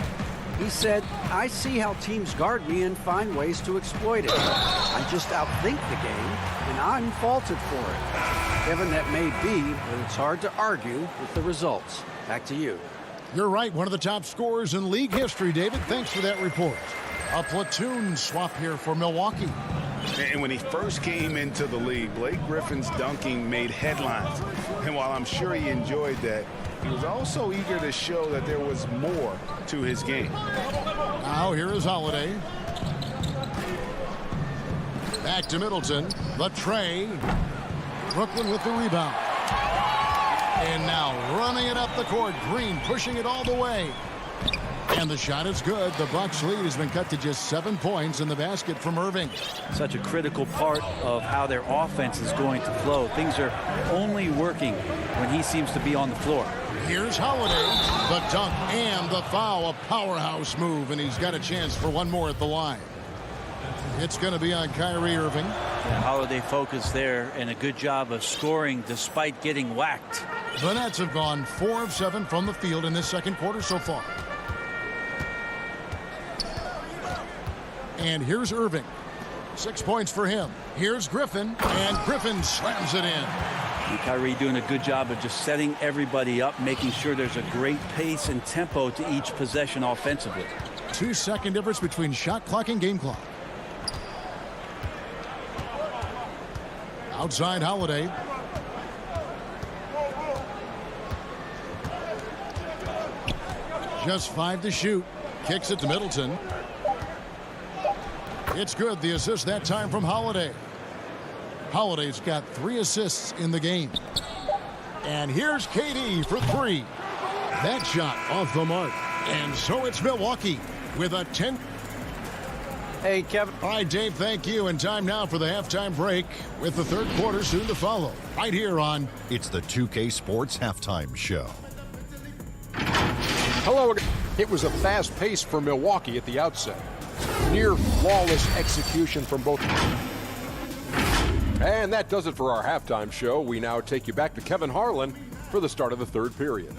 He said, "I see how teams guard me and find ways to exploit it. I just outthink the game, and I'm faulted for it." Kevin, that may be, but it's hard to argue with the results. Back to you. You're right, one of the top scorers in league history, David. Thanks for that report. A platoon swap here for Milwaukee. And when he first came into the league, Blake Griffin's dunking made headlines. And while I'm sure he enjoyed that, he was also eager to show that there was more to his game. Now here is Holiday. Back to Middleton. The tray. Brooklyn with the rebound. And now running it up the court. Green pushing it all the way. And the shot is good. The Bucks lead has been cut to just 7 points in the basket from Irving. Such a critical part of how their offense is going to flow. Things are only working when he seems to be on the floor. Here's Holiday. The dunk and the foul. A powerhouse move, and he's got a chance for one more at the line. It's going to be on Kyrie Irving. Yeah, Holiday focus there, and a good job of scoring despite getting whacked. The Nets have gone 4 of 7 from the field in this second quarter so far. And here's Irving. 6 points for him. Here's Griffin, and Griffin slams it in. And Kyrie doing a good job of just setting everybody up, making sure there's a great pace and tempo to each possession offensively. 2-second difference between shot clock and game clock. Outside Holiday. Just 5 to shoot. Kicks it to Middleton. It's good. The assist that time from Holiday. Holiday's got 3 assists in the game. And here's KD for 3. That shot off the mark. And so it's Milwaukee with a 10. Hey, Kevin. All right, Dave, thank you. And time now for the halftime break with the third quarter soon to follow. Right here on It's the 2K Sports Halftime Show. Hello. It was a fast pace for Milwaukee at the outset. Near flawless execution from both. And that does it for our halftime show. We now take you back to Kevin Harlan for the start of the third period.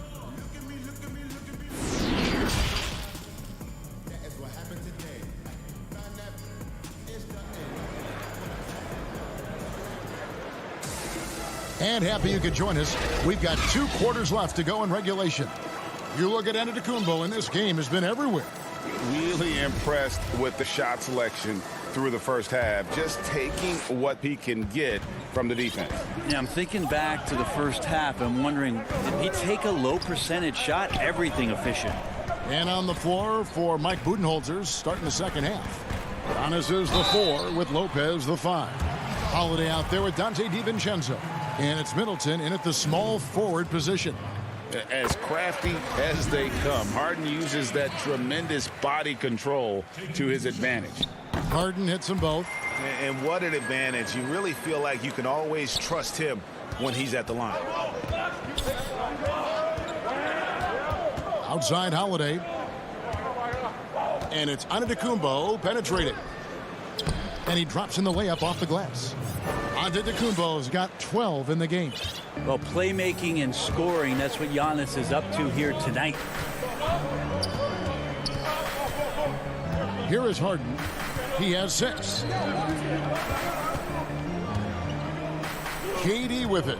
And happy you could join us. We've got 2 quarters left to go in regulation. You look at Antetokounmpo, and this game has been everywhere. Really impressed with the shot selection through the first half, just taking what he can get from the defense. Yeah, I'm thinking back to the first half and wondering, did he take a low percentage shot? Everything efficient. And on the floor for Mike Budenholzer starting the second half. Giannis is the 4 with Lopez the 5. Holiday out there with Dante DiVincenzo. And it's Middleton in at the small forward position. As crafty as they come, Harden uses that tremendous body control to his advantage. Harden hits them both. And what an advantage. You really feel like you can always trust him when he's at the line. Outside Holiday. And it's Antetokounmpo penetrating. And he drops in the layup off the glass. Antetokounmpo's got 12 in the game. Well, playmaking and scoring, that's what Giannis is up to here tonight. Here is Harden. He has 6. KD with it.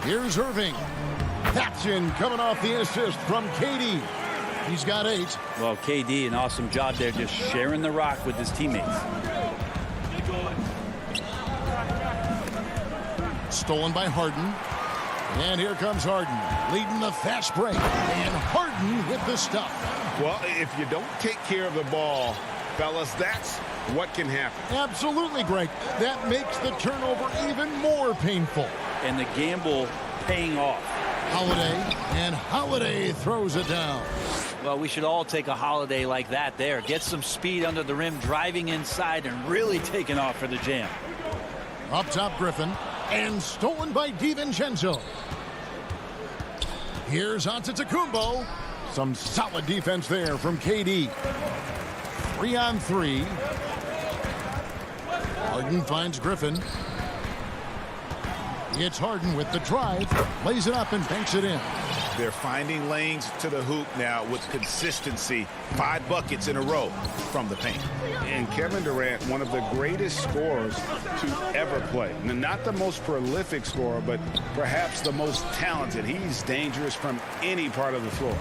Here's Irving. That's in, coming off the assist from KD. He's got 8. Well, KD, an awesome job there, just sharing the rock with his teammates. Stolen by Harden. And here comes Harden, leading the fast break. And Harden with the stuff. Well, if you don't take care of the ball, fellas, that's what can happen. Absolutely, Greg. That makes the turnover even more painful. And the gamble paying off. Holiday, and Holiday throws it down. Well, we should all take a Holiday like that there. Get some speed under the rim, driving inside, and really taking off for the jam. Up top, Griffin. And stolen by DiVincenzo. Here's Antetokounmpo. Some solid defense there from KD. 3-on-3. Harden finds Griffin. It's Harden with the drive. Lays it up and banks it in. They're finding lanes to the hoop now with consistency. 5 buckets in a row from the paint. And Kevin Durant, one of the greatest scorers to ever play. Not the most prolific scorer, but perhaps the most talented. He's dangerous from any part of the floor.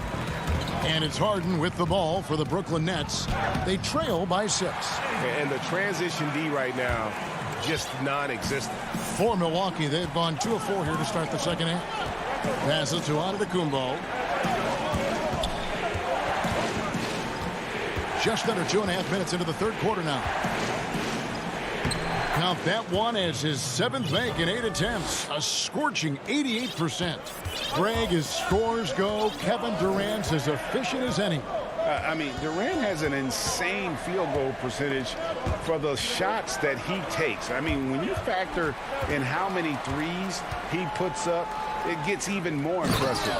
And it's Harden with the ball for the Brooklyn Nets. They trail by 6. And the transition D right now, just non-existent. For Milwaukee, they've gone 2 of 4 here to start the second half. Passes to Antetokounmpo. Just under 2.5 minutes into the third quarter now. Count that one as his 7th make in 8 attempts. A scorching 88%. Greg, as scores go, Kevin Durant's as efficient as any. I mean, Durant has an insane field goal percentage for the shots that he takes. I mean, when you factor in how many threes he puts up, it gets even more impressive.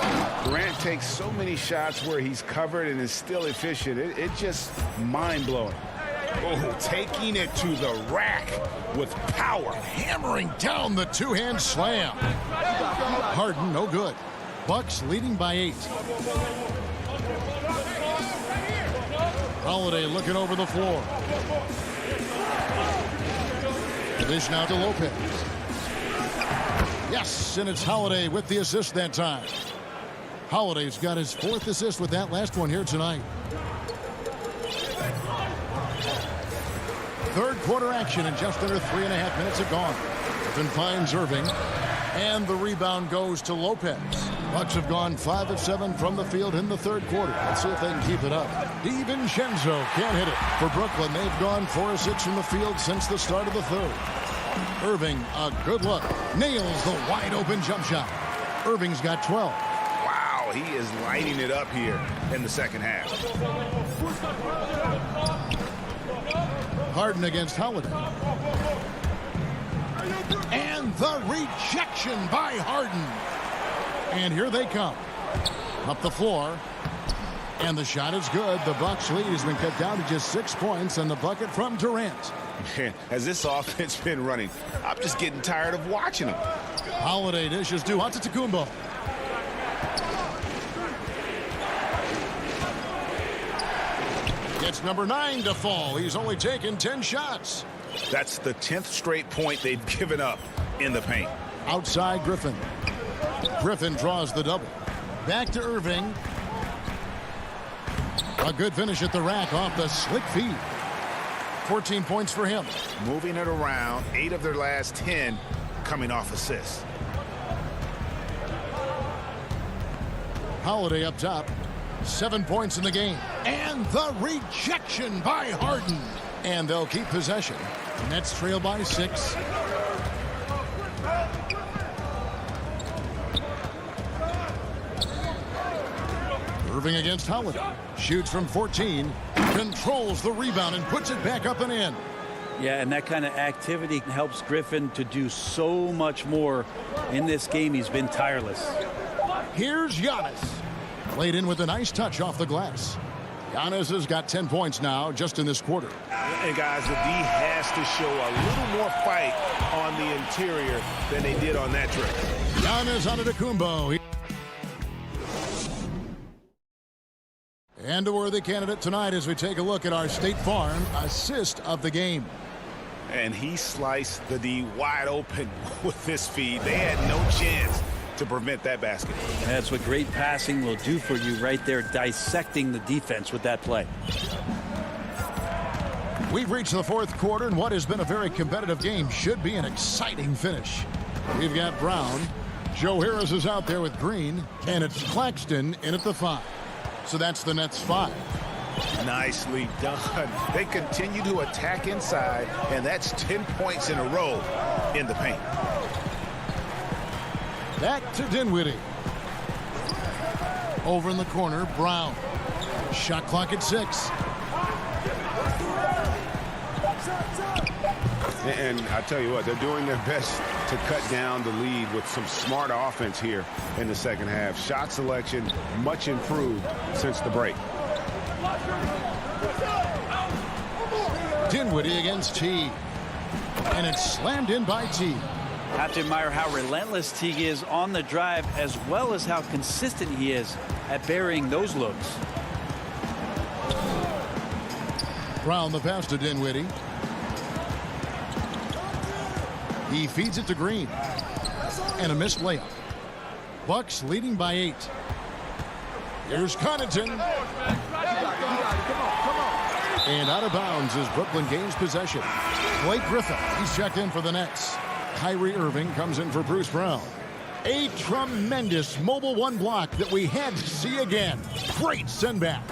Durant takes so many shots where he's covered and is still efficient. It's just mind-blowing. Oh, taking it to the rack with power. Hammering down the two-hand slam. Harden, no good. Bucks leading by 8. Holiday looking over the floor. Dish now to Lopez. Yes, and it's Holiday with the assist that time. Holiday's got his 4th assist with that last one here tonight. Third quarter action in just under 3.5 minutes have gone. Griffin finds Irving. And the rebound goes to Lopez. Bucks have gone 5 of 7 from the field in the third quarter. Let's see if they can keep it up. DiVincenzo can't hit it. For Brooklyn, they've gone 4 of 6 from the field since the start of the third. Irving, a good look. Nails the wide open jump shot. Irving's got 12. Wow, he is lighting it up here in the second half. Harden against Holiday. And the rejection by Harden. And here they come. Up the floor. And the shot is good. The Bucks lead has been cut down to just 6 points, and the bucket from Durant. Man, has this offense been running? I'm just getting tired of watching them. Holiday dishes to Antetokounmpo. Gets number 9 to fall. He's only taken 10 shots. That's the 10th straight point they've given up in the paint. Outside Griffin. Griffin draws the double. Back to Irving. A good finish at the rack off the slick feed. 14 points for him. Moving it around, 8 of their last 10 coming off assists. Holiday up top. 7 points in the game. And the rejection by Harden. And they'll keep possession. Nets trail by 6. Irving against Holiday. Shoots from 14. Controls the rebound and puts it back up and in. Yeah, and that kind of activity helps Griffin to do so much more in this game. He's been tireless. Here's Giannis. Played in with a nice touch off the glass. Giannis has got 10 points now just in this quarter. And guys, the D has to show a little more fight on the interior than they did on that trip. Giannis Antetokounmpo. And a worthy candidate tonight as we take a look at our State Farm assist of the game. And he sliced the D wide open with this feed. They had no chance to prevent that basket. That's what great passing will do for you right there, dissecting the defense with that play. We've reached the fourth quarter, and what has been a very competitive game should be an exciting finish. We've got Brown. Joe Harris is out there with Green, and it's Claxton in at the 5. So that's the Nets 5. Nicely done. They continue to attack inside, and that's 10 points in a row in the paint. Back to Dinwiddie. Over in the corner, Brown. Shot clock at 6. And I tell you what, they're doing their best to cut down the lead with some smart offense here in the second half. Shot selection much improved since the break. Dinwiddie against Teague. And it's slammed in by Teague. Have to admire how relentless Teague is on the drive, as well as how consistent he is at burying those looks. Brown the pass to Dinwiddie. He feeds it to Green. And a missed layup. Bucks leading by 8. Here's Connaughton. And out of bounds as Brooklyn gains possession. Blake Griffin, he's checked in for the Nets. Kyrie Irving comes in for Bruce Brown. A tremendous mobile one block that we had to see again. Great send back.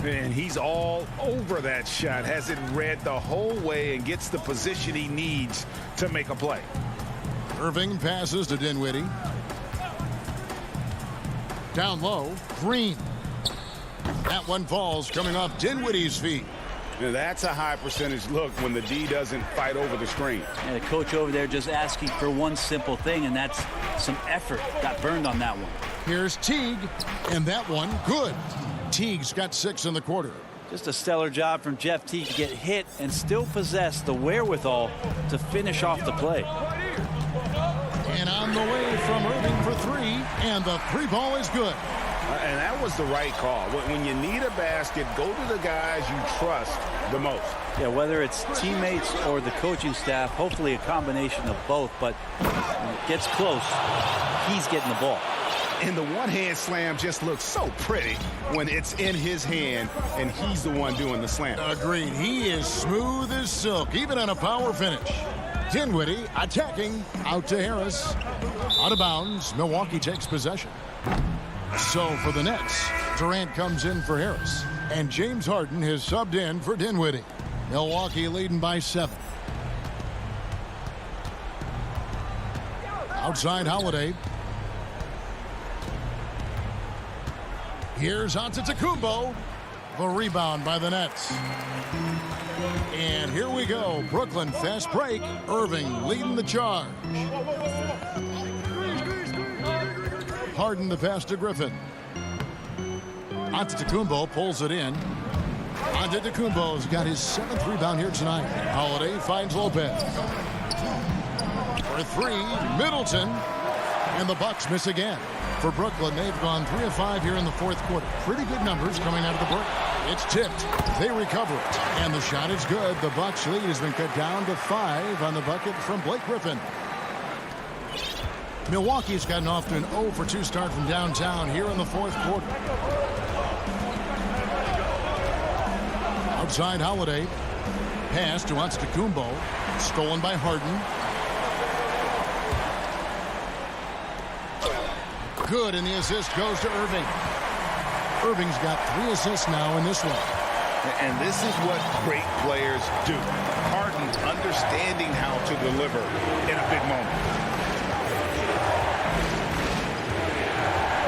And he's all over that shot. Has it read the whole way and gets the position he needs to make a play. Irving passes to Dinwiddie. Down low, Green. That one falls coming off Dinwiddie's feet. Now that's a high percentage look when the D doesn't fight over the screen. And the coach over there just asking for one simple thing, and that's some effort. Got burned on that one. Here's Teague, and that one good. Teague's got 6 in the quarter. Just a stellar job from Jeff Teague to get hit and still possess the wherewithal to finish off the play. And on the way from Irving for 3, and the 3 ball is good. And that was the right call. When you need a basket, go to the guys you trust the most. Yeah, whether it's teammates or the coaching staff, hopefully a combination of both. But when it gets close, he's getting the ball. And the one-hand slam just looks so pretty when it's in his hand and he's the one doing the slam. Agreed. He is smooth as silk, even on a power finish. Dinwiddie attacking out to Harris. Out of bounds. Milwaukee takes possession. So for the Nets, Durant comes in for Harris. And James Harden has subbed in for Dinwiddie. Milwaukee leading by 7. Outside Holiday. Here's Antetokounmpo. The rebound by the Nets. And here we go. Brooklyn fast break. Irving leading the charge. Harden the pass to Griffin. Antetokounmpo pulls it in. Antetokounmpo's got his 7th rebound here tonight. Holiday finds Lopez. For 3, Middleton. And the Bucks miss again. For Brooklyn, they've gone 3 of 5 here in the 4th quarter. Pretty good numbers coming out of the break. It's tipped. They recover it. And the shot is good. The Bucks lead has been cut down to 5 on the bucket from Blake Griffin. Milwaukee's gotten off to an 0 for 2 start from downtown here in the 4th quarter. Outside Holiday. Pass to Antetokounmpo. Stolen by Harden. Good, and the assist goes to Irving. Irving's got 3 assists now in this one. And this is what great players do. Harden understanding how to deliver in a big moment.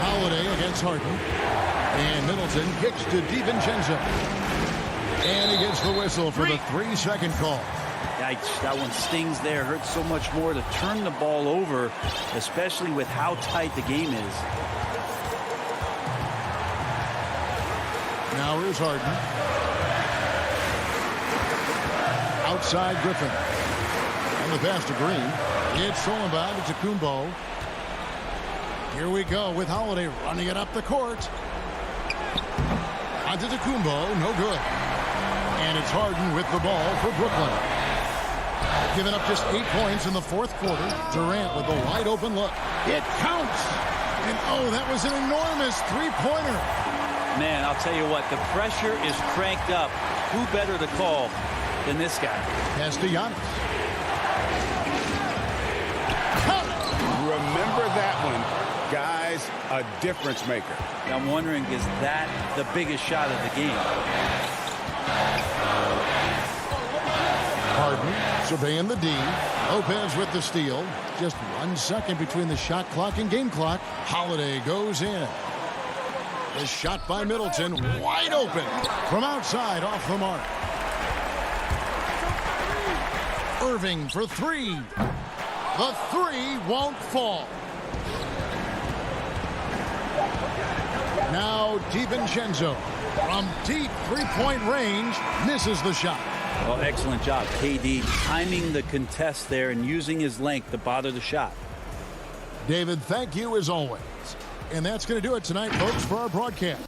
Holiday against Harden. And Middleton kicks to DiVincenzo. And he gets the whistle for the 3-second call. Yikes, that one stings there. Hurts so much more to turn the ball over, especially with how tight the game is. Now here's Harden. Outside Griffin. And the pass to Green. It's stolen by Antetokounmpo. Here we go with Holiday running it up the court. Antetokounmpo, no good. And it's Harden with the ball for Brooklyn. Giving up just 8 points in the 4th quarter. Durant with a wide open look. It counts. And oh, that was an enormous 3-pointer. Man, I'll tell you what, the pressure is cranked up. Who better to call than this guy? Pass to Giannis. Remember that one. Guys, a difference maker. I'm wondering, is that the biggest shot of the game? Harden surveying the D. Lopez with the steal. Just 1 second between the shot clock and game clock. Holiday goes in. The shot by Middleton, wide open from outside off the mark. Irving for three. The three won't fall. Now DiVincenzo from deep three-point range misses the shot. Well, excellent job, KD, timing the contest there and using his length to bother the shot. David, thank you as always. And that's going to do it tonight, folks, for our broadcast.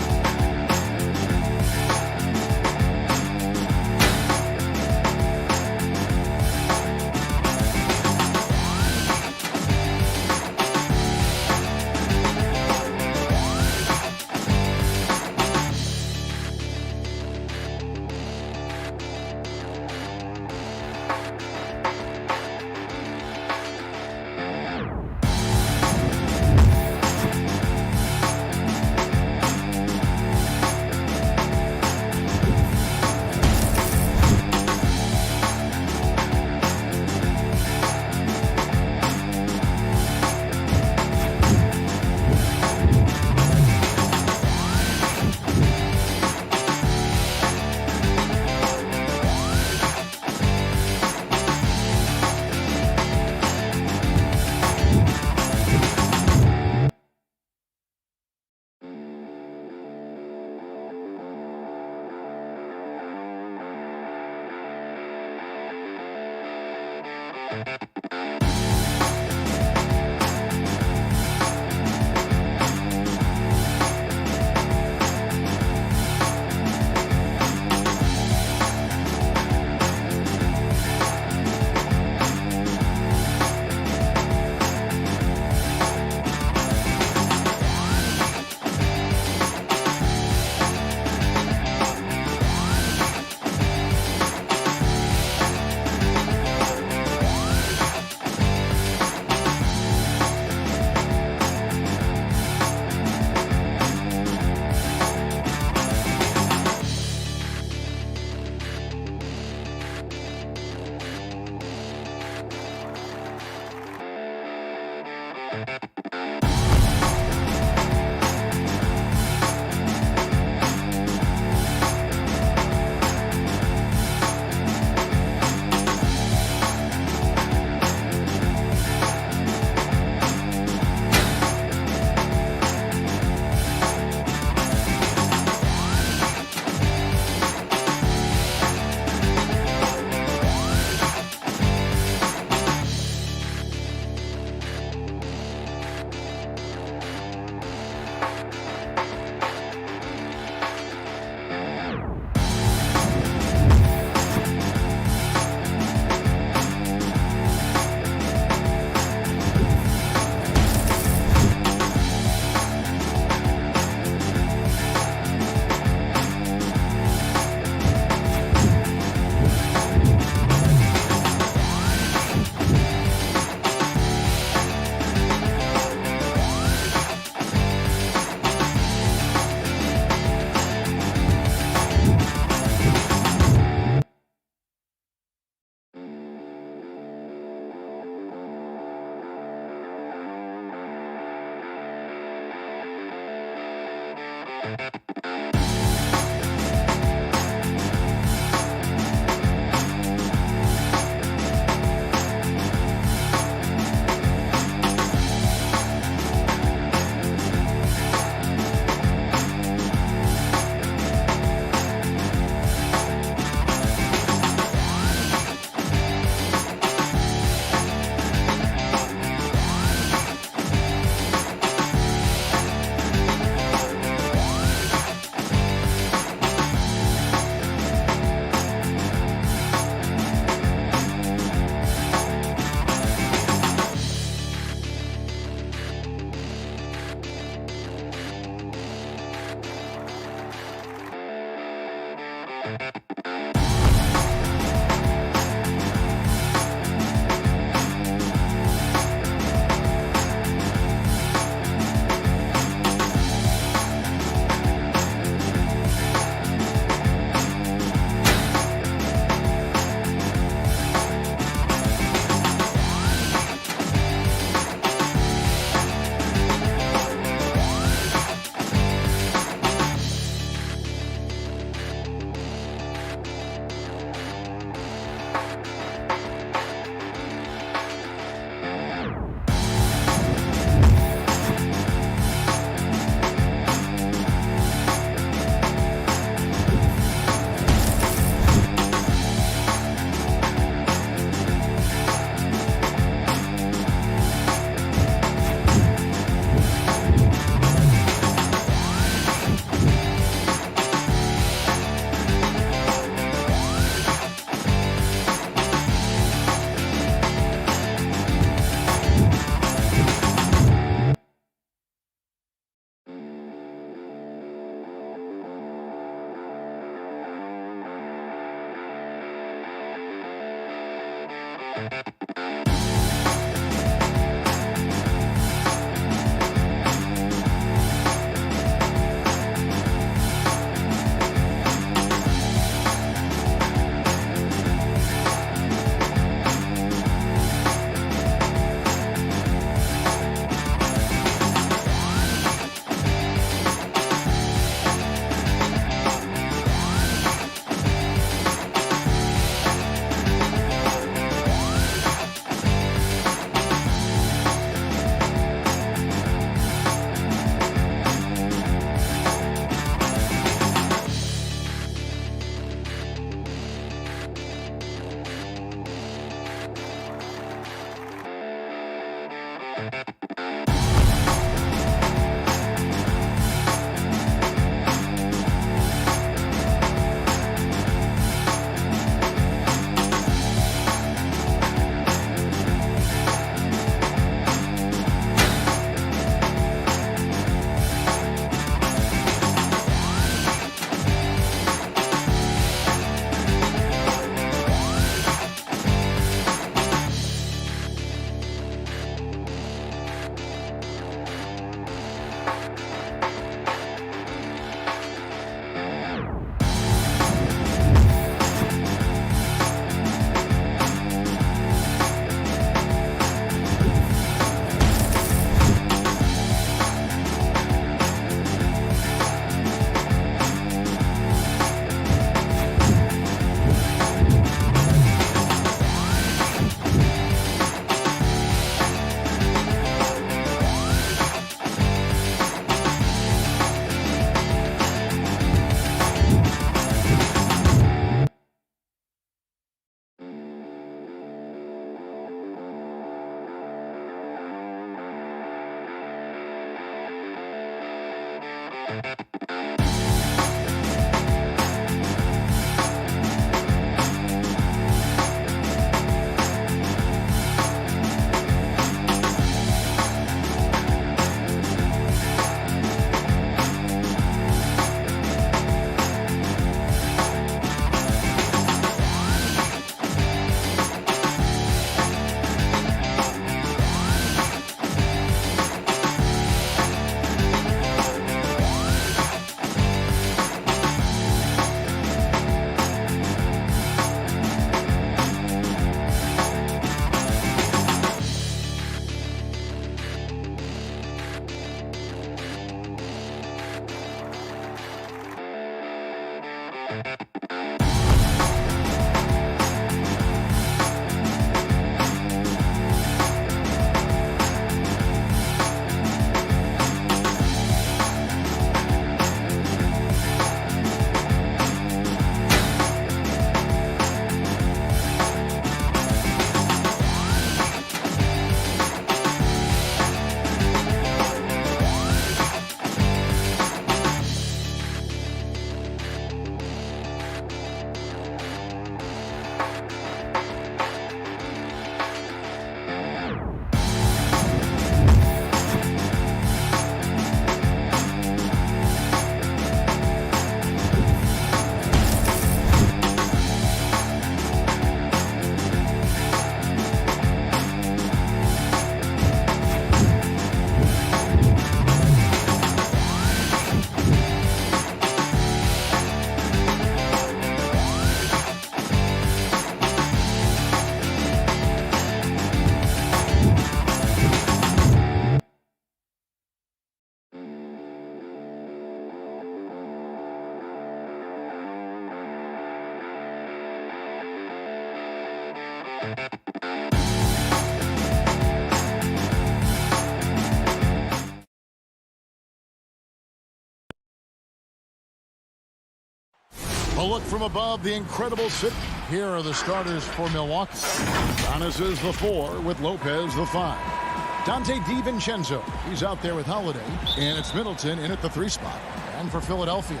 A look from above the incredible city. Here are the starters for Milwaukee. Giannis is the 4 with Lopez the 5. Dante DiVincenzo, he's out there with Holiday. And it's Middleton in at the 3 spot. And for Philadelphia,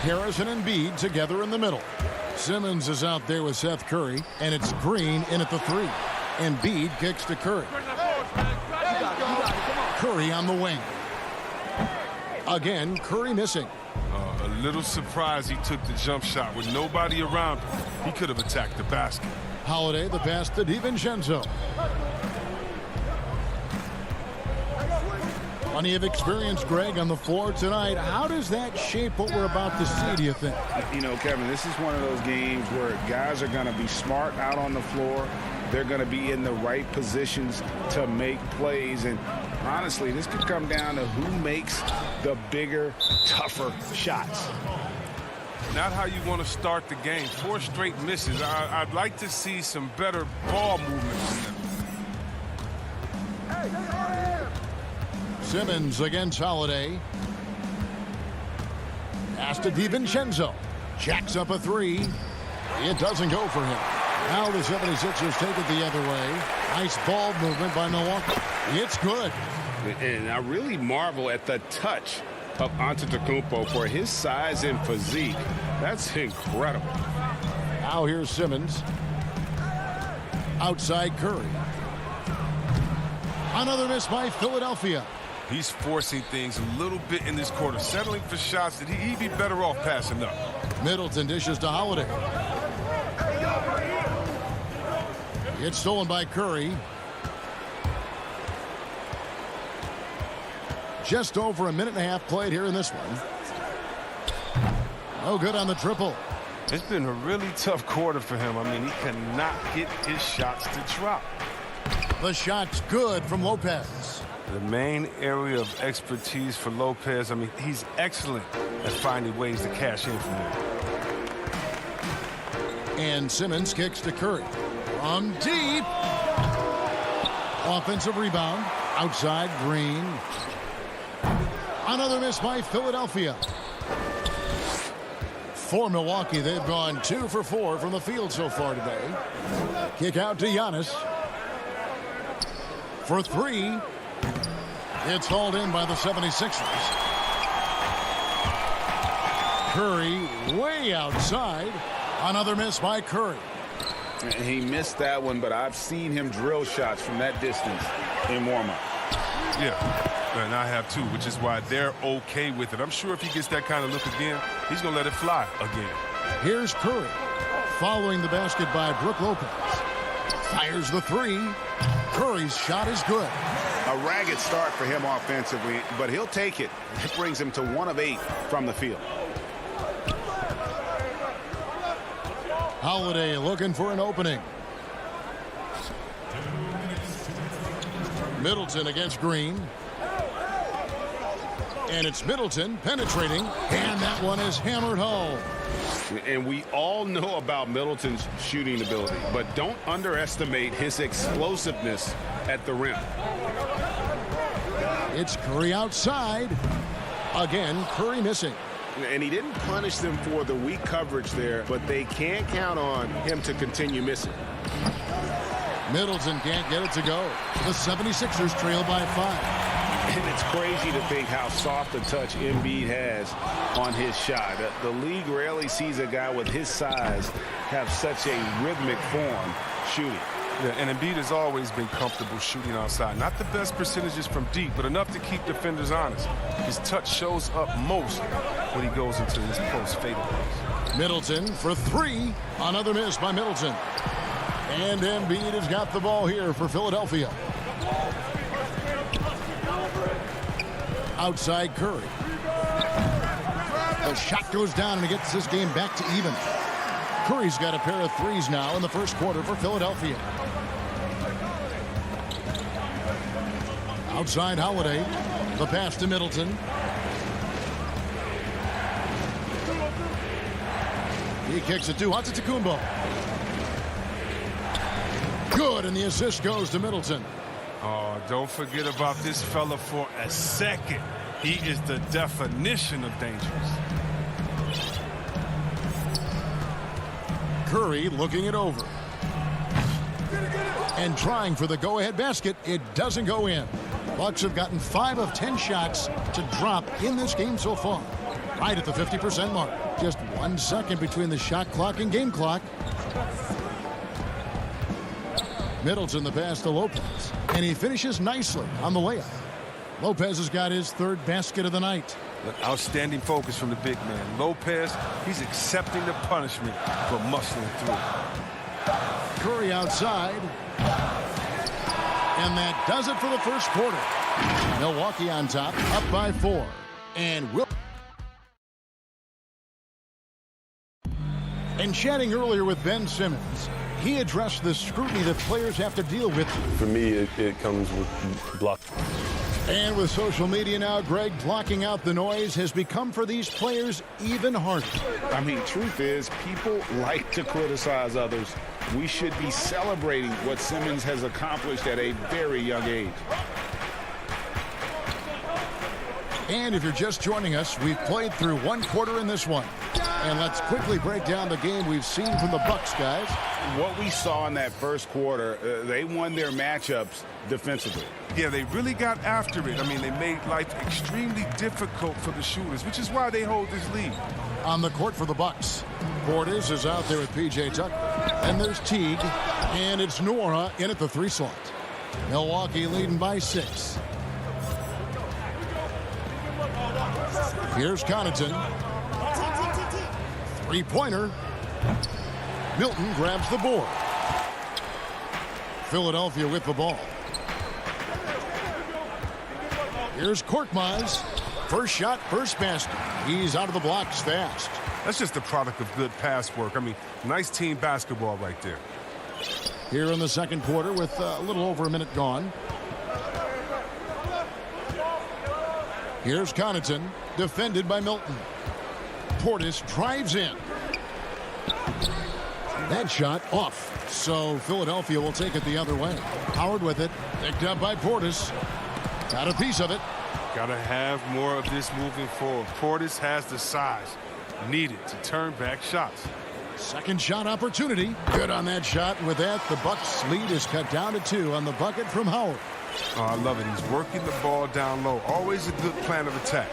Harrison and Embiid together in the middle. Simmons is out there with Seth Curry. And it's Green in at the 3. Embiid kicks to Curry. Curry on the wing. Again, Curry missing. A little surprised he took the jump shot with nobody around him. He could have attacked the basket. Holiday, the pass to DiVincenzo. Plenty of experience, Greg, on the floor tonight. How does that shape what we're about to see, do you think? You know, Kevin, this is one of those games where guys are going to be smart out on the floor. They're going to be in the right positions to make plays. And honestly, this could come down to who makes the bigger, tougher shots. Not how you want to start the game. 4 straight misses. I'd like to see some better ball movement from them. Simmons against Holiday. Pass to DiVincenzo. Jacks up a 3. It doesn't go for him. Now the 76ers take it the other way. Nice ball movement by Milwaukee. It's good. And I really marvel at the touch of Antetokounmpo for his size and physique. That's incredible. Now here's Simmons. Outside Curry. Another miss by Philadelphia. He's forcing things a little bit in this quarter, settling for shots that he'd be better off passing up. Middleton dishes to Holiday. It's stolen by Curry. Just over a minute and a half played here in this one. No good on the triple. It's been a really tough quarter for him. I mean, he cannot get his shots to drop. The shot's good from Lopez. The main area of expertise for Lopez, I mean, he's excellent at finding ways to cash in from there. And Simmons kicks to Curry. From deep. Offensive rebound. Outside Green. Another miss by Philadelphia. For Milwaukee, they've gone 2 for 4 from the field so far today. Kick out to Giannis. For 3. It's hauled in by the 76ers. Curry way outside. Another miss by Curry. He missed that one, but I've seen him drill shots from that distance in warm-up. Yeah, and I have too, which is why they're okay with it. I'm sure if he gets that kind of look again, he's going to let it fly again. Here's Curry. Following the basket by Brook Lopez. Fires the 3. Curry's shot is good. A ragged start for him offensively, but he'll take it. It brings him to 1 of 8 from the field. Holiday looking for an opening. Middleton against Green. And it's Middleton penetrating. And that one is hammered home. And we all know about Middleton's shooting ability, but don't underestimate his explosiveness at the rim. It's Curry outside. Again, Curry missing. And he didn't punish them for the weak coverage there, but they can't count on him to continue missing. Middleton can't get it to go. The 76ers trail by 5. And it's crazy to think how soft a touch Embiid has on his shot. The league rarely sees a guy with his size have such a rhythmic form shooting. Yeah, and Embiid has always been comfortable shooting outside. Not the best percentages from deep, but enough to keep defenders honest. His touch shows up most when he goes into his post fadeaways. Middleton for 3. Another miss by Middleton. And Embiid has got the ball here for Philadelphia. Outside Curry. The shot goes down and it gets this game back to even. Curry's got a pair of 3s now in the first quarter for Philadelphia. Outside Holiday. The pass to Middleton. He kicks it to Antetokounmpo. Good, and the assist goes to Middleton. Oh, don't forget about this fella for a second. He is the definition of dangerous. Curry looking it over. And trying for the go-ahead basket. It doesn't go in. Bucks have gotten 5 of 10 shots to drop in this game so far. Right at the 50% mark. Just 1 second between the shot clock and game clock. Middleton the pass to Lopez. And he finishes nicely on the layup. Lopez has got his 3rd basket of the night. Outstanding focus from the big man. Lopez, he's accepting the punishment for muscling through. Curry outside. And that does it for the first quarter. Milwaukee on top, up by 4. And chatting earlier with Ben Simmons, he addressed the scrutiny that players have to deal with. For me, it comes with block. And with social media now, Greg, blocking out the noise has become for these players even harder. I mean, truth is, people like to criticize others. We should be celebrating what Simmons has accomplished at a very young age. And if you're just joining us, we've played through one quarter in this one. And let's quickly break down the game we've seen from the Bucks, guys. What we saw in that first quarter, they won their matchups defensively. Yeah, they really got after it. I mean, they made life extremely difficult for the shooters, which is why they hold this lead. On the court for the Bucks, Portis is out there with P.J. Tucker. And there's Teague, and it's Nora in at the 3 slot. Milwaukee leading by 6. Here's Connaughton. 3-pointer. Milton grabs the board. Philadelphia with the ball. Here's Korkmaz. First shot, first basket. He's out of the blocks fast. That's just the product of good pass work. I mean, nice team basketball right there. Here in the second quarter with a little over a minute gone. Here's Connaughton, defended by Milton. Portis drives in. That shot off. So Philadelphia will take it the other way. Howard with it. Picked up by Portis. Got a piece of it. Got to have more of this moving forward. Portis has the size needed to turn back shots. Second shot opportunity. Good on that shot. With that, the Bucks lead is cut down to 2 on the bucket from Howard. Oh, I love it. He's working the ball down low. Always a good plan of attack.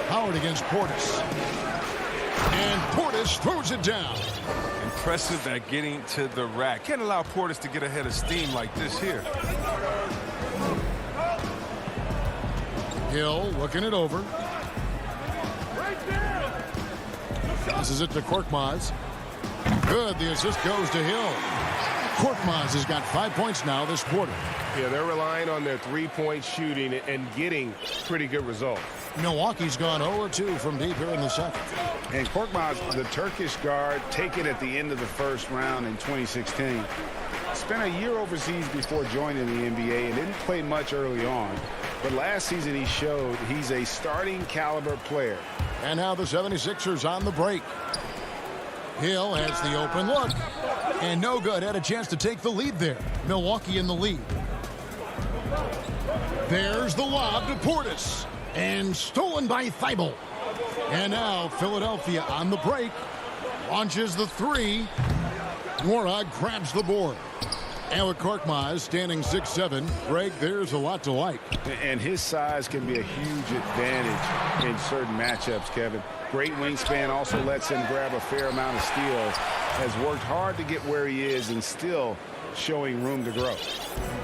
Howard against Portis. And Portis throws it down. Impressive at getting to the rack. Can't allow Portis to get ahead of steam like this here. Hill looking it over. Passes it to Korkmaz. Good. The assist goes to Hill. Korkmaz has got 5 points now this quarter. Yeah, they're relying on their three-point shooting and getting pretty good results. Milwaukee's gone 0-2 from deep here in the second. And Korkmaz, the Turkish guard, taken at the end of the first round in 2016. Spent a year overseas before joining the NBA and didn't play much early on. But last season he showed he's a starting caliber player. And now the 76ers on the break. Hill has the open look. And no good. Had a chance to take the lead there. Milwaukee in the lead. There's the lob to Portis. And stolen by Thibault. And now Philadelphia on the break. Launches the 3. Nora grabs the board. And with Korkmaz standing 6'7", Greg, there's a lot to like. And his size can be a huge advantage in certain matchups, Kevin. Great wingspan, also lets him grab a fair amount of steals. Has worked hard to get where he is and still showing room to grow.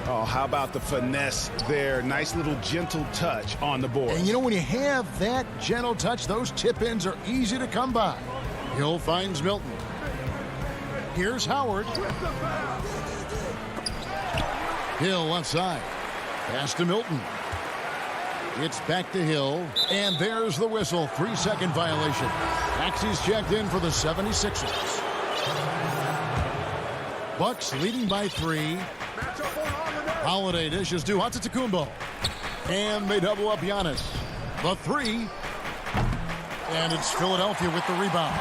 Oh, how about the finesse there? Nice little gentle touch on the board. And you know, when you have that gentle touch, those tip-ins are easy to come by. Hill finds Milton. Here's Howard. Hill left side. Pass to Milton. It's back to Hill. And there's the whistle. 3-second violation. Maxey's checked in for the 76ers. Bucks leading by 3. Holiday dishes to Antetokounmpo. And they double up Giannis. The 3. And it's Philadelphia with the rebound.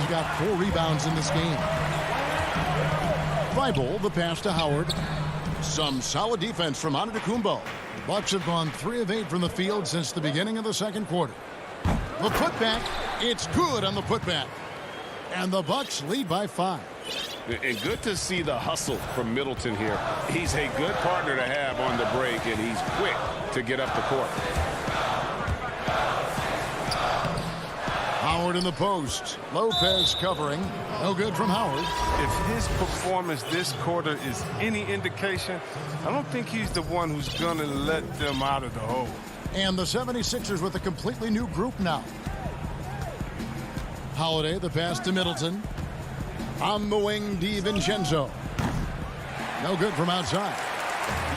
He's got 4 rebounds in this game. Thibault, the pass to Howard. Some solid defense from Antetokounmpo. Bucks have gone 3 of 8 from the field since the beginning of the second quarter. The putback, it's good on the putback. And the Bucks lead by 5. And good to see the hustle from Middleton here. He's a good partner to have on the break, and he's quick to get up the court. Howard in the post. Lopez covering. No good from Howard. If his performance this quarter is any indication, I don't think he's the one who's going to let them out of the hole. And the 76ers with a completely new group now. Holiday, the pass to Middleton. On the wing, DiVincenzo. No good from outside.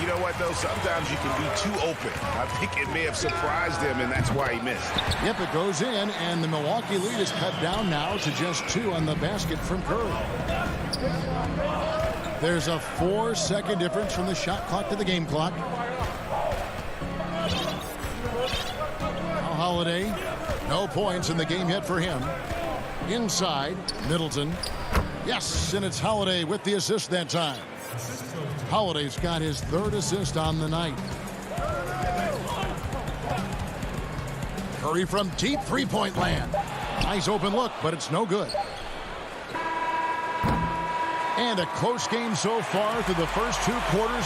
You know what, though? Sometimes you can be too open. I think it may have surprised him, and that's why he missed. Yep, it goes in, and the Milwaukee lead is cut down now to just 2 on the basket from Curry. There's a 4-second difference from the shot clock to the game clock. Now Holiday, no points in the game yet for him. Inside, Middleton. Yes, and it's Holiday with the assist that time. Holiday's got his 3rd assist on the night. Curry from deep three-point land. Nice open look, but it's no good. And a close game so far through the first 2 quarters.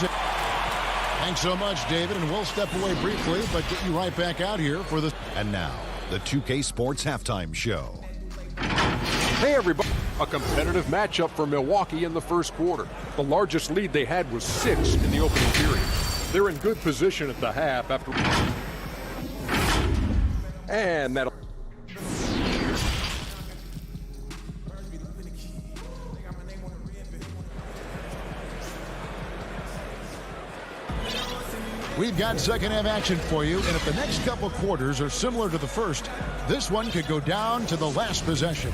Thanks so much, David, and we'll step away briefly, but get you right back out here for the... And now, the 2K Sports Halftime Show. Hey, everybody. A competitive matchup for Milwaukee in the first quarter. The largest lead they had was 6 in the opening period. They're in good position at the half after... And that'll... We've got second half action for you, and if the next couple quarters are similar to the first, this one could go down to the last possession.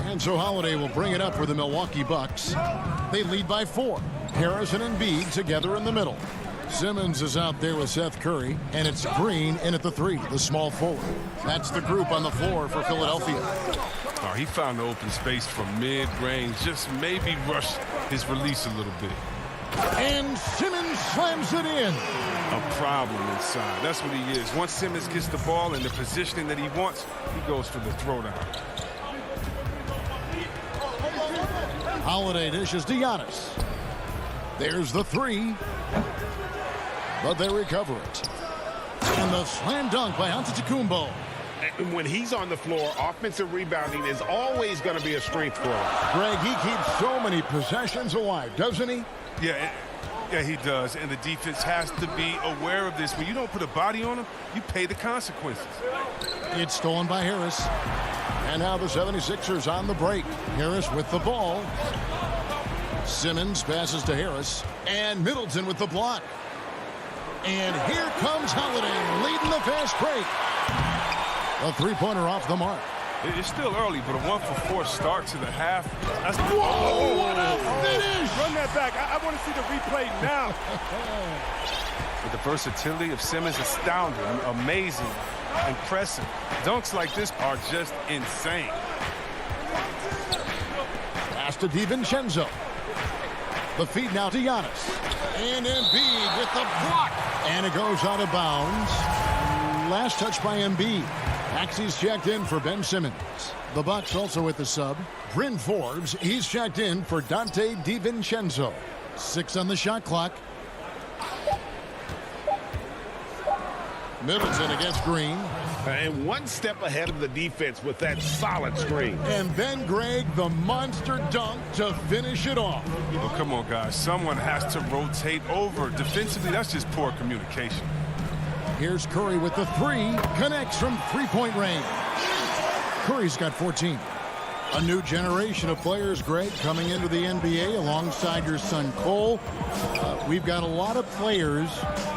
And so Holiday will bring it up for the Milwaukee Bucks. They lead by 4. Harris and Embiid together in the middle. Simmons is out there with Seth Curry, and it's Green in at the 3, the small forward. That's the group on the floor for Philadelphia. Oh, he found the open space from mid-range, just maybe rushed his release a little bit. And Simmons slams it in. A problem inside. That's what he is. Once Simmons gets the ball in the positioning that he wants, he goes for the throwdown. Holiday dishes to Giannis. There's the 3. But they recover it. And the slam dunk by Antetokounmpo. When he's on the floor, offensive rebounding is always going to be a strength for him. Greg, he keeps so many possessions alive, doesn't he? Yeah, he does. And the defense has to be aware of this. When you don't put a body on him, you pay the consequences. It's stolen by Harris. And now the 76ers on the break. Harris with the ball. Simmons passes to Harris. And Middleton with the block. And here comes Holiday leading the fast break. A 3-pointer off the mark. It's still early, but a 1-for-4 start to the half. That's... Whoa, what a finish! Run that back. I want to see the replay now. With the versatility of Simmons, astounding, amazing, impressive. Dunks like this are just insane. Pass to DiVincenzo. The feed now to Giannis. And Embiid with the block. And it goes out of bounds. Last touch by Embiid. Maxey's checked in for Ben Simmons. The Bucks also with the sub. Bryn Forbes, he's checked in for Dante DiVincenzo. 6 on the shot clock. Middleton against Green. And one step ahead of the defense with that solid screen. And then Greg, the monster dunk to finish it off. Well, come on, guys. Someone has to rotate over. Defensively, that's just poor communication. Here's Curry with the 3. Connects from 3-point range. Curry's got 14. A new generation of players, Greg, coming into the NBA alongside your son Cole. We've got a lot of players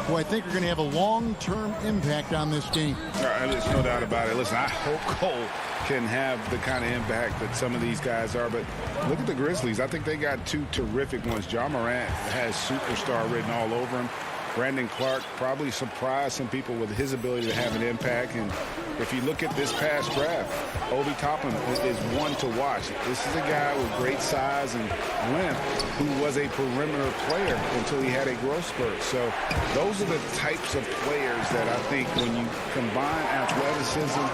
who I think are going to have a long-term impact on this game. There's no doubt about it. Listen, I hope Cole can have the kind of impact that some of these guys are. But look at the Grizzlies. I think they got 2 terrific ones. Ja Morant has superstar written all over him. Brandon Clark probably surprised some people with his ability to have an impact. And if you look at this past draft, Obi Toppin is one to watch. This is a guy with great size and length who was a perimeter player until he had a growth spurt. So those are the types of players that I think when you combine athleticism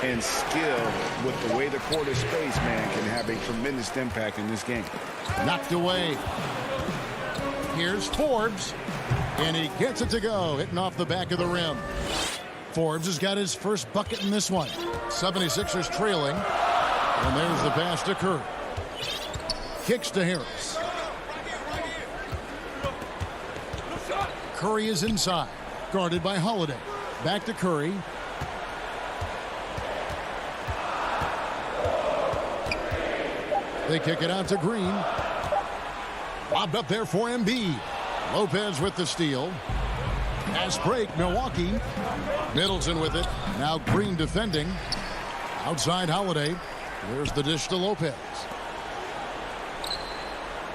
and skill with the way the court is spaced, man, can have a tremendous impact in this game. Knocked away. Here's Forbes. And he gets it to go, hitting off the back of the rim. Forbes has got his first bucket in this one. 76ers trailing. And there's the pass to Curry. Kicks to Harris. Curry is inside, guarded by Holiday. Back to Curry. They kick it out to Green. Lobbed up there for Embiid. Lopez with the steal. Pass break, Milwaukee. Middleton with it. Now Green defending. Outside Holiday. There's the dish to Lopez.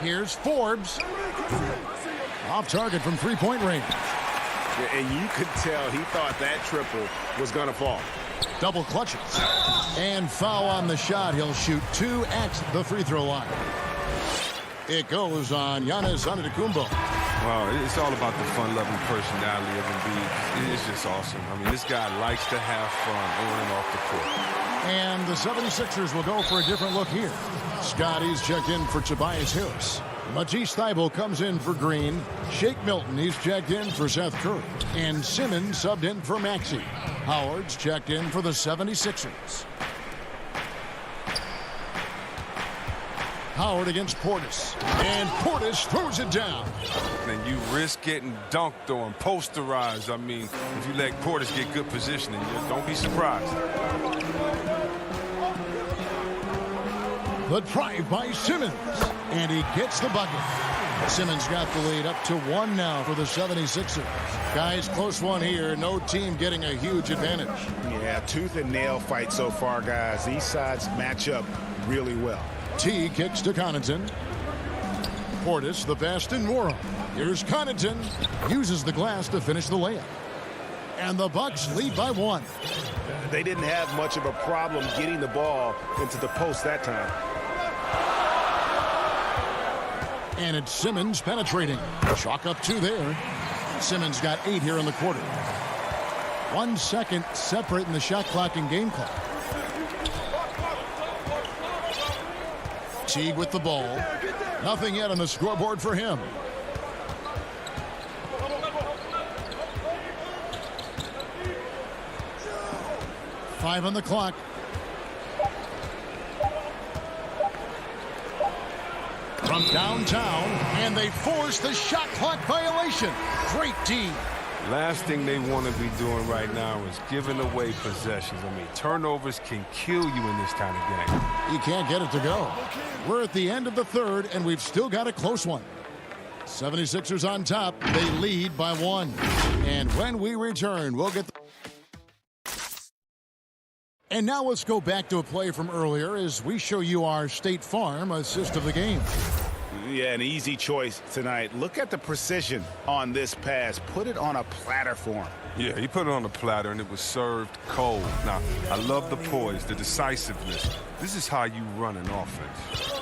Here's Forbes. Off target from three-point range. Yeah, and you could tell he thought that triple was going to fall. Double clutches. And foul on the shot. He'll shoot 2 at the free throw line. It goes on Giannis Antetokounmpo. Wow, it's all about the fun-loving personality of Embiid. It's just awesome. I mean, this guy likes to have fun on and off the court. And the 76ers will go for a different look here. Scotty's checked in for Tobias Harris. Matisse Thybulle comes in for Green. Shake Milton, he's checked in for Seth Curry. And Simmons subbed in for Maxey. Howard's checked in for the 76ers. Howard against Portis. And Portis throws it down. And you risk getting dunked on, posterized. I mean, if you let Portis get good positioning, don't be surprised. The drive by Simmons. And he gets the bucket. Simmons got the lead up to 1 now for the 76ers. Guys, close one here. No team getting a huge advantage. Yeah, tooth and nail fight so far, guys. These sides match up really well. T kicks to Connaughton. Portis, the best and Moore. Here's Connaughton. Uses the glass to finish the layup. And the Bucks lead by 1. They didn't have much of a problem getting the ball into the post that time. And it's Simmons penetrating. Chalk up 2 there. Simmons got 8 here in the quarter. 1 second separating the shot clock and game clock. Teague with the ball. Nothing yet on the scoreboard for him. Five on the clock. From downtown, and they force the shot clock violation. Great D. Last thing they want to be doing right now is giving away possessions. I mean, turnovers can kill you in this kind of game. You can't get it to go. We're at the end of the third, and we've still got a close one. 76ers on top. They lead by 1. And when we return, we'll get And now let's go back to a play from earlier as we show you our State Farm assist of the game. Yeah, an easy choice tonight. Look at the precision on this pass. Put it on a platter for him. Yeah, he put it on a platter, and it was served cold. Now, I love the poise, the decisiveness. This is how you run an offense.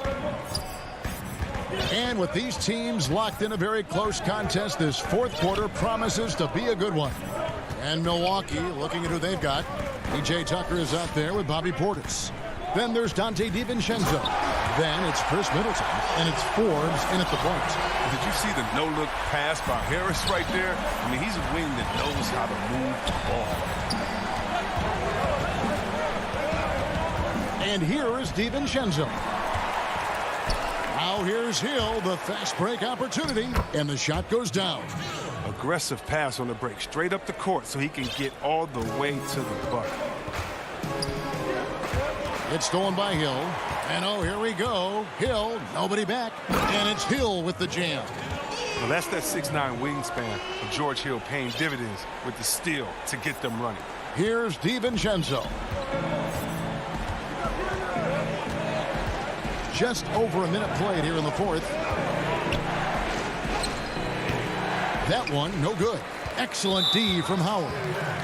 And with these teams locked in a very close contest, this fourth quarter promises to be a good one. And Milwaukee, looking at who they've got. P.J. Tucker is out there with Bobby Portis. Then there's Dante DiVincenzo. Then it's Chris Middleton. And it's Forbes in at the point. Did you see the no-look pass by Harris right there? I mean, he's a wing that knows how to move the ball. And here is DiVincenzo. Now here's Hill, the fast break opportunity. And the shot goes down. Aggressive pass on the break, straight up the court so he can get all the way to the bucket. It's stolen by Hill. And oh, here we go. Hill, nobody back. And it's Hill with the jam. Well, that's that 6'9" wingspan of George Hill paying dividends with the steal to get them running. Here's DiVincenzo. Just over a minute played here in the fourth. That one, no good. Excellent D from Howard.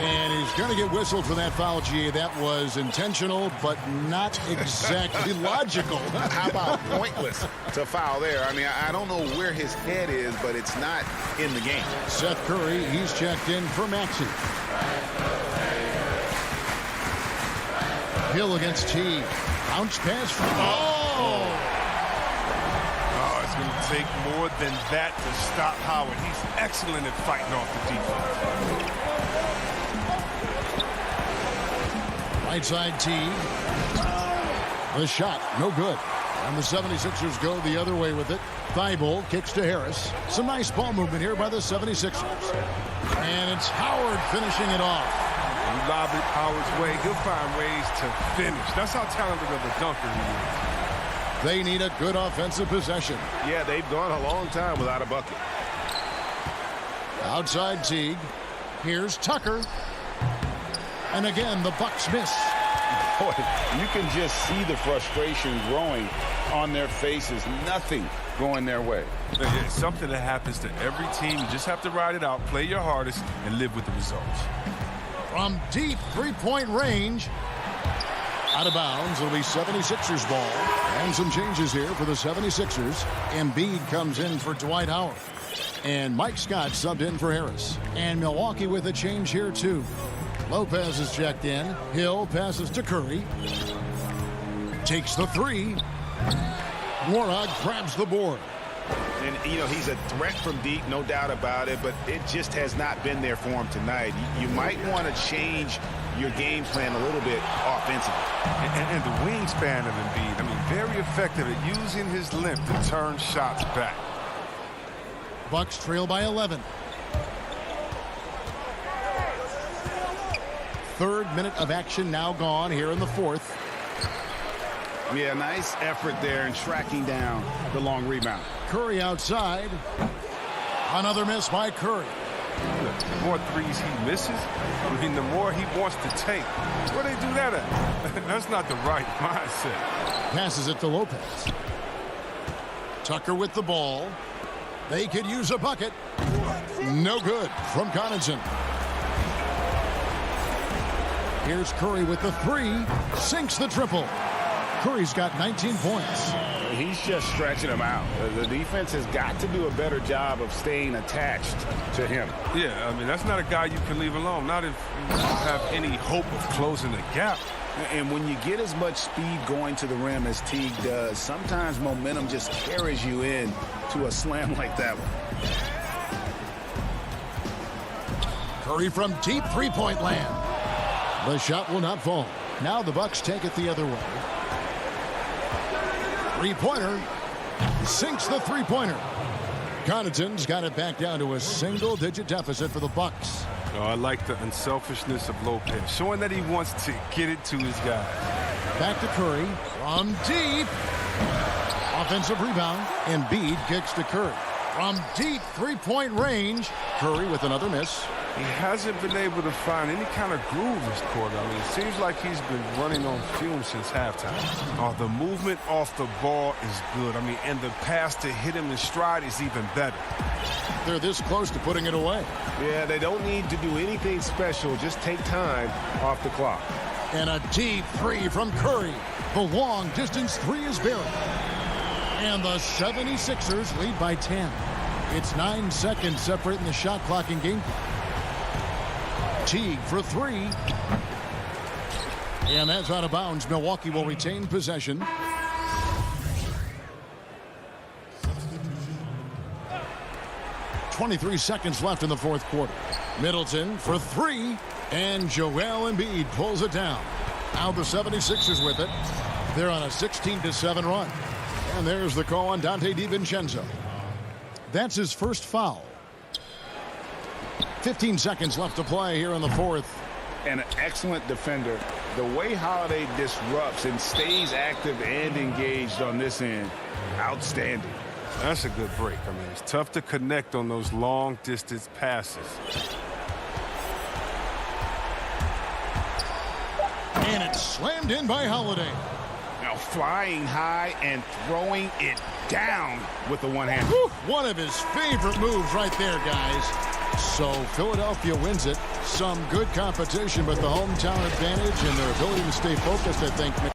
And he's going to get whistled for that foul, G. That was intentional, but not exactly logical. How about pointless to foul there? I mean, I don't know where his head is, but it's not in the game. Seth Curry, he's checked in for Maxey. Hill against T. Bounce pass from... It's going to take more than that to stop Howard. He's excellent at fighting off the defense. Right side T. The shot, no good. And the 76ers go the other way with it. Thibault kicks to Harris. Some nice ball movement here by the 76ers. And it's Howard finishing it off. You lob it Howard's way, he'll find ways to finish. That's how talented of a dunker he is. They need a good offensive possession. Yeah, they've gone a long time without a bucket. Outside Teague. Here's Tucker. And again, the Bucks miss. Boy, you can just see the frustration growing on their faces. Nothing going their way. It's something that happens to every team. You just have to ride it out, play your hardest, and live with the results. From deep three-point range. Out of bounds. It'll be 76ers ball. And some changes here for the 76ers. Embiid comes in for Dwight Howard. And Mike Scott subbed in for Harris. And Milwaukee with a change here, too. Lopez is checked in. Hill passes to Curry. Takes the three. Warnock grabs the board. And, you know, he's a threat from deep, no doubt about it, but it just has not been there for him tonight. You might want to change your game plan a little bit offensively. And the wingspan of Embiid, I mean, very effective at using his length to turn shots back. Bucks trail by 11. Third minute of action now gone here in the fourth. Yeah, nice effort there in tracking down the long rebound. Curry outside. Another miss by Curry. The more threes he misses, I mean, the more he wants to take. Where they do that at? That's not the right mindset. Passes it to Lopez. Tucker with the ball. They could use a bucket. No good from Connaughton. Here's Curry with the three. Sinks the triple. Curry's got 19 points. He's just stretching him out. The defense has got to do a better job of staying attached to him. Yeah, I mean, that's not a guy you can leave alone. Not if you have any hope of closing the gap. And when you get as much speed going to the rim as Teague does, sometimes momentum just carries you in to a slam like that one. Curry from deep three-point land. The shot will not fall. Now the Bucks take it the other way. Three-pointer. Sinks the three-pointer. Connaughton's got it back down to a single-digit deficit for the Bucks. Oh, I like the unselfishness of Lopez, showing that he wants to get it to his guy. Back to Curry from deep. Offensive rebound. Embiid kicks to Curry. From deep three-point range. Curry with another miss. He hasn't been able to find any kind of groove this quarter. I mean, it seems like he's been running on fumes since halftime. The movement off the ball is good. I mean, and the pass to hit him in stride is even better. They're this close to putting it away. Yeah, they don't need to do anything special. Just take time off the clock. And a deep three from Curry. The long-distance three is buried. And the 76ers lead by 10. It's 9 seconds separating the shot clock and game clock. Teague for three. And that's out of bounds. Milwaukee will retain possession. .23 seconds left in the fourth quarter. Middleton for three. And Joel Embiid pulls it down. Now the 76ers with it. They're on a 16-7 run. And there's the call on Dante DiVincenzo. That's his first foul. 15 seconds left to play here in the fourth. And an excellent defender. The way Holiday disrupts and stays active and engaged on this end, outstanding. That's a good break. I mean, it's tough to connect on those long-distance passes. And it's slammed in by Holiday. Now flying high and throwing it down with the one hand. Whew, one of his favorite moves right there, guys. So Philadelphia wins it. Some good competition, but the hometown advantage and their ability to stay focused, I think,